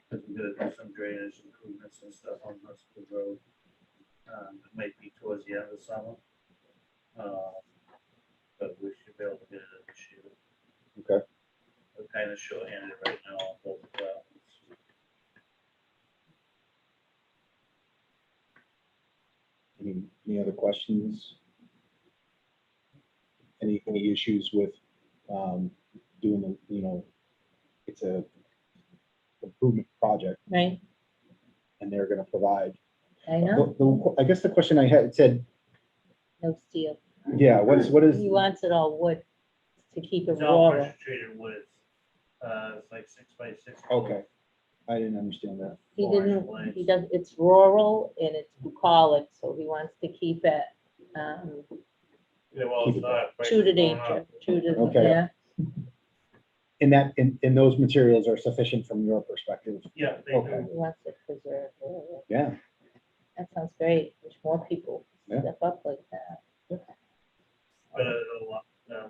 because we gotta do some drainage improvements and stuff on the road. It might be towards the end of the summer. But we should be able to get it this year. Okay. We're kind of short-handed right now on both departments. Any other questions? Any issues with doing the, it's a improvement project Right, and they're gonna provide. I know, I guess the question I had, it said, no steel. yeah, what is, He wants it all wood to keep it It's all rural. pressure treated wood. It's like 6x6. okay, I didn't understand that. He Orange didn't, blades. he does, it's rural and it's bucolic, so he wants to keep it, Yeah, well, it's not. true to prices going nature, up. true to, Okay. yeah. And those materials are sufficient from your perspective? Yeah, they Okay. do. He wants it preserved rural. Yeah, That sounds great. Wish more people Yeah. step up like that. But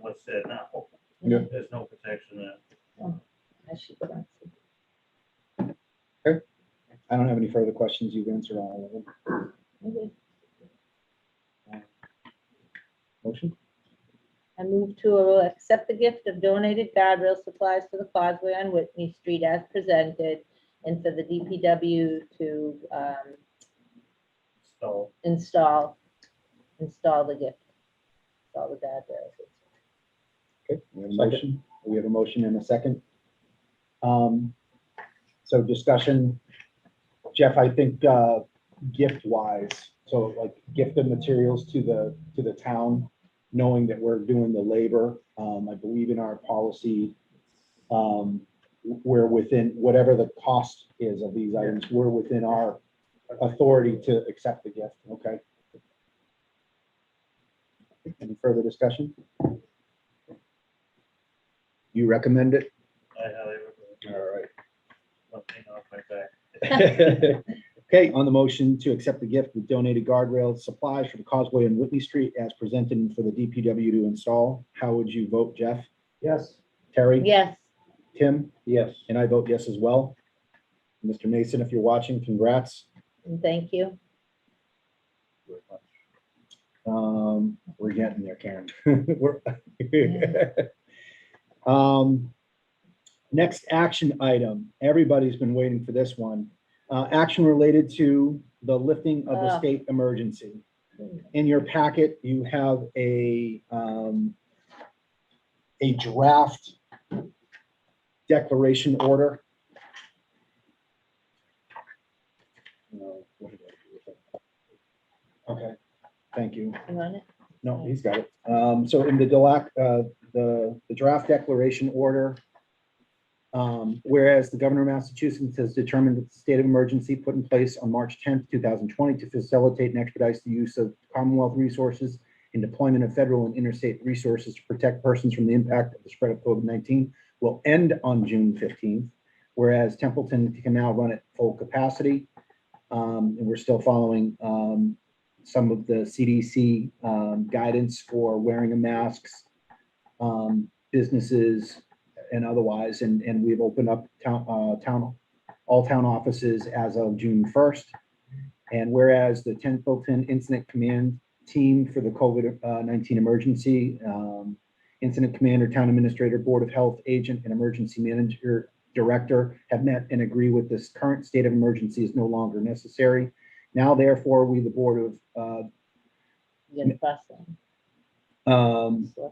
what's said now, Yeah. there's no protection there. I should go and see. I don't have any further questions. You've answered all of them. Okay. Motion? I move to accept the gift of donated guardrail supplies for the causeway on Whitney Street as presented and for the DPW to So install the gift. Install the guardrails. Okay, we have a motion. We have a motion and a second. So discussion, Jeff, I think gift wise, so like gift of materials to the town, knowing that we're doing the labor. I believe in our policy, we're within whatever the cost is of these items, we're within our authority to accept the gift. Okay. Any further discussion? You recommend it? I highly recommend. All right. One thing off my back. Okay, on the motion to accept the gift with donated guardrail supplies for the causeway on Whitney Street as presented and for the DPW to install, how would you vote, Jeff? Yes. Terry? Yes, Tim? Yes. And I vote yes as well. Mr. Mason, if you're watching, congrats. and thank you. We're getting there, Karen. Next action item, everybody's been waiting for this one. Action related to the lifting of the state emergency. In your packet, you have a draft declaration order. Okay, thank you. You want it? No, he's got it. So in the draft declaration order, whereas the governor of Massachusetts has determined that the state of emergency put in place on March 10th, 2020 to facilitate and expedite the use of Commonwealth resources and deployment of federal and interstate resources to protect persons from the impact of the spread of COVID-19 will end on June 15th, whereas Templeton can now run at full capacity. And we're still following some of the CDC guidance for wearing of masks, businesses and otherwise, and we've opened up all town offices as of June 1st. And whereas the Templeton Incident Command Team for the COVID-19 emergency, Incident Commander, Town Administrator, Board of Health Agent, and Emergency Manager Director have met and agree with this current state of emergency is no longer necessary. Now, therefore, we, the Board of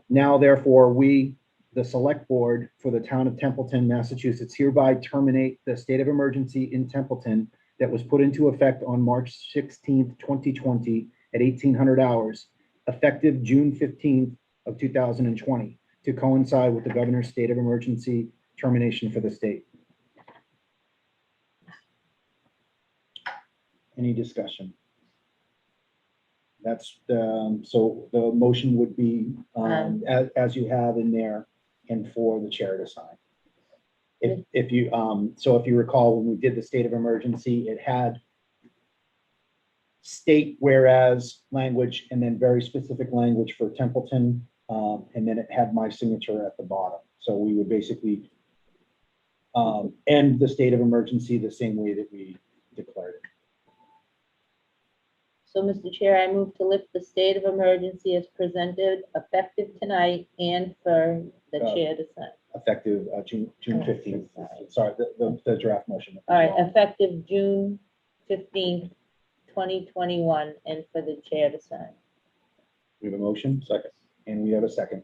now, therefore, we, the Select Board for the Town of Templeton, Massachusetts, hereby terminate the state of emergency in Templeton that was put into effect on March 16th, 2020 at 1800 hours, effective June 15th of 2020, to coincide with the governor's state of emergency termination for the state. Any discussion? That's, so the motion would be, as you have in there, and for the chair to sign. If you, so if you recall, when we did the state of emergency, it had state whereas language and then very specific language for Templeton. And then it had my signature at the bottom. So we would basically end the state of emergency the same way that we declared it. So, Mr. Chair, I move to lift the state of emergency as presented, effective tonight, and for the chair to sign. Effective June 15th. Sorry, the draft motion. All right, effective June 15th, 2021, and for the chair to sign. We have a motion. Second. And we have a second.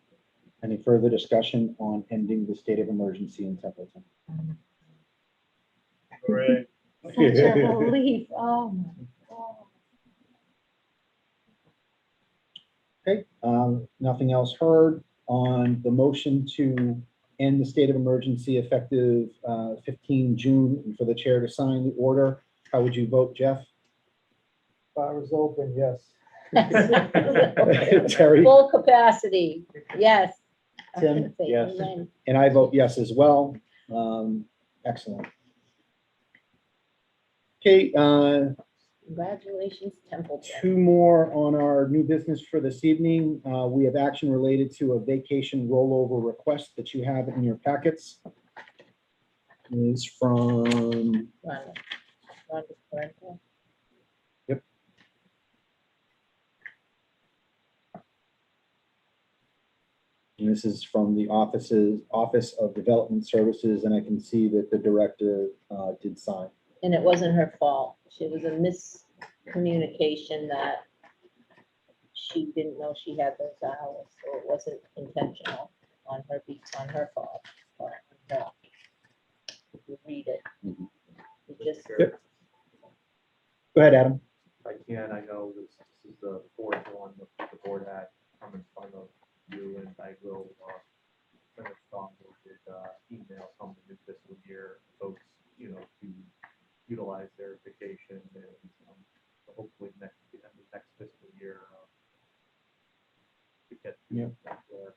Any further discussion on ending the state of emergency in Templeton? Right. Such a relief, oh my God. Okay, nothing else heard on the motion to end the state of emergency effective 15 June and for the chair to sign the order. How would you vote, Jeff? Bar is open, yes. Terry? Full capacity, yes. I was Tim? gonna say Yes. amen. And I vote yes as well. Excellent. Okay, Congratulations, Templeton. two more on our new business for this evening. We have action related to a vacation rollover request that you have in your packets. Is from, Rhonda Parento. yep. And this is from the Office of Development Services, and I can see that the director did sign. And it wasn't her fault. She was a miscommunication that she didn't know she had those hours, so it wasn't intentional on her fault. But, if you read it, it just, Yep. Go ahead, Adam. If I can, I know this is the fourth one that the board had come in front of you, and I will finish on with email from the new fiscal year, folks, to utilize their vacation and hopefully next fiscal year to get to Yeah. that where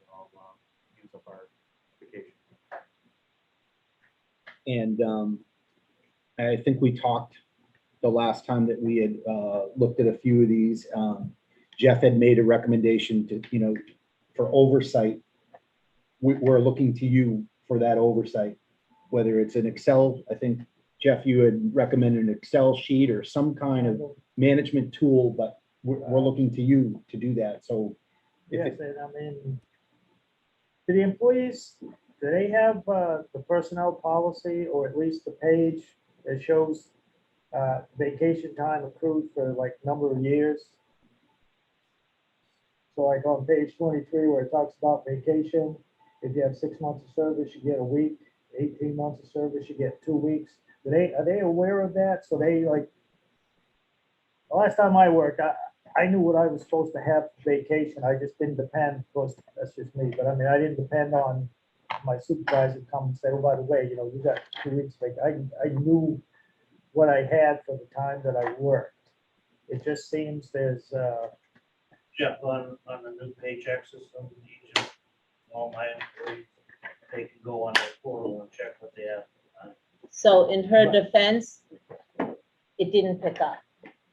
we'll use up our vacation. And I think we talked the last time that we had looked at a few of these. Jeff had made a recommendation to, for oversight. We're looking to you for that oversight, whether it's an Excel. I think, Jeff, you had recommended an Excel sheet or some kind of management tool, but we're looking to you to do that. So if Yes, it- and I mean, do the employees, do they have the personnel policy or at least the page that shows vacation time accrued for like number of years? So like on page 23 where it talks about vacation, if you have 6 months of service, you get a week, 18 months of service, you get 2 weeks. Are they aware of that? So they like, the last time I worked, I knew what I was supposed to have for vacation. I just didn't depend, of course, that's just me, but I mean, I didn't depend on my supervisor to come and say, oh, by the way, you got 2 weeks. I knew what I had for the time that I worked. It just seems there's, Jeff, on the new paycheck system, each of all my employees, they can go on their portal and check what they have. so in her defense, it didn't pick up.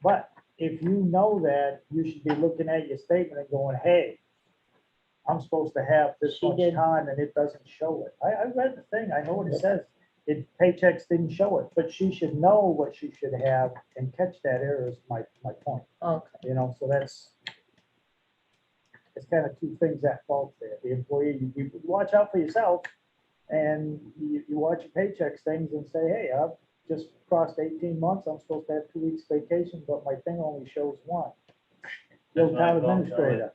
but if you know that, you should be looking at your statement and going, hey, I'm supposed to have this She much did. time and it doesn't show it. I read the thing, I know what it says. Paychecks didn't show it, but she should know what she should have and catch that error is my point. Okay, So it's kind of two things at fault there. The employee, you watch out for yourself and you watch your paychecks things and say, hey, I've just crossed 18 months. I'm supposed to have 2 weeks vacation, but my thing only shows 1. No That's my town fault, administrator.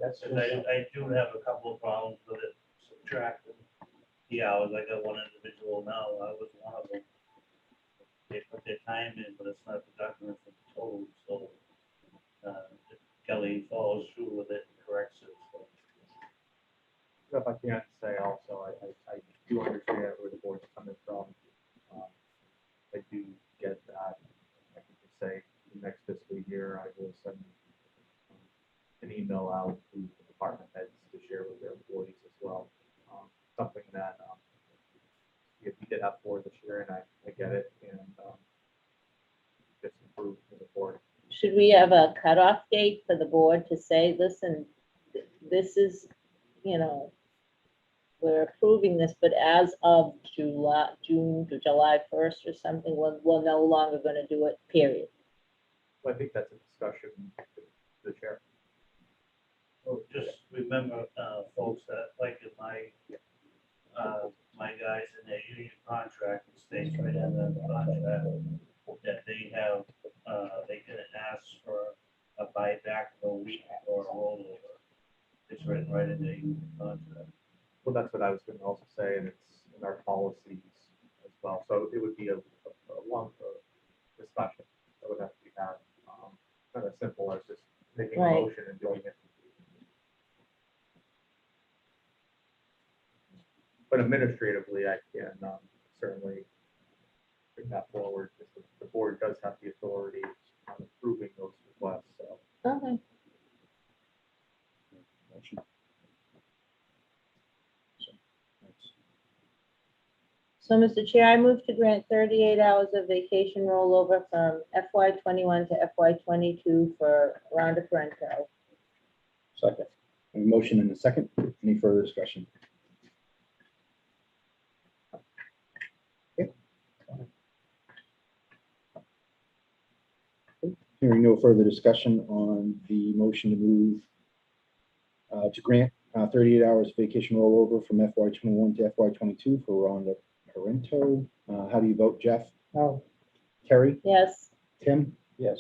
That's And I do have a couple of problems with it subtracting the hours. I got one individual now, I was one of them. They put their time in, but it's not deducting it from the total, so if Kelly follows through with it and corrects it. So If I can say also, I do understand where the board's coming from. I do get that. I can just say the next I will send an email out to the department heads to share with their employees as well. Something that if we did have 4 this year, and I get it, and just improve moving forward. Should we have a cutoff date for the board to say, listen, this is, you know, we're approving this, but as of June to July 1st or something, we're no longer going to do it, period. Well, I think that's a discussion with the chair. Well, just remember, folks, that like in my guys in their union contract, it states right in the contract that they have, they can ask for a buyback of a week or a rollover. It's written right in their union contract. Well, that's what I was going to also say, and it's in our policies as well. So it would be a long discussion that would have to be had. Not as simple as just making a Right. motion and doing it. But administratively, I can certainly bring that forward, because the board does have the authority on approving those requests, so. Okay. So, Mr. Chair, I move to grant 38 hours of vacation rollover from FY '21 to FY '22 for Rhonda Parento. Second. A motion and a second. Any further discussion? Okay. Hearing no further discussion on the motion to move to grant 38 hours vacation rollover from FY '21 to FY '22 for Rhonda Parento. How do you vote, Jeff? No. Terry? Yes. Tim? Yes.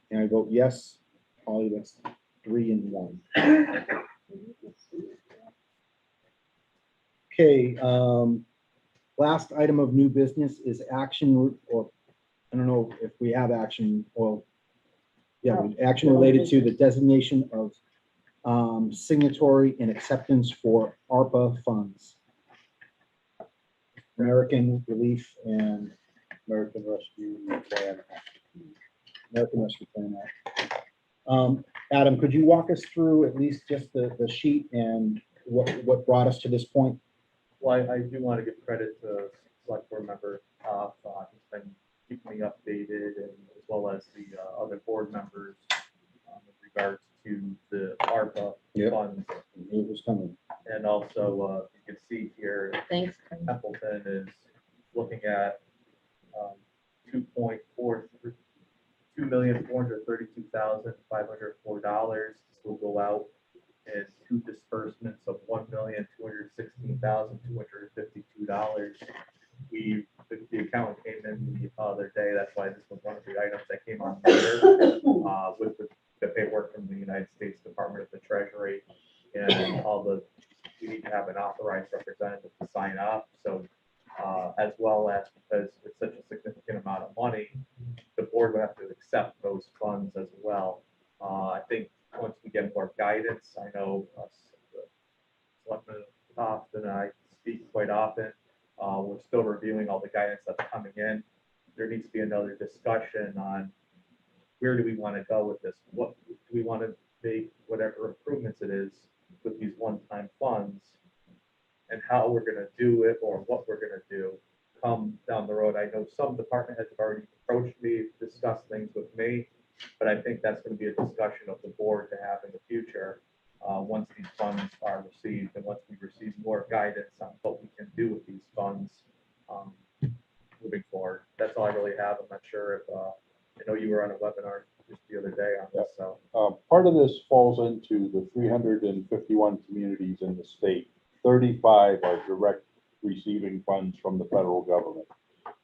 And I vote yes. Holly, that's 3 and 1. Okay, last item of new business is action, or I don't know if we have action, or action related to the designation of signatory and acceptance for ARPA funds. American Relief and American Rescue Plan. American Rescue Plan Act. Adam, could you walk us through at least just the sheet and what brought us to this point? Well, I do want to give credit to select board member Tough. He's been keeping me updated, and as well as the other board members with regards to the ARPA funds. It was coming. And also, you can see here, Thanks. Templeton is looking at $2,432,504. This will go out as 2 disbursements of $1,216,252. The account came in the other day. That's why this was one of the items that came on later with the paperwork from the United States Department of the Treasury and all the. We need to have an authorized representative to sign up. So, as well as because it's such a significant amount of money, the board would have to accept those funds as well. I think once we get more guidance, I know Selectman Toft and I speak quite often. We're still reviewing all the guidance that's coming in. There needs to be another discussion on where do we want to go with this? What do we want to make, whatever improvements it is with these one-time funds, and how we're going to do it or what we're going to do come down the road. I know some department heads have already approached me, discussed things with me, but I think that's going to be a discussion of the board to have in the future once these funds are received and once we receive more guidance on what we can do with these funds moving forward. That's all I really have. I'm not sure if, I know you were on a webinar just the other day on this, so. Part of this falls into the 351 communities in the state. 35 are direct receiving funds from the federal government.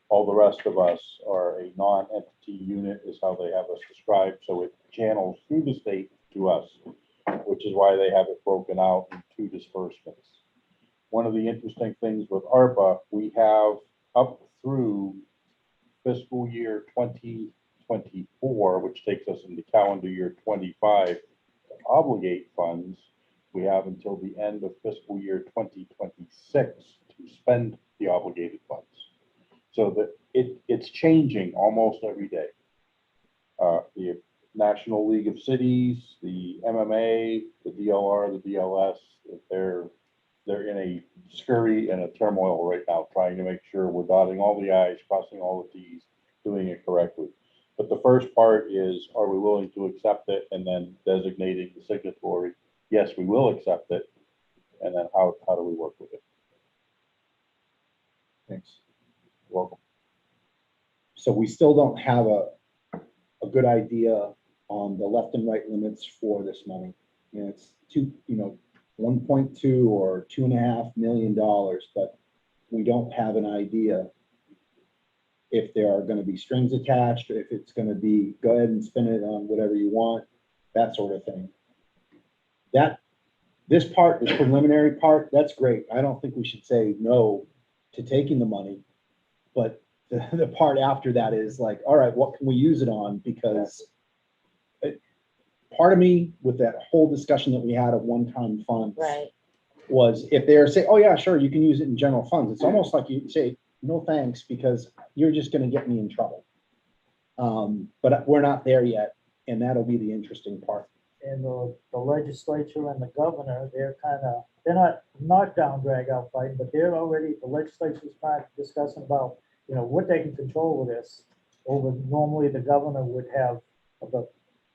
All the rest of us are a non-entity unit is how they have us described. So it channels through the state to us, which is why they have it broken out in 2 disbursements. One of the interesting things with ARPA, we have up through fiscal year 2024, which takes us into calendar year 25 to obligate funds. We have until the end of fiscal year 2026 to spend the obligated funds. So that it's changing almost every day. National League of Cities, the MMA, the DLR, the DLS, if they're in a scurry and a turmoil right now, trying to make sure we're dotting all the i's, crossing all the t's, doing it correctly. But the first part is, are we willing to accept it, and then designating the signatory? Yes, we will accept it. And then how do we work with it? Thanks. Welcome. So we still don't have a good idea on the left and right limits for this money. And it's 1.2 or $2.5 million, but we don't have an idea if there are going to be strings attached, or if it's going to be, go ahead and spend it on whatever you want, that sort of thing. This part, this preliminary part, that's great. I don't think we should say no to taking the money, but the part after that is like, all right, what can we use it on? Because part of me with that whole discussion that we had of one-time funds was, if they're saying, oh yeah, sure, you can use it in general funds, it's almost like you say, no thanks, because you're just going to get me in trouble. But we're not there yet, and that'll be the interesting part. And the legislature and the governor, they're not down drag out fighting, but they're already, the legislature's discussing about, what they can control with this. Normally the governor would have about,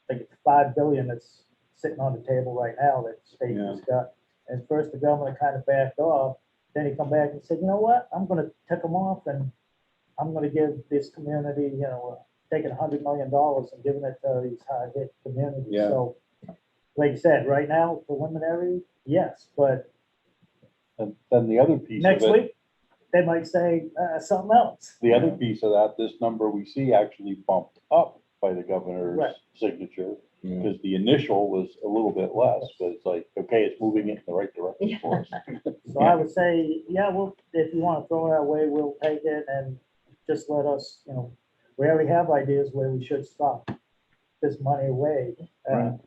I think it's $5 billion that's sitting on the table right now that the state has got. And first the governor kind of backed off, then he come back and said, you know what, I'm gonna take them off, and I'm gonna give this community, taking $100 million and giving it to these hard hit communities. Yeah. So, like you said, right now, preliminary, yes, but And then the other piece of next it, week, they might say something else. the other piece of that, this number we see actually bumped up by the governor's Right. signature, because the initial was a little bit less, but it's like, okay, it's moving in the right direction for us. So I would say, yeah, well, if you want to throw it our way, we'll take it, and just let us, we already have ideas where we should stop this money away.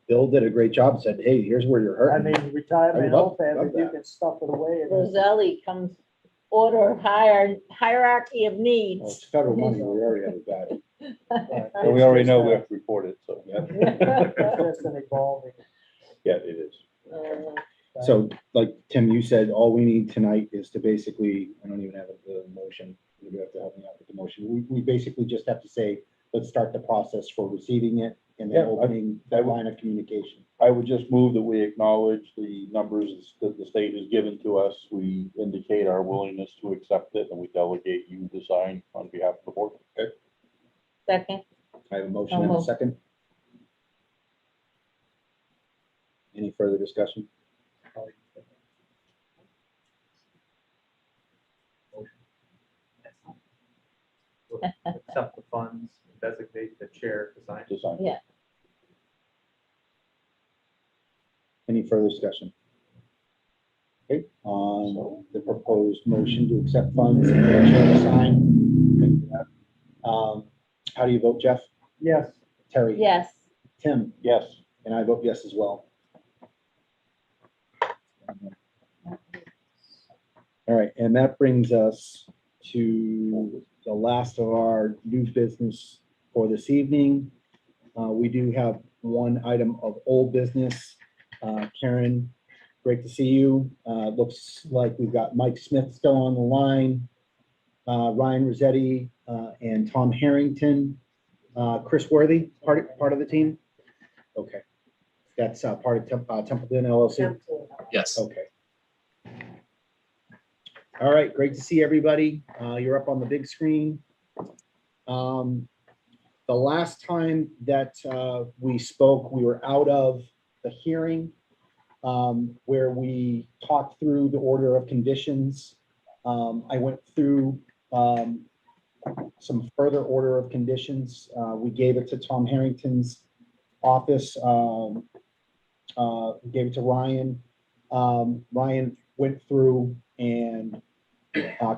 Bill did a great job, said, hey, here's where you're I hurting. mean, retirement, love OPEB, you that. can stuff it away. and- Roselli comes order hierarchy of Well, needs. it's federal money, we already have it back. And we already know we have to report it, so. It's just an evolving. Yeah, it is. So like Tim, you said, all we need tonight is to basically, I don't even have the motion. You have to help me out with the motion. We basically just have to say, let's start the process for receiving it and then Yeah, opening that line of communication. I would just move that we acknowledge the numbers that the state has given to us. We indicate our willingness to accept it, and we delegate you to sign on behalf of the board. Okay. Second, I have a motion and a second. Any further discussion? Accept the funds, designate the chair to sign. To sign. yeah, Any further discussion? Okay, on the proposed motion to accept funds and the chair to sign. Thank you for that. How do you vote, Jeff? Yes. Terry? yes, Tim? Yes. And I vote yes as well. All right, and that brings us to the last of our new business for this evening. We do have one item of old business. Karen, great to see you. Looks like we've got Mike Smith still on the line, Ryan Rosetti, and Tom Harrington. Chris Worthy, part of the team? Okay. That's part of Templeton LLC? Yes. Okay. All right, great to see everybody. You're up on the big screen. The last time that we spoke, we were out of the hearing where we talked through the order of conditions. I went through some further order of conditions. We gave it to Tom Harrington's office. We gave it to Ryan. Ryan went through and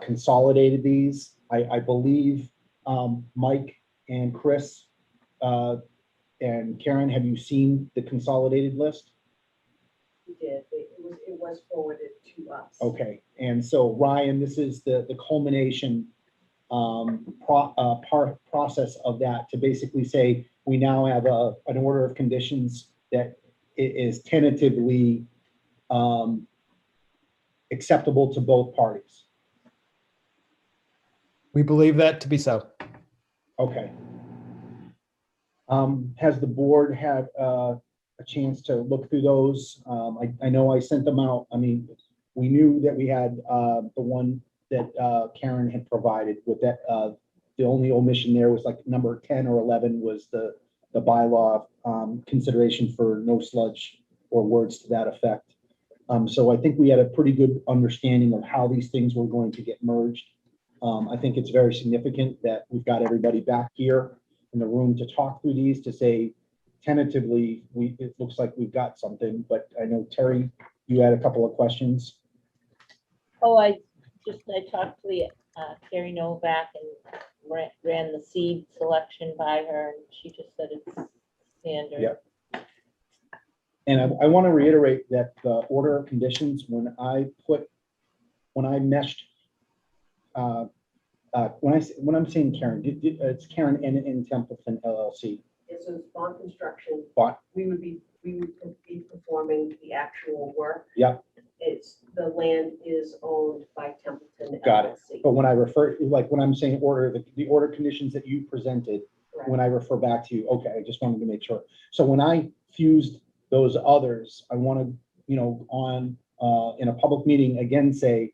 consolidated these. I believe Mike and Chris and Karen, have you seen the consolidated list? We did. It was forwarded to us. Okay, and so Ryan, this is the culmination process of that, to basically say, we now have an order of conditions that is tentatively acceptable to both parties. We believe that to be so. Okay. Has the board had a chance to look through those? I know I sent them out. I mean, we knew that we had the one that Karen had provided with that. The only omission there was like number 10 or 11 was the bylaw consideration for no sludge or words to that effect. So I think we had a pretty good understanding of how these things were going to get merged. I think it's very significant that we've got everybody back here in the room to talk through these, to say tentatively, it looks like we've got something, but I know Terry, you had a couple of questions. Oh, I talked to the Carrie Novak and ran the seed selection by her, and she just said it's standard. Yeah. And I want to reiterate that the order of conditions, when I meshed, when I'm saying Karen, it's Karen in Templeton LLC. This is bond construction. But We would be performing the actual work. Yep. The land is owned by Templeton Got it. LLC. But when I refer, like when I'm saying order, the order conditions that you presented, when I refer back to you, okay, I just wanted to make sure. So when I fused those others, I want to, in a public meeting, again, say,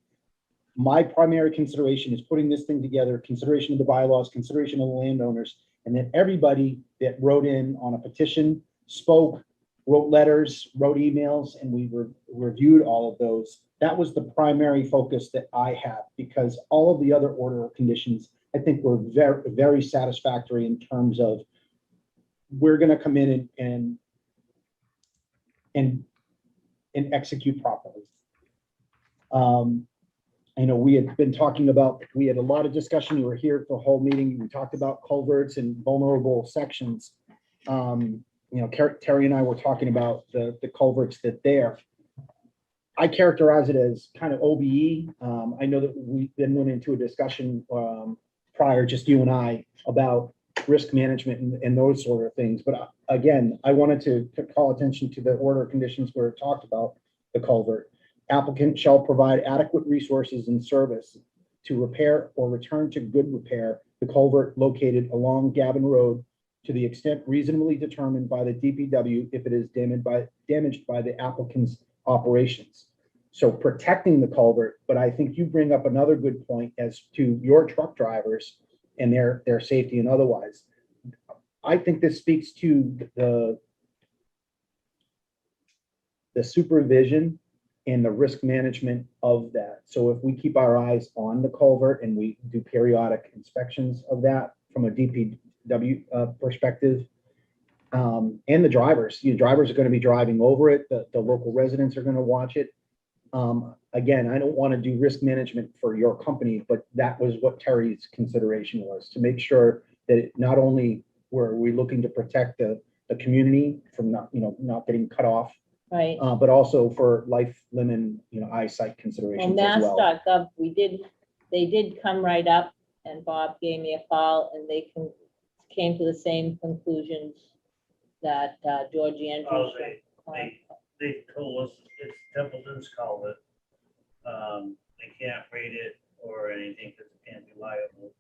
my primary consideration is putting this thing together, consideration of the bylaws, consideration of the landowners, and then everybody that wrote in on a petition, spoke, wrote letters, wrote emails, and we reviewed all of those. That was the primary focus that I had, because all of the other order of conditions, I think were very, very satisfactory in terms of we're going to come in and execute properly. I know we had been talking about, we had a lot of discussion. You were here for the whole meeting. We talked about culverts and vulnerable sections. Terry and I were talking about the culverts that there. I characterize it as kind of OBE. I know that we then went into a discussion prior, just you and I, about risk management and those sort of things. But again, I wanted to call attention to the order of conditions where it talked about the culvert. Applicant shall provide adequate resources and service to repair or return to good repair the culvert located along Gavin Road to the extent reasonably determined by the DPW if it is damaged by the applicant's operations. So protecting the culvert, but I think you bring up another good point as to your truck drivers and their safety and otherwise. I think this speaks to the supervision and the risk management of that. So if we keep our eyes on the culvert and we do periodic inspections of that from a DPW perspective, and the drivers, drivers are going to be driving over it. The local residents are going to watch it. Again, I don't want to do risk management for your company, but that was what Terry's consideration was, to make sure that not only were we looking to protect the community from not getting cut off, Right. but also for life, limb, and eyesight considerations as well. Mass.gov, they did come right up, and Bob gave me a call, and they came to the same conclusions that George Andrews. They told us it's Templeton's culvert. They can't rate it or anything because it can't be liable.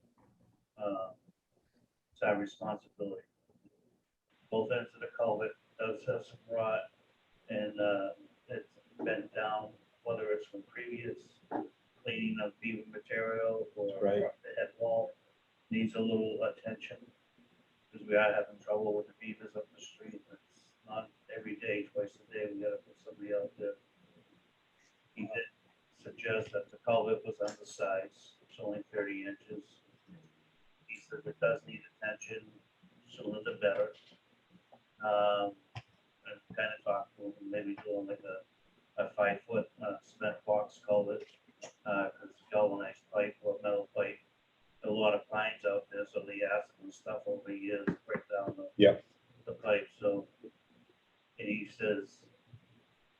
It's our responsibility. Both ends of the culvert does have some rot, and it's bent down, whether it's from previous cleaning of beaver material or the head wall, needs a little attention, because we are having trouble with the beavers up the street. It's not every day, twice a day, we gotta put somebody out there. He did suggest that the culvert was undersized, it's only 30 inches. He said it does need attention, sooner the better. And kind of talk to him, maybe doing like a 5-foot cement box culvert, because galvanized pipe or metal pipe, a lot of pines out there, so they ask and stuff over the years to break down the pipe. So, and he says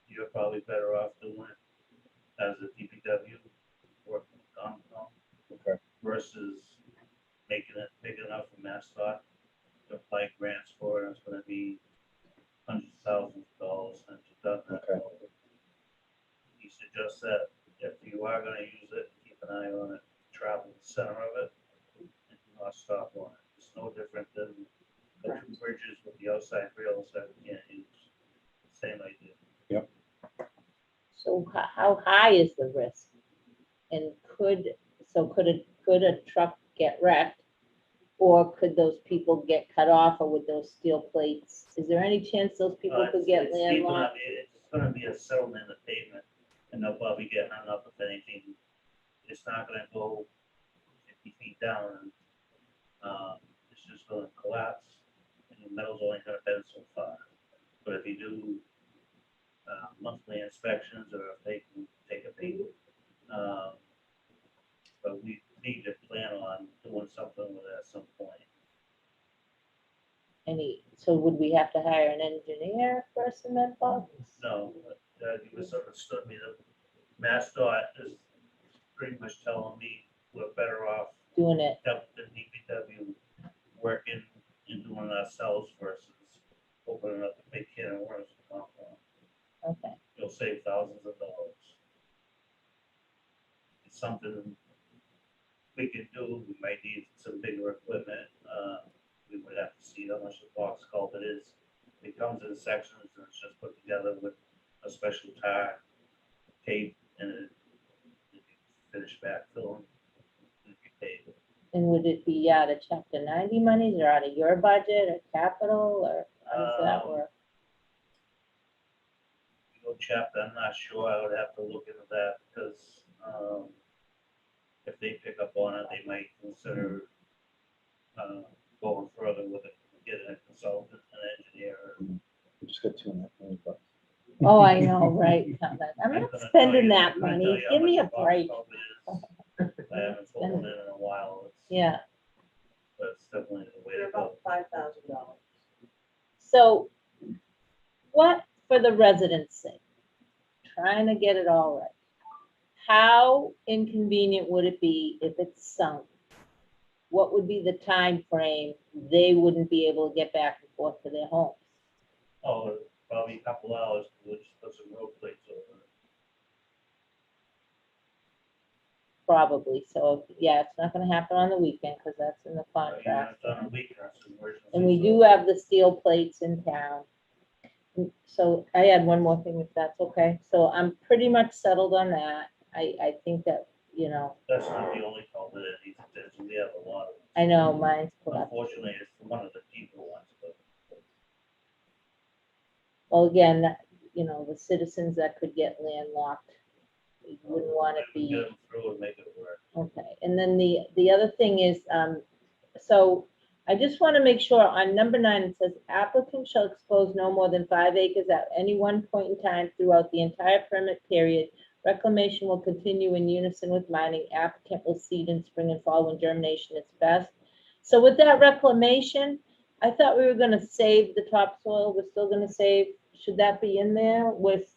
you're probably better off doing it as a DPW working with Concom versus making it big enough for MassDOT. apply grants for, and it's gonna be hundreds of thousands of dollars since you've done that. Okay. He suggests that if you are gonna use it, keep an eye on it, travel the center of it, and do not stop on it. It's no different than the two bridges with the outside rails that we can't use. Same idea. So how high is the risk? And could a truck get wrecked? Or could those people get cut off, or with those steel plates? Is there any chance those people could get landlocked? It's gonna be a settlement in the pavement, and they'll probably get hung up if anything. It's not gonna go 50 feet down, and it's just gonna collapse, and the metal's only gonna bend so far. But if you do monthly inspections, or if they can take a peek, but we need to plan on doing something with it at some point. So would we have to hire an engineer for a cement box? No, you misunderstood me. The MassDOT is pretty much telling me we're better off Doing it, Templeton DPW working and doing it ourselves versus opening up a big can of worms. okay. You'll save thousands of dollars. It's something we can do. We might need some bigger equipment. We would have to see how much the box culvert is. It comes in sections and it's just put together with a special tar, tape, and it finish backfilling. And would it be out of chapter 90 monies, or out of your budget, or capital, or how does that work? Chapter, I'm not sure. I would have to look into that because if they pick up on it, they might consider going further with it, getting a consultant, an engineer. We just got $2.5 million. Oh, I know, right? I'm not spending that I couldn't tell money. you how Give me a much box break. culvert is. I haven't pulled one in a while. Yeah. But it's definitely the way They're to go. about $5,000. So what, for the residents' sake, trying to get it all right, how inconvenient would it be if it's sunk? What would be the time frame they wouldn't be able to get back and forth to their homes? Oh, probably a couple hours. We'll just put some road plates over it. Probably. So, yeah, it's not gonna happen on the weekend because that's in the But, you know, contract. it's on a week, that's an emergency, And we so- do have the steel plates in town. So I had one more thing, if that's okay. So I'm pretty much settled on that. I think that, you know, That's not the only culvert that needs attention. We have a lot of. I know mine's collapsed. Unfortunately, it's one of the deeper ones, but Well, again, you know, the citizens that could get landlocked, we wouldn't want it we be. get them through and make it work. Okay, and then the other thing is, so I just want to make sure on number 9, it says applicant shall expose no more than 5 acres at any one point in time throughout the entire permit period. Reclamation will continue in unison with mining. Applicant will seed in spring and fall when germination is best. So with that reclamation, I thought we were gonna save the topsoil. We're still gonna save, should that be in there with,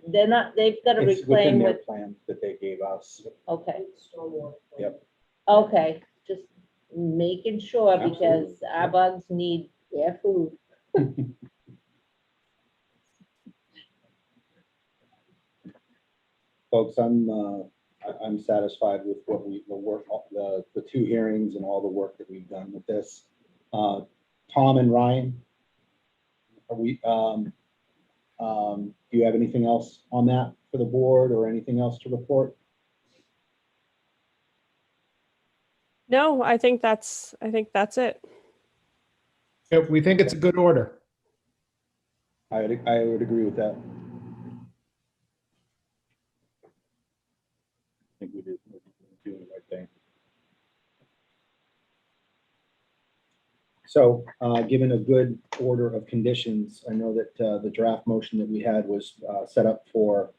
they're not, they've got to It's within reclaim their with, plan that they gave us. okay. Stormwater. Yep. Okay, just making sure because Absolutely. our bugs need their food. Folks, I'm satisfied with what the work, the 2 hearings and all the work that we've done with this. Tom and Ryan, are we, do you have anything else on that for the board or anything else to report? No, I think that's it. If we think it's a good order. I would agree with that. I think we're doing the right thing. So, given a good order of conditions, I know that the draft motion that we had was set up for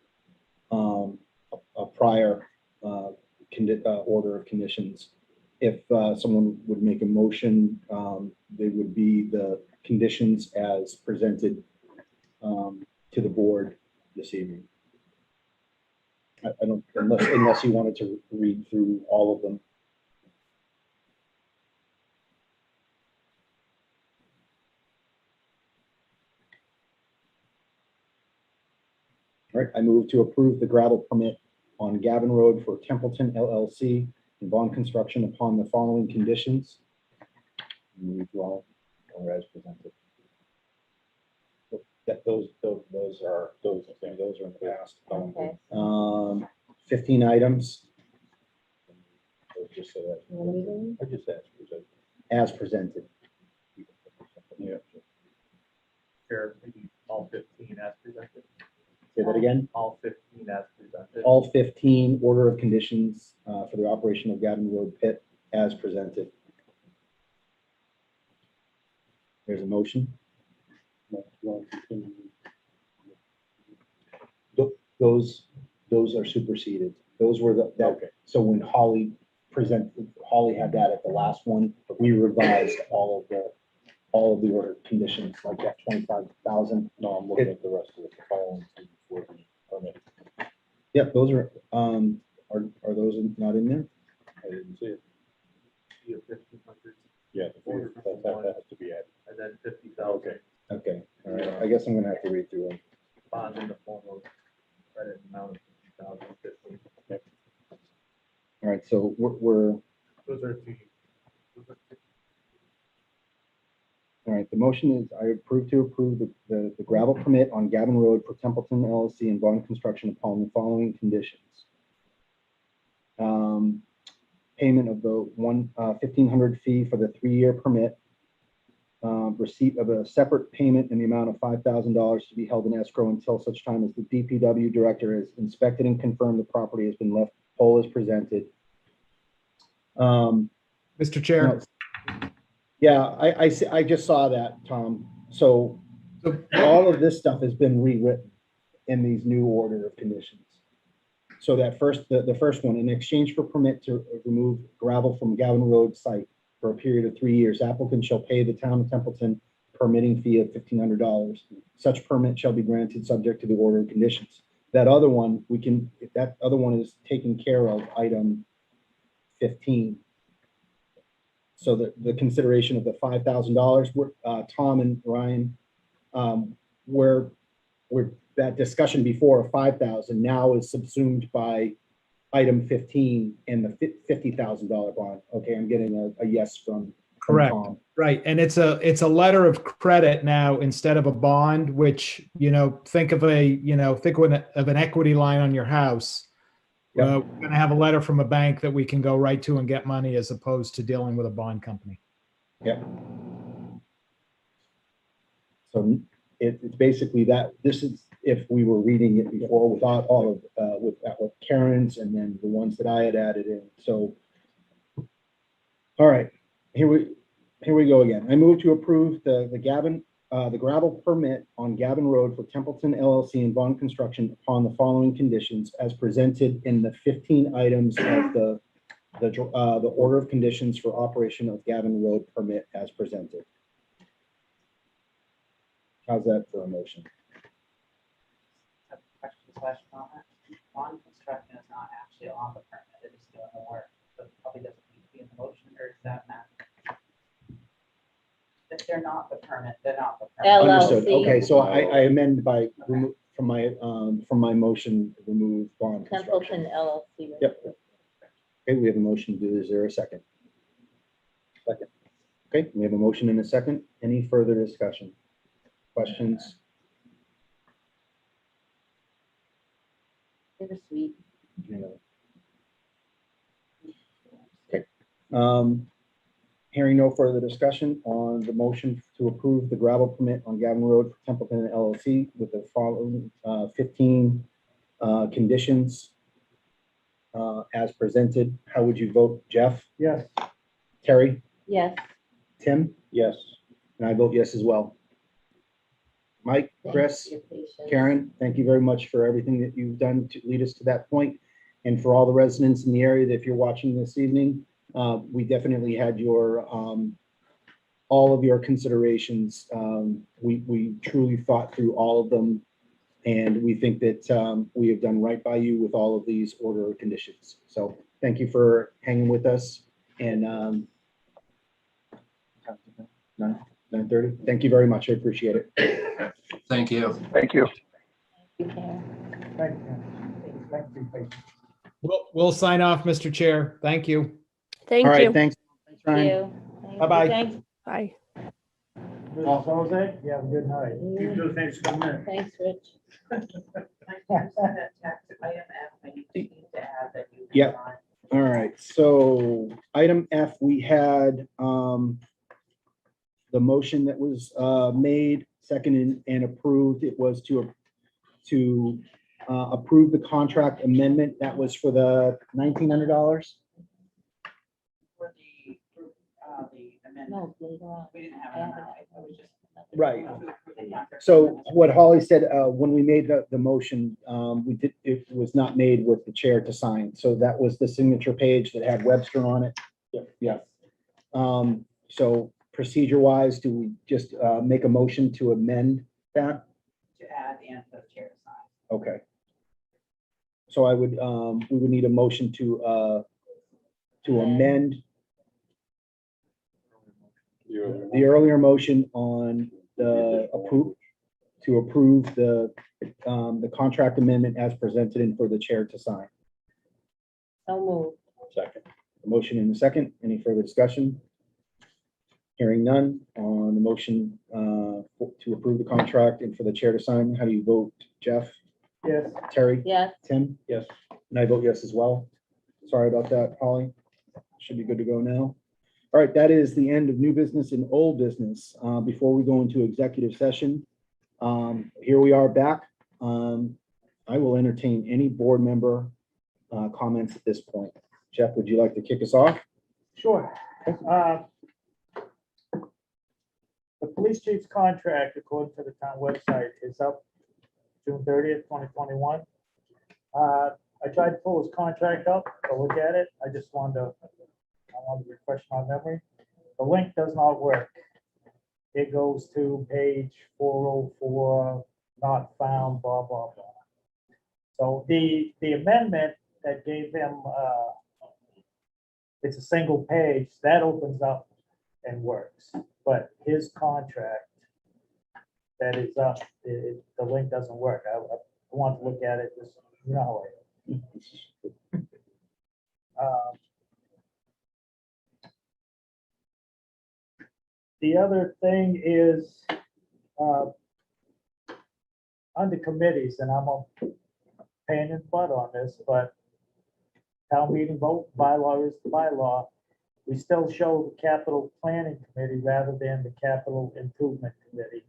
a prior order of conditions. If someone would make a motion, they would be the conditions as presented to the board this evening. I don't, unless you wanted to read through all of them. All right, I move to approve the gravel permit on Gavin Road for Templeton LLC and Bond Construction upon the following conditions. Move all or as presented. That those are in the past. Okay. 15 items Just say that. I just asked. as presented. Yeah. Chair, maybe all 15 as presented. Say that again. All 15 as presented. All 15 order of conditions for the operation of Gavin Road pit as presented. There's a motion. Those are superseded. Those were that. Okay. So when Holly had that at the last one, we revised all of the order conditions, like that 25,000. No, I'm looking at the rest of the filing for the permit. Yep, those are those not in there? I didn't see it. You have 1,500, Yeah, that has to be added. and then 50,000 Okay, all right. I guess I'm gonna have to read through them. bond in the form of credit amount of 50,000. All right, so we're Those are two. all right, the motion is I approve the gravel permit on Gavin Road for Templeton LLC and Bond Construction upon the following conditions. Payment of the 1,500 fee for the 3-year permit. Receipt of a separate payment in the amount of $5,000 to be held in escrow until such time as the DPW director has inspected and confirmed the property has been left whole as presented. Mr. Chair. Yeah, I just saw that, Tom. So all of this stuff has been rewritten in these new order of conditions. So that the first one, in exchange for permit to remove gravel from Gavin Road site for a period of 3 years, applicant shall pay the town of Templeton permitting fee of $1,500. Such permit shall be granted subject to the order of conditions. That other one, that other one is taken care of, item 15. So the consideration of the $5,000, Tom and Ryan, where that discussion before of 5,000 now is subsumed by item 15 and the $50,000 bond. Okay, I'm getting a yes from Correct. Tom. Right. And it's a letter of credit now instead of a bond, which, think of an equity line on your house. Yep. We're going to have a letter from a bank that we can go right to and get money as opposed to dealing with a bond company. Yep. So it's basically that. This is if we were reading it before without all of with Karen's and then the ones that I had added in. So, all right, here we go again. I move to approve the gravel permit on Gavin Road for Templeton LLC and Bond Construction upon the following conditions as presented in the 15 items of the order of conditions for operation of Gavin Road permit as presented. How's that for a motion? Question on that. Bond construction is not actually on the permit, it is doing the work, so it probably doesn't need to be in the motion, or does that matter? If they're not the permit, they're not the permit. Understood. LLC. Okay, so I amend by from my motion, remove bond construction. Templeton LLC. Yep. Okay, we have a motion. Is there a second? Second. Okay, we have a motion and a second. Any further discussion? Questions? They were sweet. Okay. Hearing no further discussion on the motion to approve the gravel permit on Gavin Road for Templeton LLC with the following 15 conditions as presented. How would you vote, Jeff? Yes. Terry? Yes. Tim? Yes. And I vote yes as well. Mike, Chris, Thanks for your patience. Karen, thank you very much for everything that you've done to lead us to that point. And for all the residents in the area that if you're watching this evening, we definitely had your all of your considerations. We truly thought through all of them. And we think that we have done right by you with all of these order of conditions. So thank you for hanging with us. And 9:30. Thank you very much. I appreciate it. Thank you. Thank you. You can. We'll sign off, Mr. Chair. Thank you. Thank All right, you. thanks. Thanks, Thank Ryan. you. Thank you. Bye-bye. Thanks, Bye. Mr. Jose, you have a good night. You too, thanks for coming in. thanks, Rich. I understand that tax item F, I need to add that you. Yep. All right, so item F, we had the motion that was made, seconded and approved. It was to approve the contract amendment. That was for the $1,900. For the amendment, No, later on. we didn't have it, I was just. Right. To approve the contract So amendment. what Holly said, when we made the motion, it was not made with the chair to sign. So that was the signature page that had Webster on it. Yeah. So procedure wise, do we just make a motion to amend that? To add and the chair to sign. Okay. So I would, we would need a motion to amend the earlier motion on the to approve the contract amendment as presented and for the chair to sign. So moved. Second. Motion in a second. Any further discussion? Hearing none on the motion to approve the contract and for the chair to sign. How do you vote, Jeff? Yes. Terry? Yes. Tim? Yes. And I vote yes as well. Sorry about that, Holly. Should be good to go now. All right, that is the end of new business and old business. Before we go into executive session, here we are back. I will entertain any board member comments at this point. Jeff, would you like to kick us off? Sure. The police chief's contract, according to the town website, is up June 30th, 2021. I tried to pull his contract up to look at it. I wanted to refresh my memory. The link does not work. It goes to page 404, not found, blah, blah, blah. So the amendment that gave him, it's a single page, that opens up and works. But his contract that is up, the link doesn't work. I want to look at it, just, you know how I am. The other thing is, under committees, and I'm a pain in the butt on this, but town meeting vote bylaw is the bylaw. We still show the capital planning committee rather than the capital improvement committee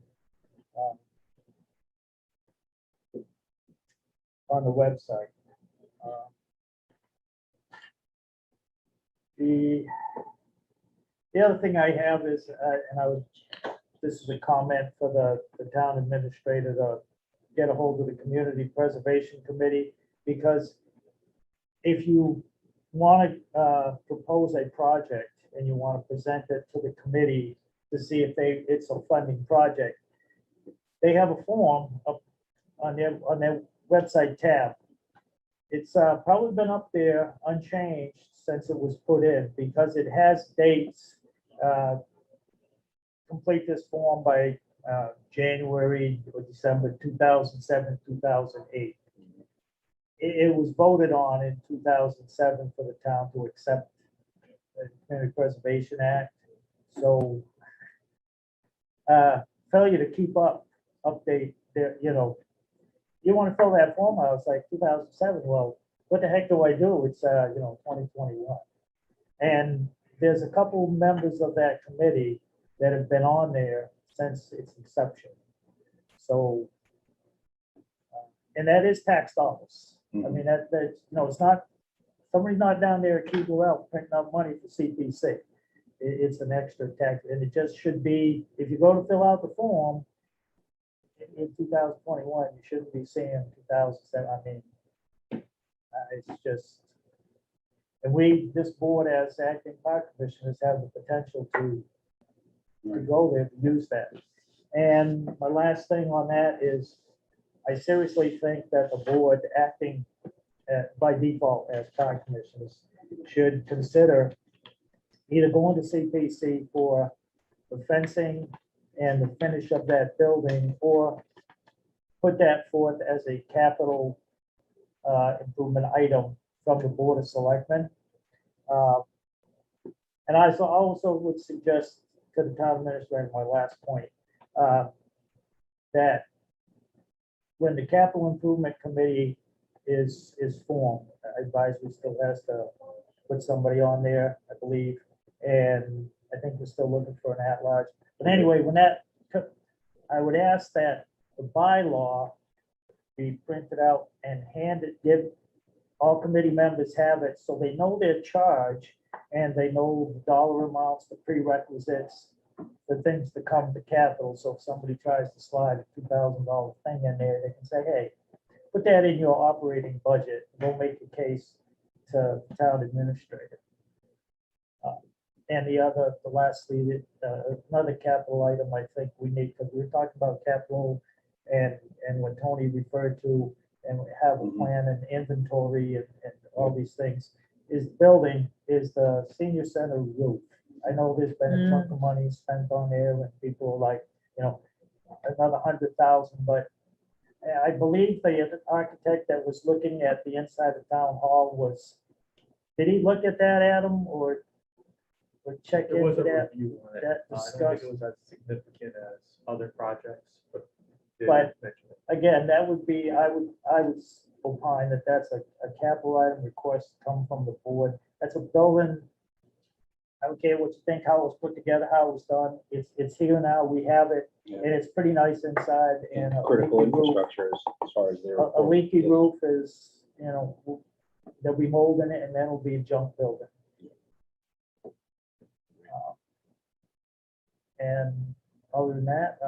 on the website. The other thing I have is, this is a comment for the town administrator to get a hold of the community preservation committee, because if you want to propose a project and you want to present it to the committee to see if it's a funding project, they have a form up on their website tab. It's probably been up there unchanged since it was put in, because it has dates. Complete this form by January or December 2007, 2008. It was voted on in 2007 for the town to accept the Community Preservation Act. So failure to keep update there, you want to fill that form out, it's like 2007. Well, what the heck do I do? It's 2021. And there's a couple members of that committee that have been on there since its inception. So, and that is tax dollars. I mean, that's, it's not, somebody's not down there at Key Burrell printing up money for CPC. It's an extra tax, and it just should be, if you go to fill out the form in 2021, you shouldn't be seeing 2007. I mean, it's just, and this board as acting park commissioners have the potential to go there to use that. And my last thing on that is, I seriously think that the board acting by default as park commissioners should consider either going to CPC for the fencing and the finish of that building, or put that forth as a capital improvement item from the Board of Selectmen. And I also would suggest to the town administrator, my last point, that when the capital improvement committee is formed, advisory still has to put somebody on there, I believe. And I think we're still looking for an at-large. But anyway, when that, I would ask that the bylaw be printed out and handed, give all committee members have it, so they know their charge and they know the dollar amounts, the prerequisites, the things to come to capital. So if somebody tries to slide a $2,000 thing in there, they can say, hey, put that in your operating budget. We'll make the case to the town administrator. And lastly, another capital item I think we need, because we're talking about capital and what Tony referred to, and we have a plan and inventory and all these things, is the senior center roof. I know there's been a chunk of money spent on there and people are like, another 100,000, but I believe the architect that was looking at the inside of town hall did he look at that, Adam, or check There was into a that? review on it. that I don't think discuss- it was as significant as other projects, but. did But- mention it. Again, that would be, I would opine that that's a capital item request come from the board. That's a building. I don't care what you think, how it was put together, how it was done. It's here now. We have it, and it's pretty nice inside. And a Critical leaky roof- infrastructure as far as their. a leaky roof is, there'll be mold in it, and then it'll be a junk building. And other than that,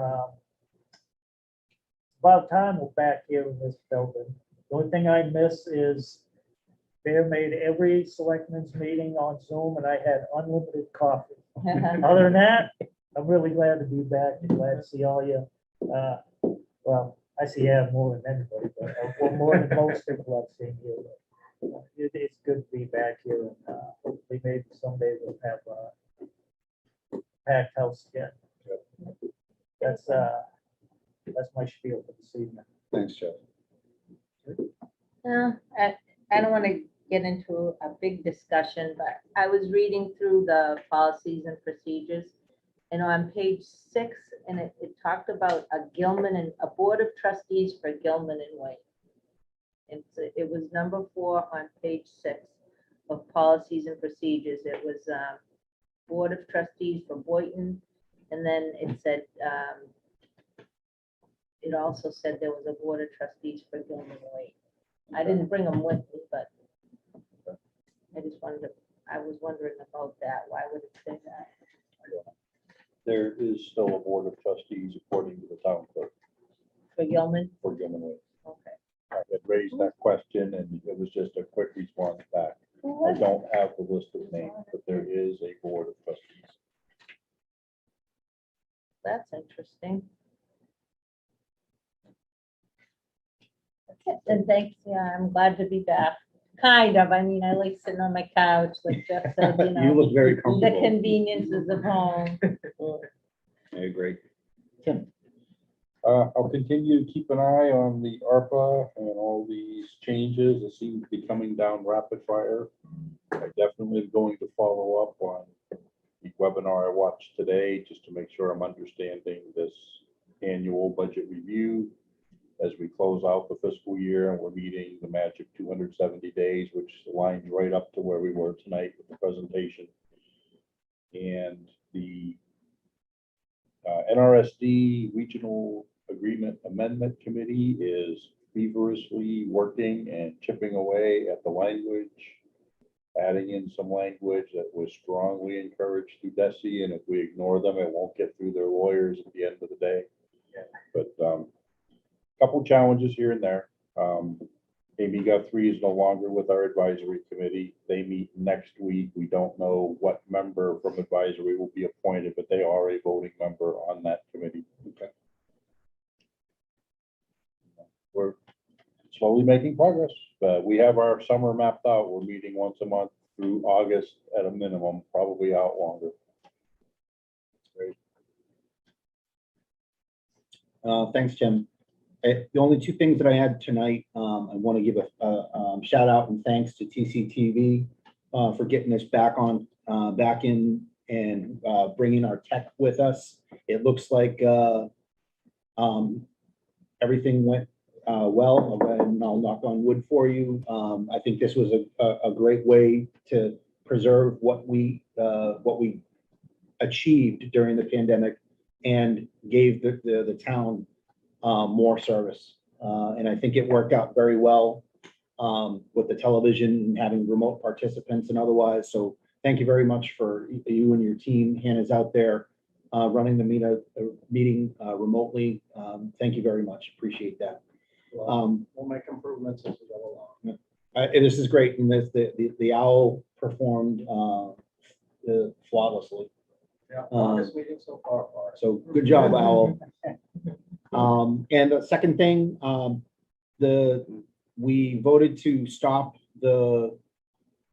about time we're back here in this building. The only thing I miss is Bear made every selectmen's meeting on Zoom, and I had unlimited coffee. Other than that, I'm really glad to be back and glad to see all you. Well, I see Adam more than anybody, but more than most people I've seen here. It's good to be back here, and hopefully maybe someday we'll have a packed house again. That's my spiel for this evening. Thanks, Jeff. I don't want to get into a big discussion, but I was reading through the policies and procedures. And on page 6, and it talked about a board of trustees for Gilman and Wayne. And so it was number 4 on page 6 of policies and procedures. It was board of trustees for Boynton. And then it said, it also said there was a board of trustees for Gilman and Wayne. I didn't bring them with me, but I was wondering about that. Why would it say that? There is still a board of trustees according to the town clerk For Gilman? for Gilman Way. Okay. I had raised that question and it was just a quick response back. I don't have the list of names, but there is a board of trustees. That's interesting. That's it. And thanks, yeah, I'm glad to be back. Kind of, I mean, I like sitting on my couch, like Jeff said, You look very the comfortable. conveniences of home. I agree. I'll continue to keep an eye on the ARPA and all these changes that seem to be coming down rapid fire. I definitely am going to follow up on the webinar I watched today, just to make sure I'm understanding this annual budget review as we close out the fiscal year, and we're meeting the magic 270 days, which lines right up to where we were tonight with the presentation. And the NRSD Regional Agreement Amendment Committee is feverishly working and chipping away at the language, adding in some language that was strongly encouraged through DESI, and if we ignore them, it won't get through their lawyers at the end of the day. But couple challenges here and there. Amy Guthrie is no longer with our advisory committee. They meet next week. We don't know what member from advisory will be appointed, but they are a voting member on that committee. Okay. We're slowly making progress. We have our summer mapped out. We're meeting once a month through August at a minimum, probably out longer. Great. Thanks, Jim. The only two things that I had tonight, I want to give a shout out and thanks to TCTV for getting us back in and bringing our tech with us. It looks like everything went well, and I'll knock on wood for you. I think this was a great way to preserve what we achieved during the pandemic and gave the town more service. And I think it worked out very well with the television and having remote participants and otherwise. So thank you very much for you and your team. Hannah's out there running the meeting remotely. Thank you very much. Appreciate that. We'll make improvements as we go along. This is great. And the owl performed flawlessly. Yeah, longest meeting so far. So good job, Owl. And the second thing, we voted to stop the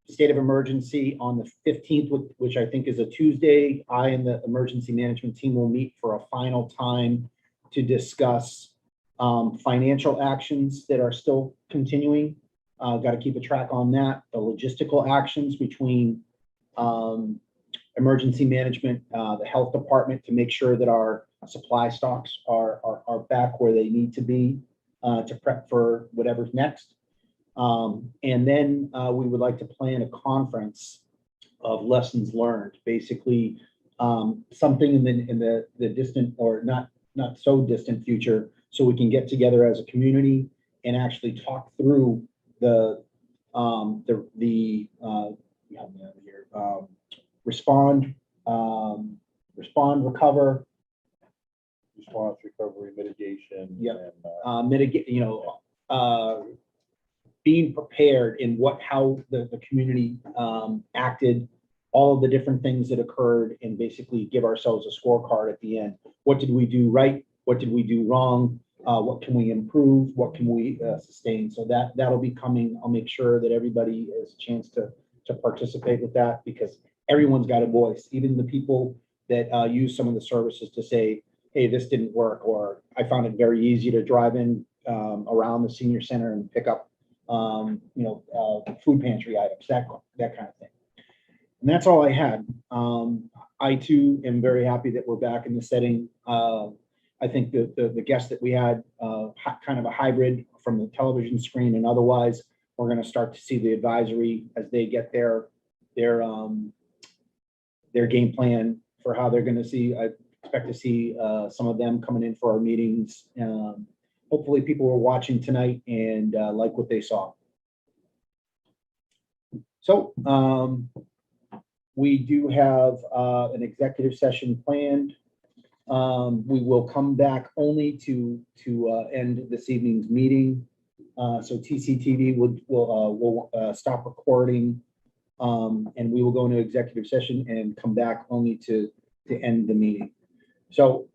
state of emergency on the 15th, which I think is a Tuesday. I and the emergency management team will meet for a final time to discuss financial actions that are still continuing. Got to keep a track on that. The logistical actions between emergency management, the health department, to make sure that our supply stocks are back where they need to be to prep for whatever's next. And then we would like to plan a conference of lessons learned, basically something in the distant or not so distant future, so we can get together as a community and actually talk through respond, recover, Response, recovery, mitigation. Yep. And, mitigate, being prepared in how the community acted, all of the different things that occurred, and basically give ourselves a scorecard at the end. What did we do right? What did we do wrong? What can we improve? What can we sustain? So that'll be coming. I'll make sure that everybody has a chance to participate with that, because everyone's got a voice, even the people that use some of the services to say, hey, this didn't work, or I found it very easy to drive in around the senior center and pick up food pantry items, that kind of thing. And that's all I had. I too am very happy that we're back in the setting. I think the guests that we had, kind of a hybrid from the television screen and otherwise, we're going to start to see the advisory as they get their game plan for how they're going to see. I expect to see some of them coming in for our meetings. Hopefully people were watching tonight and like what they saw. So we do have an executive session planned. We will come back only to end this evening's meeting. So TCTV will stop recording, and we will go into executive session and come back only to end the meeting. So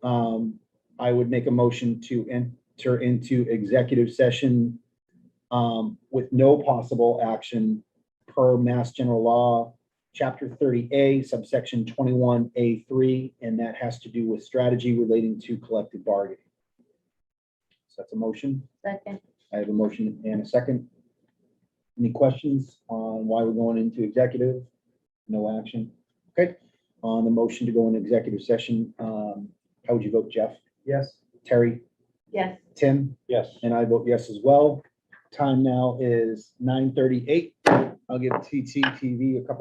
I would make a motion to enter into executive session with no possible action per Mass General Law, Chapter 30A, subsection 21A3, and that has to do with strategy relating to collective bargaining. So that's a motion. Second. I have a motion and a second. Any questions on why we're going into executive? No action. Okay. On the motion to go into executive session, how would you vote, Jeff? Yes. Terry? Yes. Tim? Yes. And I vote yes as well. Time now is 9:38. I'll give TCTV a couple